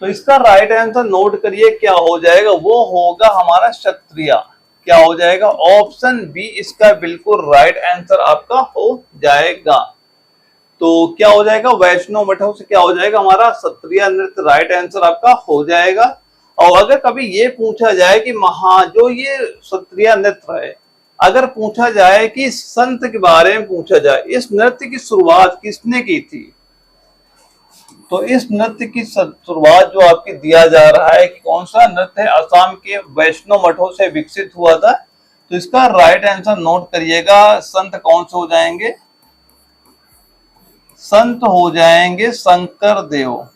तो इसका राइट आंसर नोट करिए क्या हो जाएगा, वो होगा हमारा क्षत्रिय। क्या हो जाएगा, ऑप्शन बी इसका बिल्कुल राइट आंसर आपका हो जाएगा। तो क्या हो जाएगा, वैष्णव मठों से क्या हो जाएगा हमारा क्षत्रिय नृत्य, राइट आंसर आपका हो जाएगा। और अगर कभी ये पूछा जाए कि जो ये क्षत्रिय नृत्य है, अगर पूछा जाए कि संत के बारे में पूछा जाए, इस नृत्य की शुरुआत किसने की थी, तो इस नृत्य की शुरुआत जो आपकी दिया जा रहा है कि कौन सा नृत्य है, असम के वैष्णव मठों से विकसित हुआ था। तो इसका राइट आंसर नोट करिएगा, संत कौन से हो जाएंगे, संत हो जाएंगे शंकर देव।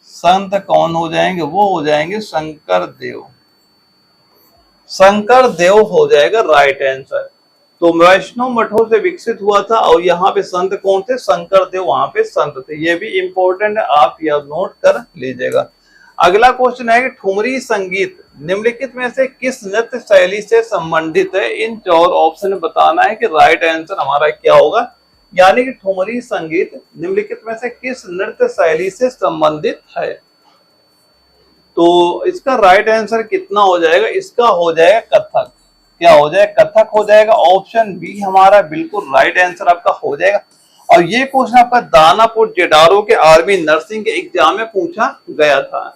संत कौन हो जाएंगे? वो हो जाएंगे शंकर देव। शंकर देव हो जाएगा राइट आंसर। तो वैष्णव मठों से विकसित हुआ था और यहाँ पे संत कौन थे? शंकर देव वहां पे संत थे। ये भी इंपॉर्टेंट है, आप यह नोट कर लीजिएगा। अगला क्वेश्चन है कि ठुमरी संगीत निम्नलिखित में से किस नृत्य शैली से संबंधित है? इन 4 ऑप्शन में बताना है कि राइट आंसर हमारा क्या होगा। यानी कि ठुमरी संगीत निम्नलिखित में से किस नृत्य शैली से संबंधित है? तो इसका राइट आंसर कितना हो जाएगा? इसका हो जाएगा कथक। क्या हो जाएगा? कथक हो जाएगा। ऑप्शन बी हमारा बिल्कुल राइट आंसर आपका हो जाएगा। और ये क्वेश्चन आपका दानापुर जेडारो के आर्मी नर्सिंग के एग्जाम में पूछा गया था।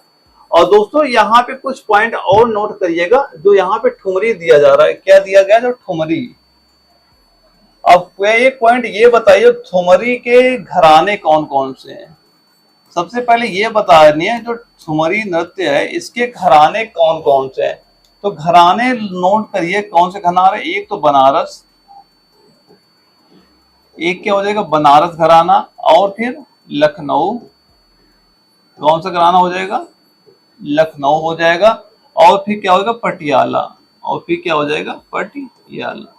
और दोस्तों यहाँ पे कुछ पॉइंट और नोट करिएगा, जो यहाँ पे ठुमरी दिया जा रहा है। क्या दिया गया? जो ठुमरी। अब एक पॉइंट ये बताइए, ठुमरी के घराने कौन कौन से हैं? सबसे पहले ये बतानी है, जो ठुमरी नृत्य है इसके घराने कौन कौन से हैं। तो घराने नोट करिए, कौन से घराने? एक तो बनारस, एक क्या हो जाएगा? बनारस घराना। और फिर लखनऊ, कौन सा घराना हो जाएगा? लखनऊ हो जाएगा। और फिर क्या होगा? पटियाला। और फिर क्या हो जाएगा? पटियाला।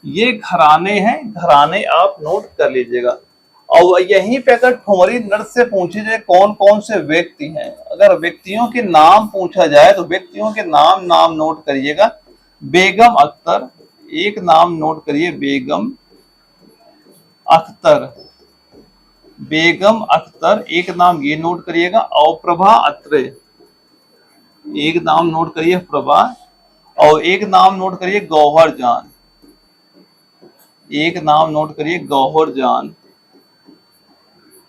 ये घराने हैं, घराने आप नोट कर लीजिएगा। और यहीं पे अगर ठुमरी नृत्य से पूछे जाए कौन कौन से व्यक्ति हैं, अगर व्यक्तियों के नाम पूछा जाए तो व्यक्तियों के नाम नोट करिएगा। बेगम अख्तर, एक नाम नोट करिए, बेगम अख्तर। बेगम अख्तर एक नाम ये नोट करिएगा। और प्रभा अत्रे, एक नाम नोट करिए, प्रभा। और एक नाम नोट करिए, गौहर जान। एक नाम नोट करिए, गौहर जान।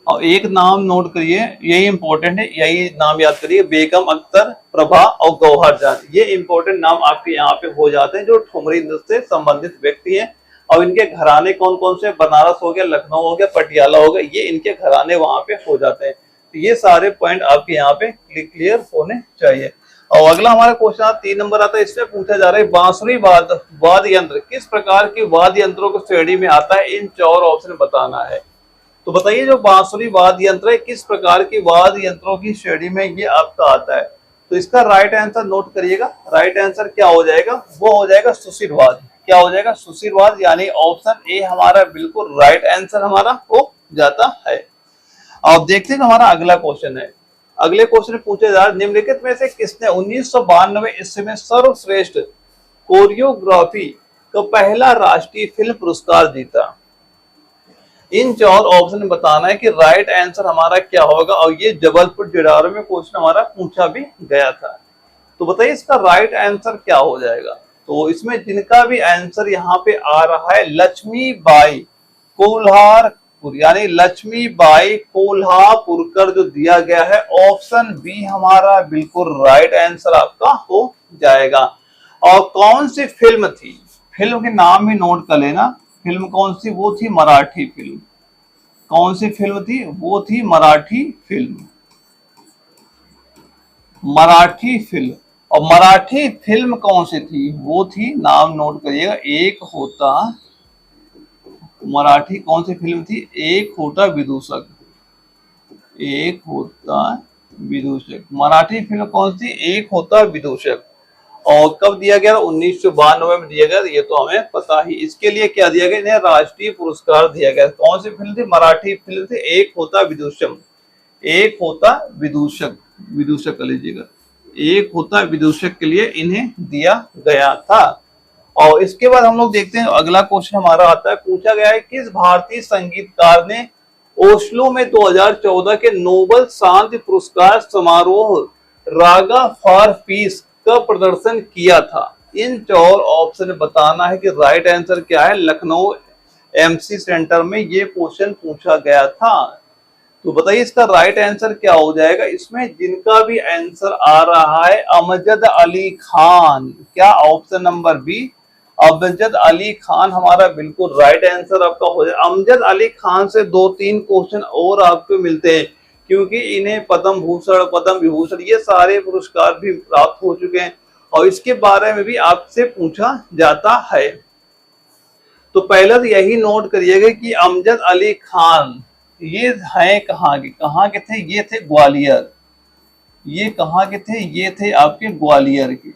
और एक नाम नोट करिए, यही इंपॉर्टेंट है, यही नाम याद करिए, बेगम अख्तर, प्रभा और गौहर जान। ये इंपॉर्टेंट नाम आपके यहाँ पे हो जाते हैं, जो ठुमरी नृत्य से संबंधित व्यक्ति हैं। और इनके घराने कौन कौन से? बनारस हो गया, लखनऊ हो गया, पटियाला हो गया, ये इनके घराने वहां पे हो जाते हैं। तो ये सारे पॉइंट आपके यहाँ पे क्लियर होने चाहिए। और अगला हमारा क्वेश्चन 3 नंबर आता है। इसमें पूछा जा रहा है बांसुरी वाद्य यंत्र किस प्रकार के वाद्य यंत्रों को श्रेणी में आता है? इन 4 ऑप्शन बताना है। तो बताइए, जो बांसुरी वाद्य यंत्र है किस प्रकार की वाद्य यंत्रों की श्रेणी में ये आपका आता है? तो इसका राइट आंसर नोट करिएगा। राइट आंसर क्या हो जाएगा? वो हो जाएगा सुशिरवाद। क्या हो जाएगा? सुशिरवाद। यानी ऑप्शन ए हमारा बिल्कुल राइट आंसर हमारा हो जाता है। अब देखते हैं हमारा अगला क्वेश्चन है। अगले क्वेश्चन में पूछा जा रहा है, निम्नलिखित में से किसने 1992 ईस्वी में सर्वश्रेष्ठ कोरियोग्राफी का पहला राष्ट्रीय फिल्म पुरस्कार जीता? इन 4 ऑप्शन में बताना है कि राइट आंसर हमारा क्या होगा। और ये जबलपुर जेडारो में क्वेश्चन हमारा पूछा भी गया था। तो बताइए इसका राइट आंसर क्या हो जाएगा? तो इसमें जिनका भी आंसर यहाँ पे आ रहा है, लक्ष्मीबाई कोल्हारपुर, यानी लक्ष्मीबाई कोल्हापुरकर जो दिया गया है, ऑप्शन बी हमारा बिल्कुल राइट आंसर आपका हो जाएगा। और कौन सी फिल्म थी? फिल्म के नाम भी नोट कर लेना। फिल्म कौन सी? वो थी मराठी फिल्म। कौन सी फिल्म थी? वो थी मराठी फिल्म। मराठी फिल्म। और मराठी फिल्म कौन सी थी? वो थी, नाम नोट करिएगा, एक होता। मराठी कौन सी फिल्म थी? एक होता विदूषक। एक होता विदूषक। मराठी फिल्म कौन सी? एक होता विदूषक। और कब दिया गया? 1992 में दिया गया। ये तो हमें पता ही। इसके लिए क्या दिया गया? इन्हें राष्ट्रीय पुरस्कार दिया गया। कौन सी फिल्म थी? मराठी फिल्म थी एक होता विदूषक। एक होता विदूषक, विदूषक कर लीजिएगा। एक होता विदूषक के लिए इन्हें दिया गया था। और इसके बाद हम लोग देखते हैं अगला क्वेश्चन हमारा आता है। पूछा गया है किस भारतीय संगीतकार ने ओस्लो में 2014 के नोबेल शांति पुरस्कार समारोह रागा फॉर पीस का प्रदर्शन किया था? इन 4 ऑप्शन में बताना है कि राइट आंसर क्या है। लखनऊ एमसी सेंटर में ये क्वेश्चन पूछा गया था। तो बताइए इसका राइट आंसर क्या हो जाएगा? इसमें जिनका भी आंसर आ रहा है, अमजद अली खान। क्या? Option number B, Amjad Ali Khan हमारा बिल्कुल राइट आंसर आपका हो जाए। अमजद अली खान से 2-3 क्वेश्चन और आपको मिलते हैं, क्योंकि इन्हें पद्म भूषण, पद्म विभूषण ये सारे पुरस्कार भी प्राप्त हो चुके हैं और इसके बारे में भी आपसे पूछा जाता है। तो पहले तो यही नोट करिएगा कि अमजद अली खान ये हैं कहाँ के थे? ये थे ग्वालियर। ये कहाँ के थे? ये थे आपके ग्वालियर के।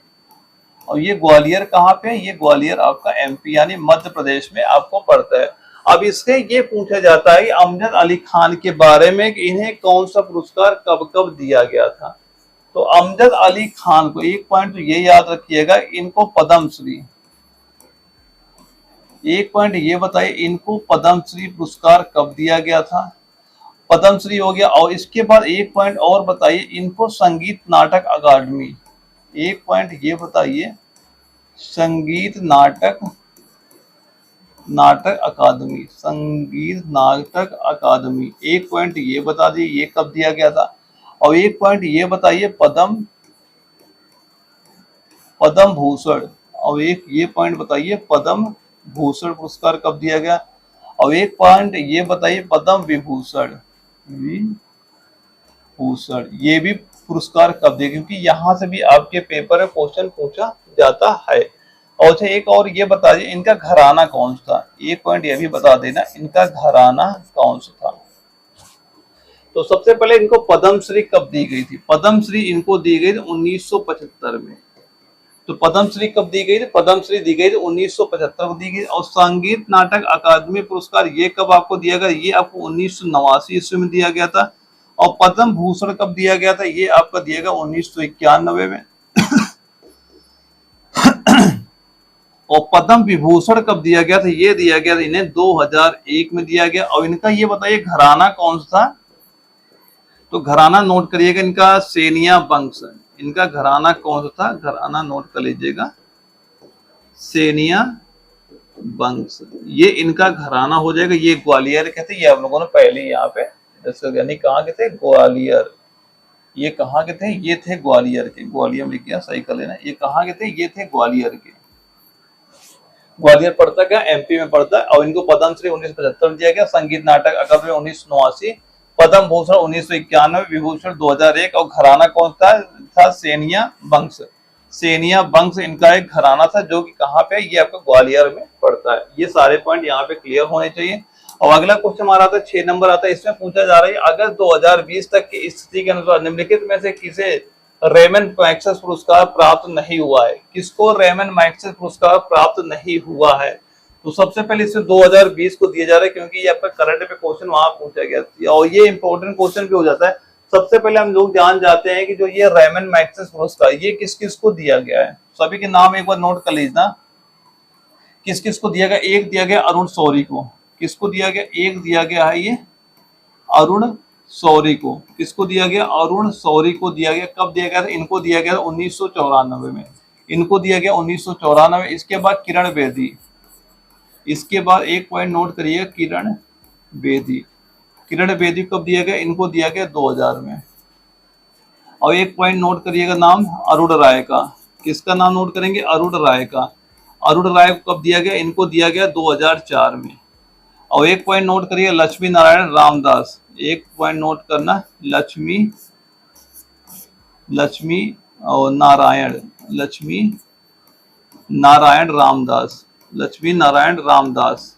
और ये ग्वालियर कहाँ पे है? ये ग्वालियर आपका एमपी यानी मध्य प्रदेश में आपको पड़ता है। अब इससे ये पूछा जाता है कि अमजद अली खान के बारे में कि इन्हें कौन सा पुरस्कार कब कब दिया गया था। तो अमजद अली खान को एक पॉइंट तो ये याद रखिएगा, इनको पद्मश्री, एक पॉइंट ये बताइए इनको पद्मश्री पुरस्कार कब दिया गया था। पद्मश्री हो गया। और इसके बाद एक पॉइंट और बताइए, इनको संगीत नाटक अकादमी, एक पॉइंट ये बताइए, संगीत नाटक अकादमी, संगीत नाटक अकादमी, एक पॉइंट ये बता दीजिए ये कब दिया गया था। और एक पॉइंट ये बताइए पद्म भूषण, और एक ये पॉइंट बताइए पद्म भूषण पुरस्कार कब दिया गया। और एक पॉइंट ये बताइए पद्म विभूषण, ये भी पुरस्कार कब दिया, क्योंकि यहाँ से भी आपके पेपर में क्वेश्चन पूछा जाता है। और अच्छा एक और ये बता दीजिए इनका घराना कौन सा था, एक पॉइंट ये भी बता देना इनका घराना कौन सा था। तो सबसे पहले इनको पद्मश्री कब दी गई थी? पद्मश्री इनको दी गई थी 1975 में। तो पद्मश्री कब दी गई थी? पद्मश्री दी गई थी 1975 को दी गई। और संगीत नाटक अकादमी पुरस्कार ये कब आपको दिया गया? ये आपको 1989 ईस्वी में दिया गया था। और पद्म भूषण कब दिया गया था? ये आपका दिया गया 1991 में। और पद्म विभूषण कब दिया गया था? ये दिया गया था इन्हें 2001 में दिया गया। और इनका ये बताइए घराना कौन सा था? तो घराना नोट करिएगा इनका सेनिया वंश। इनका घराना कौन सा था? घराना नोट कर लीजिएगा, सेनिया वंश, ये इनका घराना हो जाएगा। ये ग्वालियर के थे, ये आप लोगों ने पहले यहाँ पे यानी कहाँ के थे? ग्वालियर। ये कहाँ के थे? ये थे ग्वालियर के। ग्वालियर में लिख गया, सही कर लेना। ये कहाँ के थे? ये थे ग्वालियर के। ग्वालियर पड़ता क्या? एमपी में पड़ता है। और इनको पद्मश्री 1975 दिया गया, संगीत नाटक अकादमी 1989, पद्म भूषण 1991, विभूषण 2001। और घराना कौन था? सेनिया वंश। सेनिया वंश इनका एक घराना था जो कि कहाँ पे? ये आपका ग्वालियर में पड़ता है। ये सारे पॉइंट यहाँ पे क्लियर होने चाहिए। और अगला क्वेश्चन हमारा आता है 6 नंबर आता है। इसमें पूछा जा रहा है अगस्त 2020 तक की स्थिति के अनुसार निम्नलिखित में से किसे रेमन मैग्सेसे पुरस्कार प्राप्त नहीं हुआ है? किसको रेमन मैग्सेसे पुरस्कार प्राप्त नहीं हुआ है? तो सबसे पहले इसे 2020 को दिया जा रहा है, क्योंकि ये आपका करंट पे क्वेश्चन वहां पूछा गया और ये इंपॉर्टेंट क्वेश्चन भी हो जाता है। सबसे पहले हम लोग जान जाते हैं कि जो ये रेमन मैग्सेसे पुरस्कार ये किस किस को दिया गया है। सभी के नाम एक बार नोट कर लीजिए, किस किस को दिया गया। एक दिया गया अरुण शौरी को। किसको दिया गया? एक दिया गया है ये अरुण शौरी को। किसको दिया गया? अरुण शौरी को दिया गया। कब दिया गया था? इनको दिया गया 1994 में। इनको दिया गया 1994। इसके बाद किरण बेदी। इसके बाद एक पॉइंट नोट करिएगा, किरण बेदी। किरण बेदी कब दिया गया? इनको दिया गया 2000 में। और एक पॉइंट नोट करिएगा नाम अरुण राय का। किसका नाम नोट करेंगे? अरुण राय का। अरुण राय को कब दिया गया? इनको दिया गया 2004 में। और एक पॉइंट नोट करिए लक्ष्मी नारायण रामदास। एक पॉइंट नोट करना, लक्ष्मी और लक्ष्मी नारायण रामदास। लक्ष्मी नारायण रामदास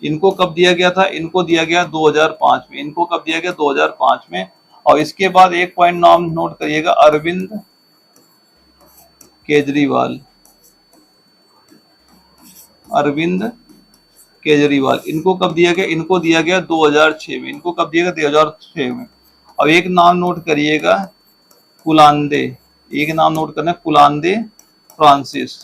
इनको कब दिया गया था? इनको दिया गया 2005 में। इनको कब दिया गया? 2005 में। और इसके बाद एक पॉइंट नाम नोट करिएगा अरविंद केजरीवाल। अरविंद केजरीवाल इनको कब दिया गया? इनको दिया गया 2006 में। इनको कब दिया गया? 2006 में। और एक नाम नोट करिएगा कुलांदे। एक नाम नोट करना है कुलांदे फ्रांसिस।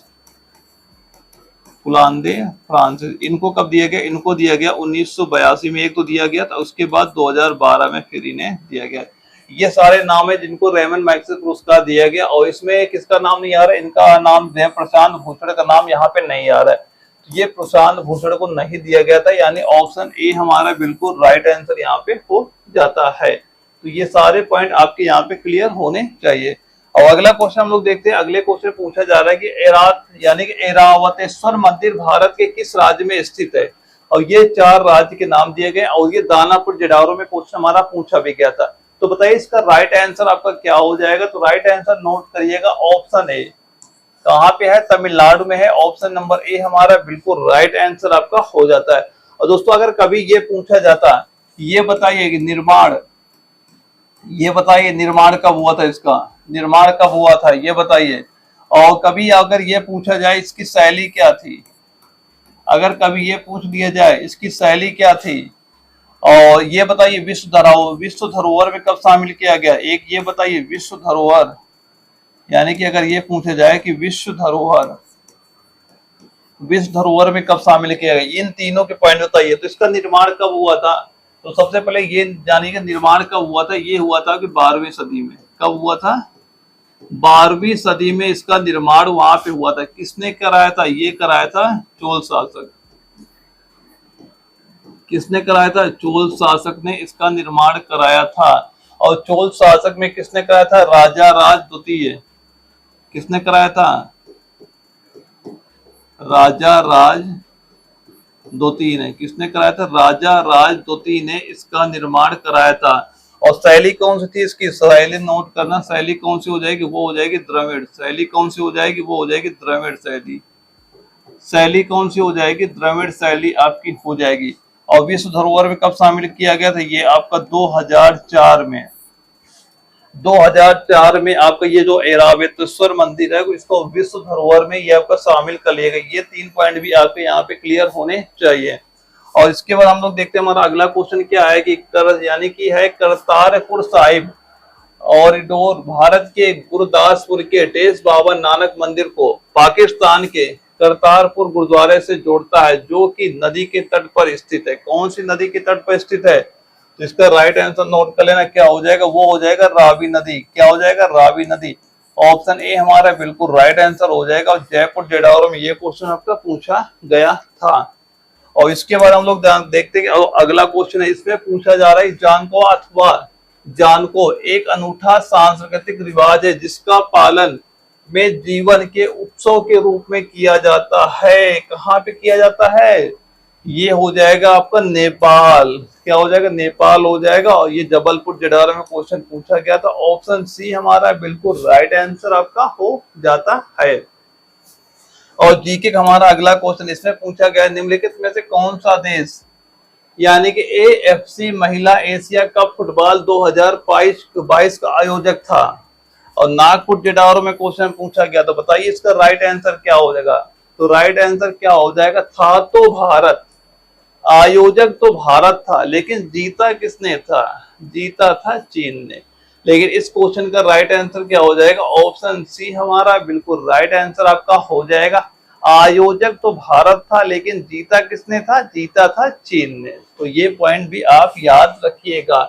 कुलांदे फ्रांसिस इनको कब दिया गया? इनको दिया गया 1982 में। एक तो दिया गया था, उसके बाद 2012 में फिर इन्हें दिया गया। ये सारे नाम है जिनको रेमन मैग्सेसे पुरस्कार दिया गया। और इसमें किसका नाम नहीं आ रहा है? इनका नाम प्रशांत भूषण का नाम यहाँ पे नहीं आ रहा है। ये प्रशांत भूषण को नहीं दिया गया था, यानी ऑप्शन ए हमारा बिल्कुल राइट आंसर यहाँ पे हो जाता है। तो ये सारे पॉइंट आपके यहाँ पे क्लियर होने चाहिए। और अगला क्वेश्चन हम लोग देखते हैं। अगले क्वेश्चन पूछा जा रहा है कि एरात यानी कि ऐरावतेश्वर मंदिर भारत के किस राज्य में स्थित है? और ये 4 राज्य के नाम दिए गए। और ये दानापुर जडारो में क्वेश्चन हमारा पूछा भी गया था। तो बताइए इसका राइट आंसर आपका क्या हो जाएगा? तो राइट आंसर नोट करिएगा ऑप्शन ए। कहाँ पे है? तमिलनाडु में है। ऑप्शन नंबर ए हमारा बिल्कुल राइट आंसर आपका हो जाता है। और दोस्तों अगर कभी ये पूछा जाता, ये बताइए कि निर्माण ये बताइए निर्माण कब हुआ था, इसका निर्माण कब हुआ था ये बताइए। और कभी अगर ये पूछा जाए इसकी शैली क्या थी, अगर कभी ये पूछ दिया जाए इसकी शैली क्या थी। और ये बताइए विश्व धरोहर में कब शामिल किया गया, एक ये बताइए विश्व धरोहर, यानी कि अगर ये पूछा जाए कि विश्व धरोहर में कब शामिल किया गया, इन तीनों के पॉइंट बताइए। तो इसका निर्माण कब हुआ था, तो सबसे पहले ये जानिए निर्माण कब हुआ था, ये हुआ था कि 12वीं सदी में। कब हुआ था, 12वीं सदी में इसका निर्माण वहां पे हुआ था। किसने कराया था, ये कराया था चोल शासक। किसने कराया था, चोल शासक ने इसका निर्माण कराया था। और चोल शासक में किसने कराया था, राजा राज द्वितीय। किसने कराया था, राजा राज द्वितीय ने। किसने कराया था, राजा राज द्वितीय ने इसका निर्माण कराया था। और शैली कौन सी थी इसकी, शैली नोट करना, शैली कौन सी हो जाएगी, वो हो जाएगी द्रविड़। शैली कौन सी हो जाएगी, वो हो जाएगी द्रविड़ शैली। शैली कौन सी हो जाएगी, द्रविड़ शैली आपकी हो जाएगी। और विश्व धरोहर में कब शामिल किया गया था, ये आपका 2004 में। 2004 में आपका ये जो ऐरावतेश्वर मंदिर है इसको विश्व धरोहर में ये आपका शामिल कर लिया गया। ये 3 पॉइंट भी आपके यहाँ पे क्लियर होने चाहिए। और इसके बाद हम लोग देखते हैं हमारा अगला क्वेश्चन क्या है कि यानी कि है करतारपुर साहिब कॉरिडोर भारत के गुरदासपुर के टेस बाबा नानक मंदिर को पाकिस्तान के करतारपुर गुरुद्वारे से जोड़ता है, जो कि नदी के तट पर स्थित है। कौन सी नदी के तट पर स्थित है, तो इसका राइट आंसर नोट कर लेना, क्या हो जाएगा, वो हो जाएगा रावी नदी। क्या हो जाएगा, रावी नदी। ऑप्शन ए हमारा बिल्कुल राइट आंसर हो जाएगा। और जयपुर जेडावरों में ये क्वेश्चन आपका पूछा गया था। और इसके बाद हम लोग देखते हैं अगला क्वेश्चन है, इसमें पूछा जा रहा है जानको अथवा जानको एक अनूठा सांस्कृतिक रिवाज है जिसका पालन में जीवन के उत्सव के रूप में किया जाता है। कहाँ पे किया जाता है, ये हो जाएगा आपका नेपाल। क्या हो जाएगा, नेपाल हो जाएगा। और ये जबलपुर जडारा में क्वेश्चन पूछा गया था। ऑप्शन सी हमारा बिल्कुल राइट आंसर आपका हो जाता है। और जीके का हमारा अगला क्वेश्चन, इसमें पूछा गया निम्नलिखित में से कौन सा देश यानी कि एएफसी महिला एशिया कप फुटबॉल 2022 का आयोजक था। और नागपुर जेडावरों में क्वेश्चन पूछा गया, तो बताइए इसका राइट आंसर क्या हो जाएगा। तो राइट आंसर क्या हो जाएगा, था तो भारत, आयोजक तो भारत था, लेकिन जीता किसने था, जीता था चीन ने। लेकिन इस क्वेश्चन का राइट आंसर क्या हो जाएगा, ऑप्शन सी हमारा बिल्कुल राइट आंसर आपका हो जाएगा। आयोजक तो भारत था, लेकिन जीता किसने था, जीता था चीन ने। तो ये पॉइंट भी आप याद रखिएगा।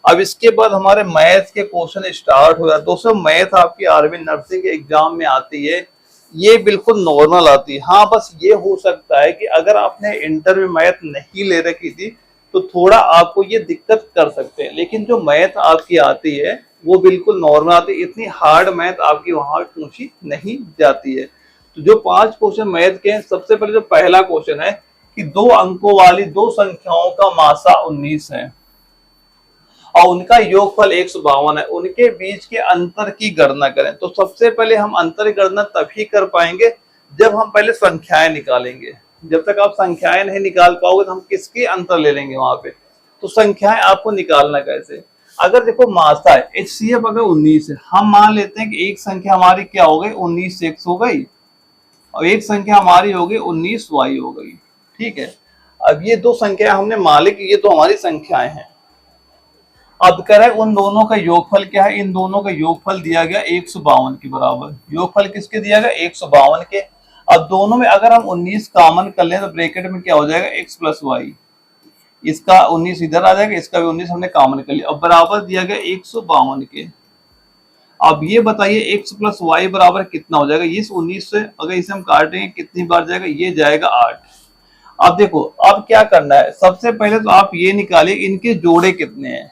अब इसके बाद हमारे मैथ के क्वेश्चन स्टार्ट हो गया। दोस्तों मैथ आपकी आर्मी नर्सिंग के एग्जाम में आती है, ये बिल्कुल नॉर्मल आती है। हाँ बस ये हो सकता है कि अगर आपने इंटर में मैथ नहीं ले रखी थी तो थोड़ा आपको ये दिक्कत कर सकते हैं, लेकिन जो मैथ आपकी आती है वो बिल्कुल नॉर्मल आती है। इतनी हार्ड मैथ आपकी वहां पूछी नहीं जाती है। तो जो 5 क्वेश्चन मैथ के हैं, सबसे पहले जो पहला क्वेश्चन है कि 2 अंकों वाली 2 संख्याओं का मासा 19 है और उनका योगफल 152 है, उनके बीच के अंतर की गणना करें। तो सबसे पहले हम अंतर की गणना तभी कर पाएंगे जब हम पहले संख्याएं निकालेंगे। जब तक आप संख्याएं नहीं निकाल पाओगे तो हम किसके अंतर ले लेंगे वहां पे। तो संख्याएं आपको निकालना कैसे, अगर देखो मासा है HCF अगर 19 है, हम मान लेते हैं कि एक संख्या हमारी क्या हो गई 19x हो गई और एक संख्या हमारी हो गई 19y हो गई। ठीक है, अब ये 2 संख्या हमने मान ली कि ये तो हमारी संख्याएं हैं। अब करें उन दोनों का योगफल क्या है, इन दोनों का योगफल दिया गया 152 के बराबर। योगफल किसके दिया गया, 152 के। अब दोनों में अगर हम 19 कॉमन कर लें तो ब्रैकेट में क्या हो जाएगा x प्लस वाई, इसका 19 इधर आ जाएगा, इसका भी 19 हमने कॉमन कर लिया। अब बराबर दिया गया 152 के। अब ये बताइए x प्लस वाई बराबर कितना हो जाएगा, इस 19 से अगर इसे हम काटेंगे कितनी बार जाएगा, ये जाएगा 8। अब देखो अब क्या करना है, सबसे पहले तो आप ये निकालिए इनके जोड़े कितने हैं,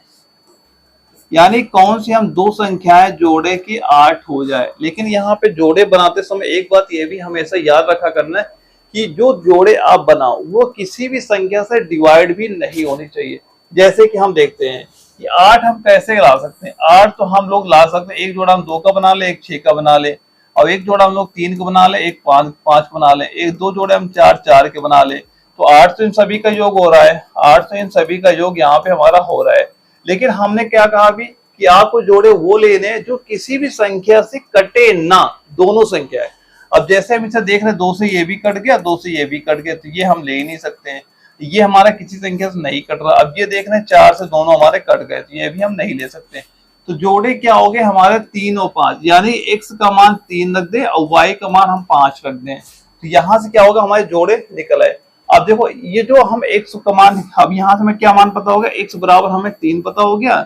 यानी कौन सी हम 2 संख्याएं जोड़े कि 8 हो जाए। लेकिन यहाँ पे जोड़े बनाते समय एक बात ये भी हमेशा याद रखा करना है कि जो जोड़े आप बनाओ वो किसी भी संख्या से डिवाइड भी नहीं होनी चाहिए। जैसे कि हम देखते हैं कि 8 हम कैसे ला सकते हैं, 8 तो हम लोग ला सकते हैं, एक जोड़ा हम 2 का बना ले, एक 6 का बना ले, और एक जोड़ा हम लोग 3 का बना ले, एक 5 बना ले, एक 2 जोड़े हम 4 के बना ले। तो 8 तो इन सभी का योग हो रहा है, 8 तो इन सभी का योग यहाँ पे हमारा हो रहा है। लेकिन हमने क्या कहा अभी कि आपको जोड़े वो लेने हैं जो किसी भी संख्या से कटे ना, दोनों संख्या है। अब जैसे हम इसे देख रहे हैं, 2 से ये भी कट गया, 2 से ये भी कट गया, तो ये हम ले ही नहीं सकते हैं। ये हमारा किसी संख्या से नहीं कट रहा। अब ये देख रहे हैं 4 से दोनों हमारे कट गए, तो ये भी हम नहीं ले सकते। तो जोड़े क्या हो गए हमारे 3 और 5, यानी x का मान 3 रख दे और y का मान हम 5 रख दें, तो यहां से क्या होगा, हमारे जोड़े निकल आए। अब देखो ये जो हम x का मान, अब यहां से हमें क्या मान पता होगा, x बराबर हमें 3 पता हो गया,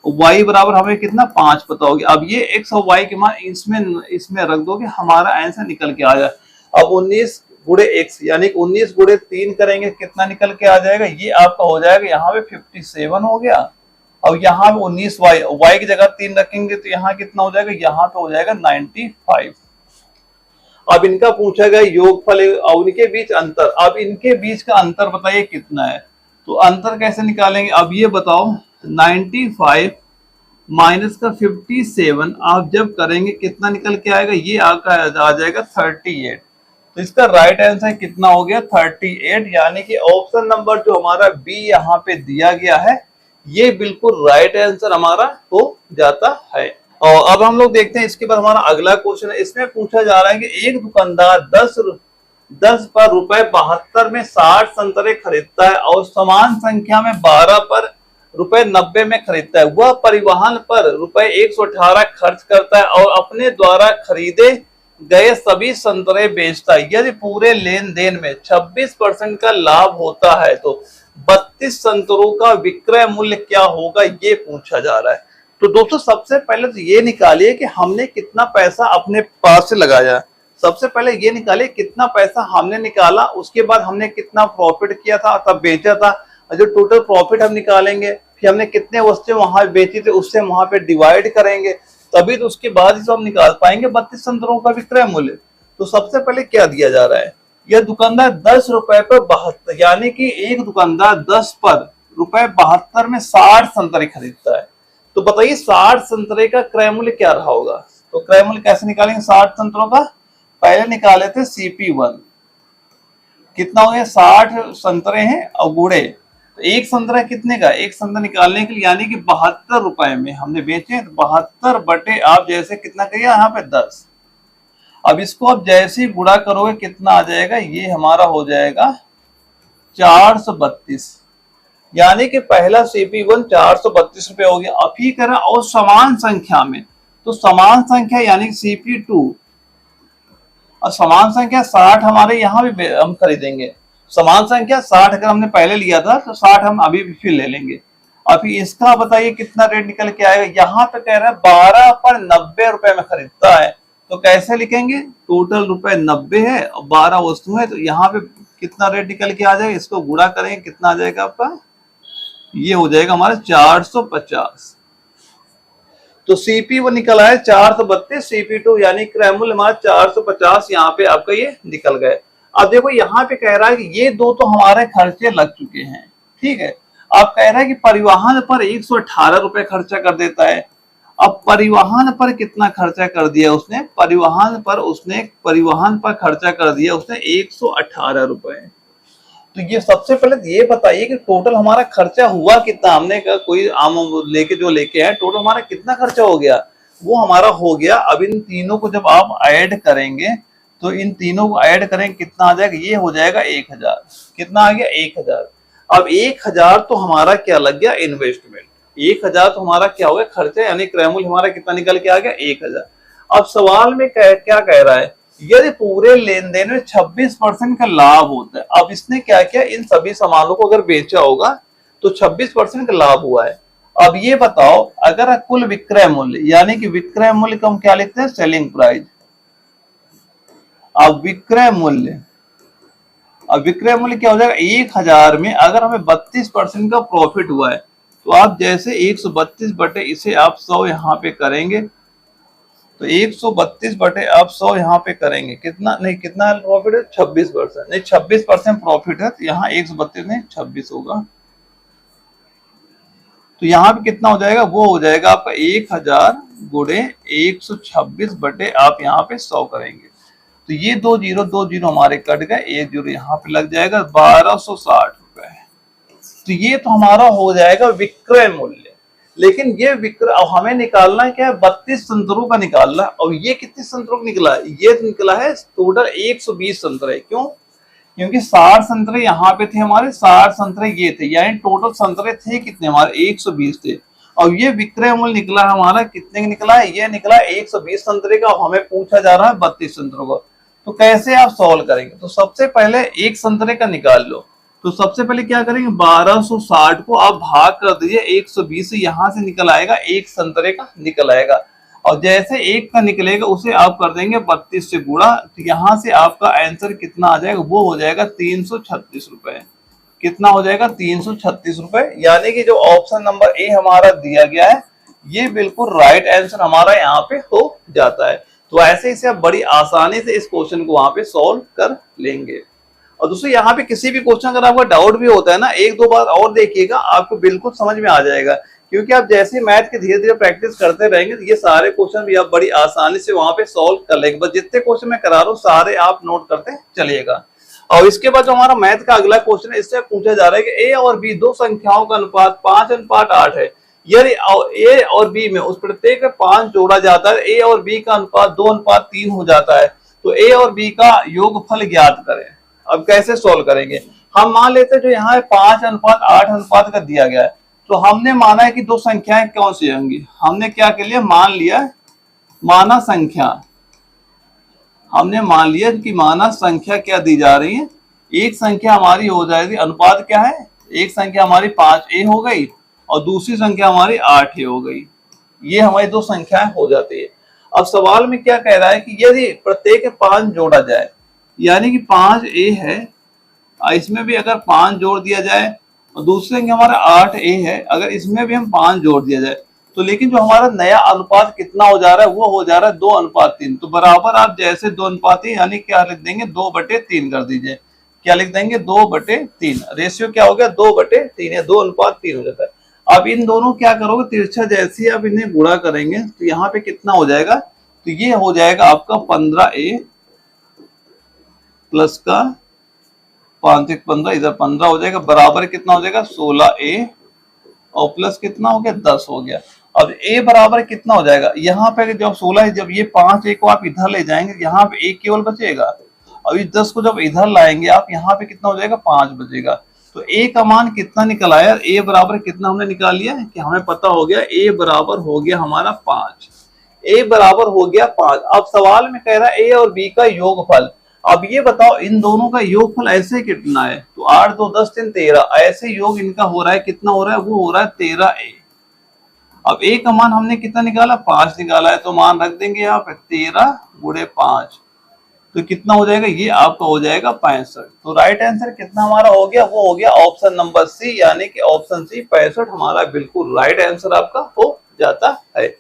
y बराबर हमें कितना 5 पता हो गया। अब ये x और y के मान इसमें रख दोगे, हमारा आंसर निकल के आ जाए। अब 19 गुणे x, यानी 19 गुणे 3 करेंगे, कितना निकल के आ जाएगा, ये आपका हो जाएगा यहाँ पे 57 हो गया। अब यहाँ पे 19y, y की जगह 3 रखेंगे तो यहाँ कितना हो जाएगा, यहाँ पे हो जाएगा 95। अब इनका पूछा गया योगफल और उनके बीच अंतर। अब इनके बीच का अंतर बताइए कितना है, तो अंतर कैसे निकालेंगे। अब ये बताओ 95 माइनस का 57 आप जब करेंगे कितना निकल के आएगा, ये आपका आ जाएगा 38। तो इसका राइट आंसर कितना हो गया 38, यानी कि ऑप्शन नंबर जो हमारा बी यहाँ पे दिया गया है ये बिल्कुल राइट आंसर हमारा हो जाता है। और अब हम लोग देखते हैं इसके बाद हमारा अगला क्वेश्चन है। इसमें पूछा जा रहा है कि एक दुकानदार 10 पर रुपए 72 में 60 संतरे खरीदता है और समान संख्या में 12 पर रुपए 90 में खरीदता है। वह परिवहन पर रुपए 118 खर्च करता है और अपने द्वारा खरीदे गए सभी संतरे बेचता है। यदि पूरे लेन देन में 26% का लाभ होता है तो 32 संतरों का विक्रय मूल्य क्या होगा, ये पूछा जा रहा है। तो दोस्तों सबसे पहले तो ये निकालिए कि हमने कितना पैसा अपने पास से लगाया। सबसे पहले ये निकालिए कितना पैसा हमने निकाला, उसके बाद हमने कितना प्रॉफिट किया था तब बेचा था, जो टोटल प्रॉफिट हम निकालेंगे, फिर हमने कितने वस्तुएं वहां बेची थी उससे वहां पे डिवाइड करेंगे, तभी तो उसके बाद ही तो हम निकाल पाएंगे 32 संतरों का विक्रय मूल्य। तो सबसे पहले क्या दिया जा रहा है, यह दुकानदार 10 रुपए पर 72, यानी कि एक दुकानदार 10 पर रुपए 72 में 60 संतरे खरीदता है। तो बताइए 60 संतरे का क्रय मूल्य क्या रहा होगा। तो क्रय मूल्य कैसे निकालेंगे 60 संतरों का, पहले निकाले थे CP1, कितना हो गया 60 संतरे हैं और गुड़े, तो एक संतरा कितने का, एक संतरा निकालने के लिए यानी कि 72 रुपए में हमने बेचे, तो 72 बटे आप जैसे कितना करिए यहाँ पे 10। अब इसको आप जैसे ही गुणा करोगे कितना आ जाएगा, ये हमारा हो जाएगा 432, यानी कि पहला CP1 432 रुपए हो गया। अब ही करा और समान संख्या में, तो समान संख्या यानी CP2 और समान संख्या 60 हमारे यहाँ भी हम खरीदेंगे। समान संख्या 60 अगर हमने पहले लिया था तो 60 हम अभी भी फिर ले लेंगे। अभी इसका बताइए कितना रेट निकल के आएगा, यहाँ पे कह रहा है 12 पर 90 रुपए में खरीदता है, तो कैसे लिखेंगे, टोटल रुपए 90 है और 12 वस्तु है, तो यहाँ पे कितना रेट निकल के आ जाएगा, इसको गुणा करेंगे कितना आ जाएगा आपका, ये हो जाएगा हमारा 450। तो CP1 निकल आया 432, CP2 यानी क्रय मूल्य हमारा 450 यहाँ पे आपका ये निकल गए। अब देखो यहाँ पे कह रहा है कि ये दो तो हमारे खर्चे लग चुके हैं, ठीक है। अब कह रहा है कि परिवहन पर 118 रुपए खर्चा कर देता है। अब परिवहन पर कितना खर्चा कर दिया उसने, परिवहन पर खर्चा कर दिया उसने 118 रुपए। तो ये सबसे पहले ये बताइए कि टोटल हमारा खर्चा हुआ कितना, हमने कोई आम लेके आए, टोटल हमारा कितना खर्चा हो गया, वो हमारा हो गया। अब इन तीनों को जब आप ऐड करेंगे तो इन तीनों को ऐड करेंगे कितना आ जाएगा, ये हो जाएगा 1000। कितना आ गया 1000। अब 1000 तो हमारा क्या लग गया इन्वेस्टमेंट, 1000 तो हमारा क्या हो गया खर्चा, यानी क्रय मूल्य हमारा कितना निकल के आ गया 1000। अब सवाल में क्या कह रहा है, यदि पूरे लेन देन में 26% का लाभ होता है। अब इसने क्या किया, इन सभी सामानों को अगर बेचा होगा तो 26% का लाभ हुआ है। अब ये बताओ अगर कुल विक्रय मूल्य, यानी कि विक्रय मूल्य को हम क्या लिखते हैं, सेलिंग प्राइस। अब विक्रय मूल्य क्या हो जाएगा 1000 में अगर हमें 32% का प्रॉफिट हुआ है, तो आप जैसे 132 बटे इसे आप 100 यहाँ पे करेंगे, तो 132 बटे आप 100 यहाँ पे करेंगे, कितना प्रॉफिट है 26%, नहीं 26% प्रॉफिट है, तो यहाँ 132 नहीं 26 होगा। तो यहाँ पे कितना हो जाएगा, वो हो जाएगा आपका 1000 गुणे 126 बटे आप यहाँ पे 100 करेंगे, तो ये 2 जीरो हमारे कट गए, 1 जीरो यहाँ पे लग जाएगा 1260 रुपए। तो ये तो हमारा हो जाएगा विक्रय मूल्य। लेकिन ये विक्रय, अब हमें निकालना है क्या है, 32 संतरों का निकालना है। और ये कितने संतरों का निकला है, ये निकला है टोटल 120 संतरे। क्यों, क्योंकि 60 संतरे यहाँ पे थे हमारे, 60 संतरे ये थे, यानी टोटल संतरे थे कितने हमारे, 120 थे। और ये विक्रय मूल्य निकला हमारा कितने का निकला है, ये निकला 120 संतरे का। हमें पूछा जा रहा है 32 संतरों का। तो कैसे आप सॉल्व करेंगे, तो सबसे पहले एक संतरे का निकाल लो। तो सबसे पहले क्या करेंगे, 1260 को आप भाग कर दीजिए 120 से, यहां से निकल आएगा एक संतरे का निकल आएगा। और जैसे एक का निकलेगा उसे आप कर देंगे 32 से गुणा, तो यहां से आपका आंसर कितना आ जाएगा, वो हो जाएगा 336 रुपए। कितना हो जाएगा, 336 रुपए। यानी कि जो ऑप्शन नंबर ए हमारा दिया गया है ये बिल्कुल राइट आंसर हमारा यहाँ पे हो जाता है। तो ऐसे इसे आप बड़ी आसानी से इस क्वेश्चन को वहां पे सॉल्व कर लेंगे। और दोस्तों यहाँ पे किसी भी क्वेश्चन अगर आपका डाउट भी होता है ना, एक दो बार और देखिएगा, आपको बिल्कुल समझ में आ जाएगा। क्योंकि आप जैसे मैथ की धीरे धीरे प्रैक्टिस करते रहेंगे तो ये सारे क्वेश्चन भी आप बड़ी आसानी से वहां पे सॉल्व कर लेंगे। बस जितने क्वेश्चन मैं करा रहा हूँ सारे आप नोट करते चलिएगा। और इसके बाद जो हमारा मैथ का अगला क्वेश्चन है, इससे पूछा जा रहा है कि ए और बी दो संख्याओं का अनुपात 5:8 है। यदि ए और बी में उस प्रत्येक में 5 जोड़ा जाता है, ए और बी का अनुपात 2:3 हो जाता है, तो ए और बी का योगफल ज्ञात करें। अब कैसे सोल्व करेंगे, हम मान लेते हैं जो यहाँ 5:8 का दिया गया है, तो हमने माना है कि दो संख्याएं कौन सी होंगी। हमने क्या के लिए मान लिया, माना संख्या, हमने मान लिया कि माना संख्या क्या दी जा रही है। एक संख्या हमारी हो जाएगी, अनुपात क्या है, एक संख्या हमारी 5a हो गई और दूसरी संख्या हमारी 8a हो गई। ये हमारी दो संख्याएं हो जाती है। अब सवाल में क्या कह रहा है कि यदि प्रत्येक 5 जोड़ा जाए, यानी कि 5a है, इसमें भी अगर 5 जोड़ दिया जाए, और दूसरी संख्या हमारा 8a है, अगर इसमें भी हम 5 जोड़ दिया जाए, तो लेकिन जो हमारा नया अनुपात कितना हो जा रहा है, वो हो जा रहा है 2:3। तो बराबर आप जैसे 2:3 यानी क्या लिख देंगे, 2/3 कर दीजिए। क्या लिख देंगे, 2/3। रेशियो क्या हो गया, 2/3 या 2:3 हो जाता है। अब इन दोनों क्या करोगे, तिरछा जैसे आप इन्हें गुणा करेंगे तो यहाँ पे कितना हो जाएगा, तो ये हो जाएगा आपका 15a प्लस का 5 × 15, इधर 15 हो जाएगा, बराबर कितना हो जाएगा 16a और प्लस कितना हो गया 10 हो गया। अब a बराबर कितना हो जाएगा, यहाँ पे जब 16 जब ये 5a को आप इधर ले जाएंगे, यहाँ पे a केवल बचेगा। अब इस 10 को जब इधर लाएंगे आप, यहाँ पे कितना हो जाएगा 5 बचेगा। तो a का मान कितना निकला यार, a बराबर कितना हमने निकाल लिया कि हमें पता हो गया a बराबर हो गया हमारा 5। a बराबर हो गया 5। अब सवाल में कह रहा है a और b का योगफल। अब ये बताओ इन दोनों का योगफल ऐसे कितना है, तो 8 2 10 3 13, ऐसे योग इनका हो रहा है, कितना हो रहा है, वो हो रहा है 13a। अब a का मान हमने कितना निकाला, 5 निकाला है, तो मान रख देंगे यहाँ पे 13 × 5, तो कितना हो जाएगा, ये आपका हो जाएगा 65। तो राइट आंसर कितना हमारा हो गया, वो हो गया ऑप्शन नंबर सी, यानी कि ऑप्शन सी 65 हमारा बिल्कुल राइट आंसर आपका हो जाता है।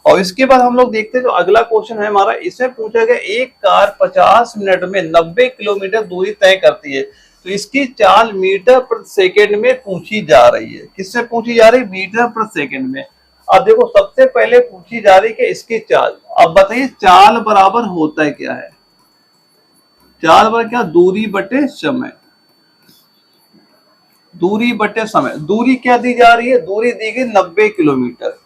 और इसके बाद हम लोग देखते हैं जो अगला क्वेश्चन है हमारा, इसमें पूछा गया एक कार 50 मिनट में 90 किलोमीटर दूरी तय करती है, तो इसकी चाल मीटर प्रति सेकंड में पूछी जा रही है। किससे पूछी जा रही है, मीटर प्रति सेकंड में। अब देखो सबसे पहले पूछी जा रही है कि इसकी चाल। अब बताइए चाल बराबर होता है क्या है, चाल बराबर क्या, दूरी बटे समय। दूरी बटे समय, दूरी क्या दी जा रही है, दूरी दी गई 90 किलोमीटर।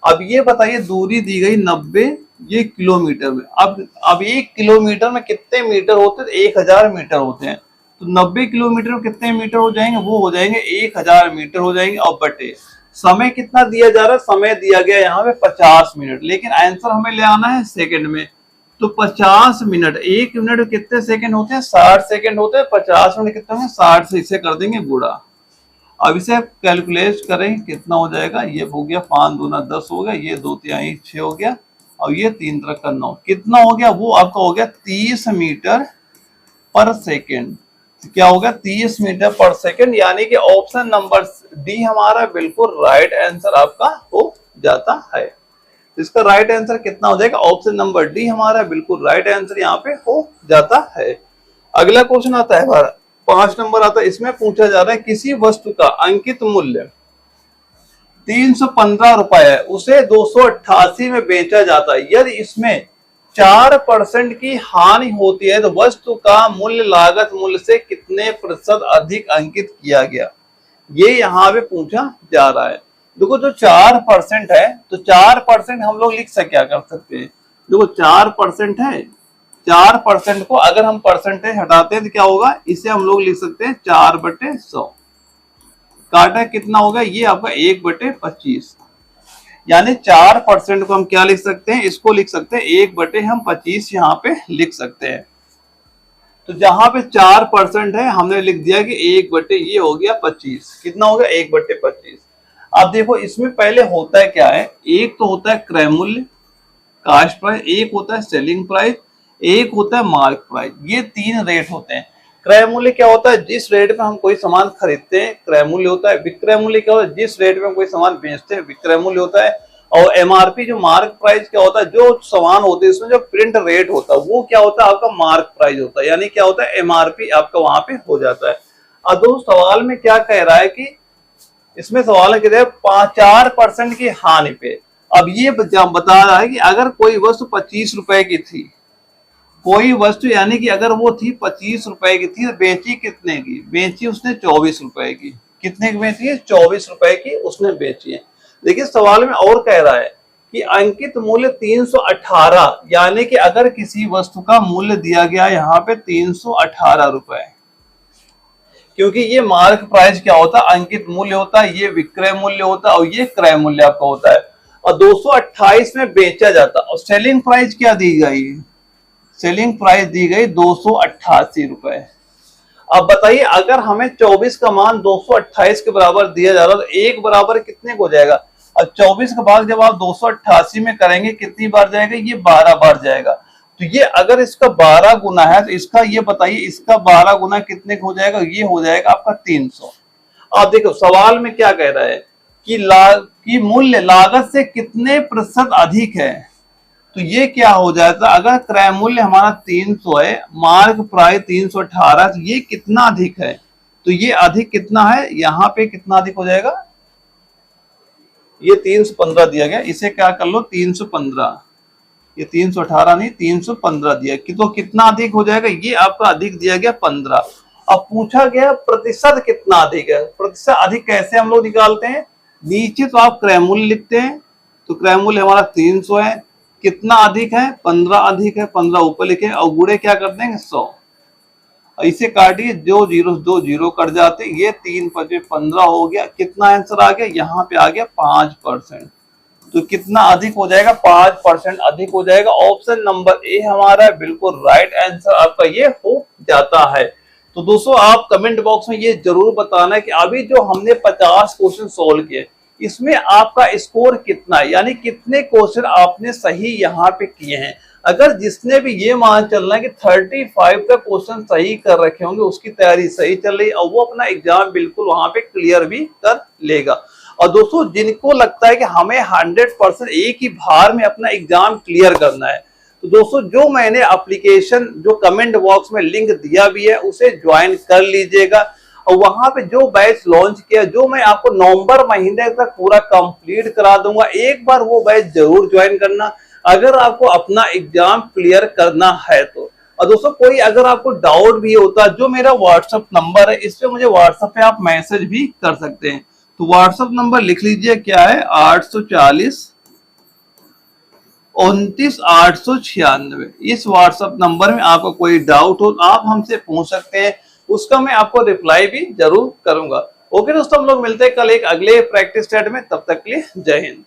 अब ये बताइए दूरी दी गई 90, ये किलोमीटर में। अब 1 किलोमीटर में कितने मीटर होते हैं, 1000 मीटर होते हैं। तो 90 किलोमीटर में कितने मीटर हो जाएंगे, वो हो जाएंगे 1000 मीटर हो जाएंगे। और बटे समय कितना दिया जा रहा है, समय दिया गया यहाँ पे 50 मिनट, लेकिन आंसर हमें ले आना है सेकंड में। तो 50 मिनट, 1 मिनट में कितने सेकंड होते हैं, 60 सेकंड होते हैं। 50 मिनट कितने होंगे, 60 से इसे कर देंगे गुणा। अब इसे कैलकुलेट करें कितना हो जाएगा, ये हो गया 5 दूना 10 हो गया, ये 2 तिहाई 6 हो गया, और ये 3 3 का 9, कितना हो गया, वो आपका हो गया 30 मीटर पर सेकेंड। क्या हो गया, 30 मीटर पर सेकेंड, यानी कि ऑप्शन नंबर डी हमारा बिल्कुल राइट आंसर आपका हो जाता है। इसका राइट आंसर कितना हो जाएगा, ऑप्शन नंबर डी हमारा बिल्कुल राइट आंसर यहाँ पे हो जाता है। अगला क्वेश्चन आता है हमारा 5 नंबर आता है, इसमें पूछा जा रहा है किसी वस्तु का अंकित मूल्य 315 रुपए है, उसे 288 में बेचा जाता है। यदि इसमें 4% की हानि होती है तो वस्तु का मूल्य लागत मूल्य से कितने प्रतिशत अधिक अंकित किया गया, ये यहाँ पे पूछा जा रहा है। देखो जो 4% है, तो 4% हम लोग लिख क्या कर सकते हैं, देखो 4% है, 4% को अगर हम परसेंटेज हटाते हैं तो क्या होगा, इसे हम लोग लिख सकते हैं 4/100। काटा कितना होगा, ये आपका 1/25, यानी 4% को हम क्या लिख सकते हैं, इसको लिख सकते हैं 1/25 यहाँ पे लिख सकते हैं। तो जहां पे 4% है हमने लिख दिया कि 1 ये हो गया 25, कितना हो गया 1/25। अब देखो इसमें पहले होता है क्या है, एक तो होता है क्रय मूल्य कास्ट प्राइस, एक होता है सेलिंग प्राइस, एक होता है मार्क प्राइस। ये 3 रेट होते हैं। क्रय मूल्य क्या होता है, जिस रेट में हम कोई सामान खरीदते हैं क्रय मूल्य होता है। विक्रय मूल्य क्या होता है, जिस रेट में हम कोई सामान बेचते हैं विक्रय मूल्य होता है। और एमआरपी जो मार्क प्राइस क्या होता है, जो सामान होते हैं इसमें जो प्रिंट रेट होता है वो क्या होता है, आपका मार्क प्राइस होता है, यानी क्या होता है एमआरपी आपका वहां पे हो जाता है। अब दोस्तों सवाल में क्या कह रहा है कि इसमें सवाल है कि 4% की हानि पे। अब ये बता रहा है कि अगर कोई वस्तु 25 रुपए की थी, कोई वस्तु यानी कि अगर वो थी 25 रुपए की थी, तो बेची कितने की, बेची उसने 24 रुपए की। कितने की बेची है, 24 रुपए की उसने बेची है। देखिए सवाल में और कह रहा है कि अंकित मूल्य 318, यानी कि अगर किसी वस्तु का मूल्य दिया गया यहाँ पे 318 रुपए, क्योंकि ये मार्क प्राइस क्या होता है, अंकित मूल्य होता है, ये विक्रय मूल्य होता है और ये क्रय मूल्य आपका होता है। और 228 में बेचा जाता। और सेलिंग प्राइस क्या दी गई, सेलिंग प्राइस दी गई 288 रुपए। अब बताइए अगर हमें 24 का मान 228 के बराबर दिया जा रहा है तो एक बराबर कितने को जाएगा। अब 24 का भाग जब आप 288 में करेंगे कितनी बार जाएगा, ये 12 बार जाएगा। तो ये अगर इसका 12 गुना है तो इसका ये बताइए इसका 12 गुना कितने को हो जाएगा, ये हो जाएगा आपका 300। अब देखो सवाल में क्या कह रहा है कि मूल्य लागत से कितने प्रतिशत अधिक है। तो ये क्या हो जाता है, अगर क्रय मूल्य हमारा 300 है, मार्क प्राइस 318, तो ये कितना अधिक है, तो ये अधिक कितना है, यहाँ पे कितना अधिक हो जाएगा, ये 315 दिया गया, इसे क्या कर लो 315, ये 318 नहीं 315 दिया कि तो कितना अधिक हो जाएगा, ये आपका अधिक दिया गया 15। अब पूछा गया प्रतिशत कितना अधिक है। प्रतिशत अधिक कैसे हम लोग निकालते हैं, नीचे तो आप क्रय मूल्य लिखते हैं, तो क्रय मूल्य हमारा 300 है, कितना अधिक है 15 अधिक है, 15 ऊपर लिखे और गुणे क्या कर देंगे 100। इसे काटिए, दो जीरो कट जाते, ये 3×5 15 हो गया। कितना आंसर आ गया, यहाँ पे आ गया 5%। तो कितना अधिक हो जाएगा, 5% अधिक हो जाएगा। ऑप्शन नंबर ए हमारा बिल्कुल राइट आंसर आपका ये हो जाता है। तो दोस्तों आप कमेंट बॉक्स में ये जरूर बताना है कि अभी जो हमने 50 क्वेश्चन सोल्व किए इसमें आपका स्कोर कितना है, यानी कितने क्वेश्चन आपने सही यहाँ पे किए हैं। अगर जिसने भी ये मान चलना है कि 35 का क्वेश्चन सही कर रखे होंगे, उसकी तैयारी सही चल रही है और वो अपना एग्जाम बिल्कुल वहां पे क्लियर भी कर लेगा। और दोस्तों जिनको लगता है कि हमें 100% एक ही बार में अपना एग्जाम क्लियर करना है, तो दोस्तों जो मैंने एप्लीकेशन जो कमेंट बॉक्स में लिंक दिया भी है उसे ज्वाइन कर लीजिएगा। और वहां पे जो बैच लॉन्च किया, जो मैं आपको नवंबर महीने तक पूरा कंप्लीट करा दूंगा, एक बार वो बैच जरूर ज्वाइन करना अगर आपको अपना एग्जाम क्लियर करना है तो। और दोस्तों कोई अगर आपको डाउट भी होता है, जो मेरा व्हाट्सएप नंबर है इस पे मुझे व्हाट्सएप पे आप मैसेज भी कर सकते हैं। तो व्हाट्सएप नंबर लिख लीजिए, क्या है 840 29 896। इस व्हाट्सएप नंबर में आपको कोई डाउट हो आप हमसे पूछ सकते हैं, उसका मैं आपको रिप्लाई भी जरूर करूंगा। ओके दोस्तों, हम लोग मिलते हैं कल एक अगले प्रैक्टिस सेट में, तब तक के लिए जय हिंद।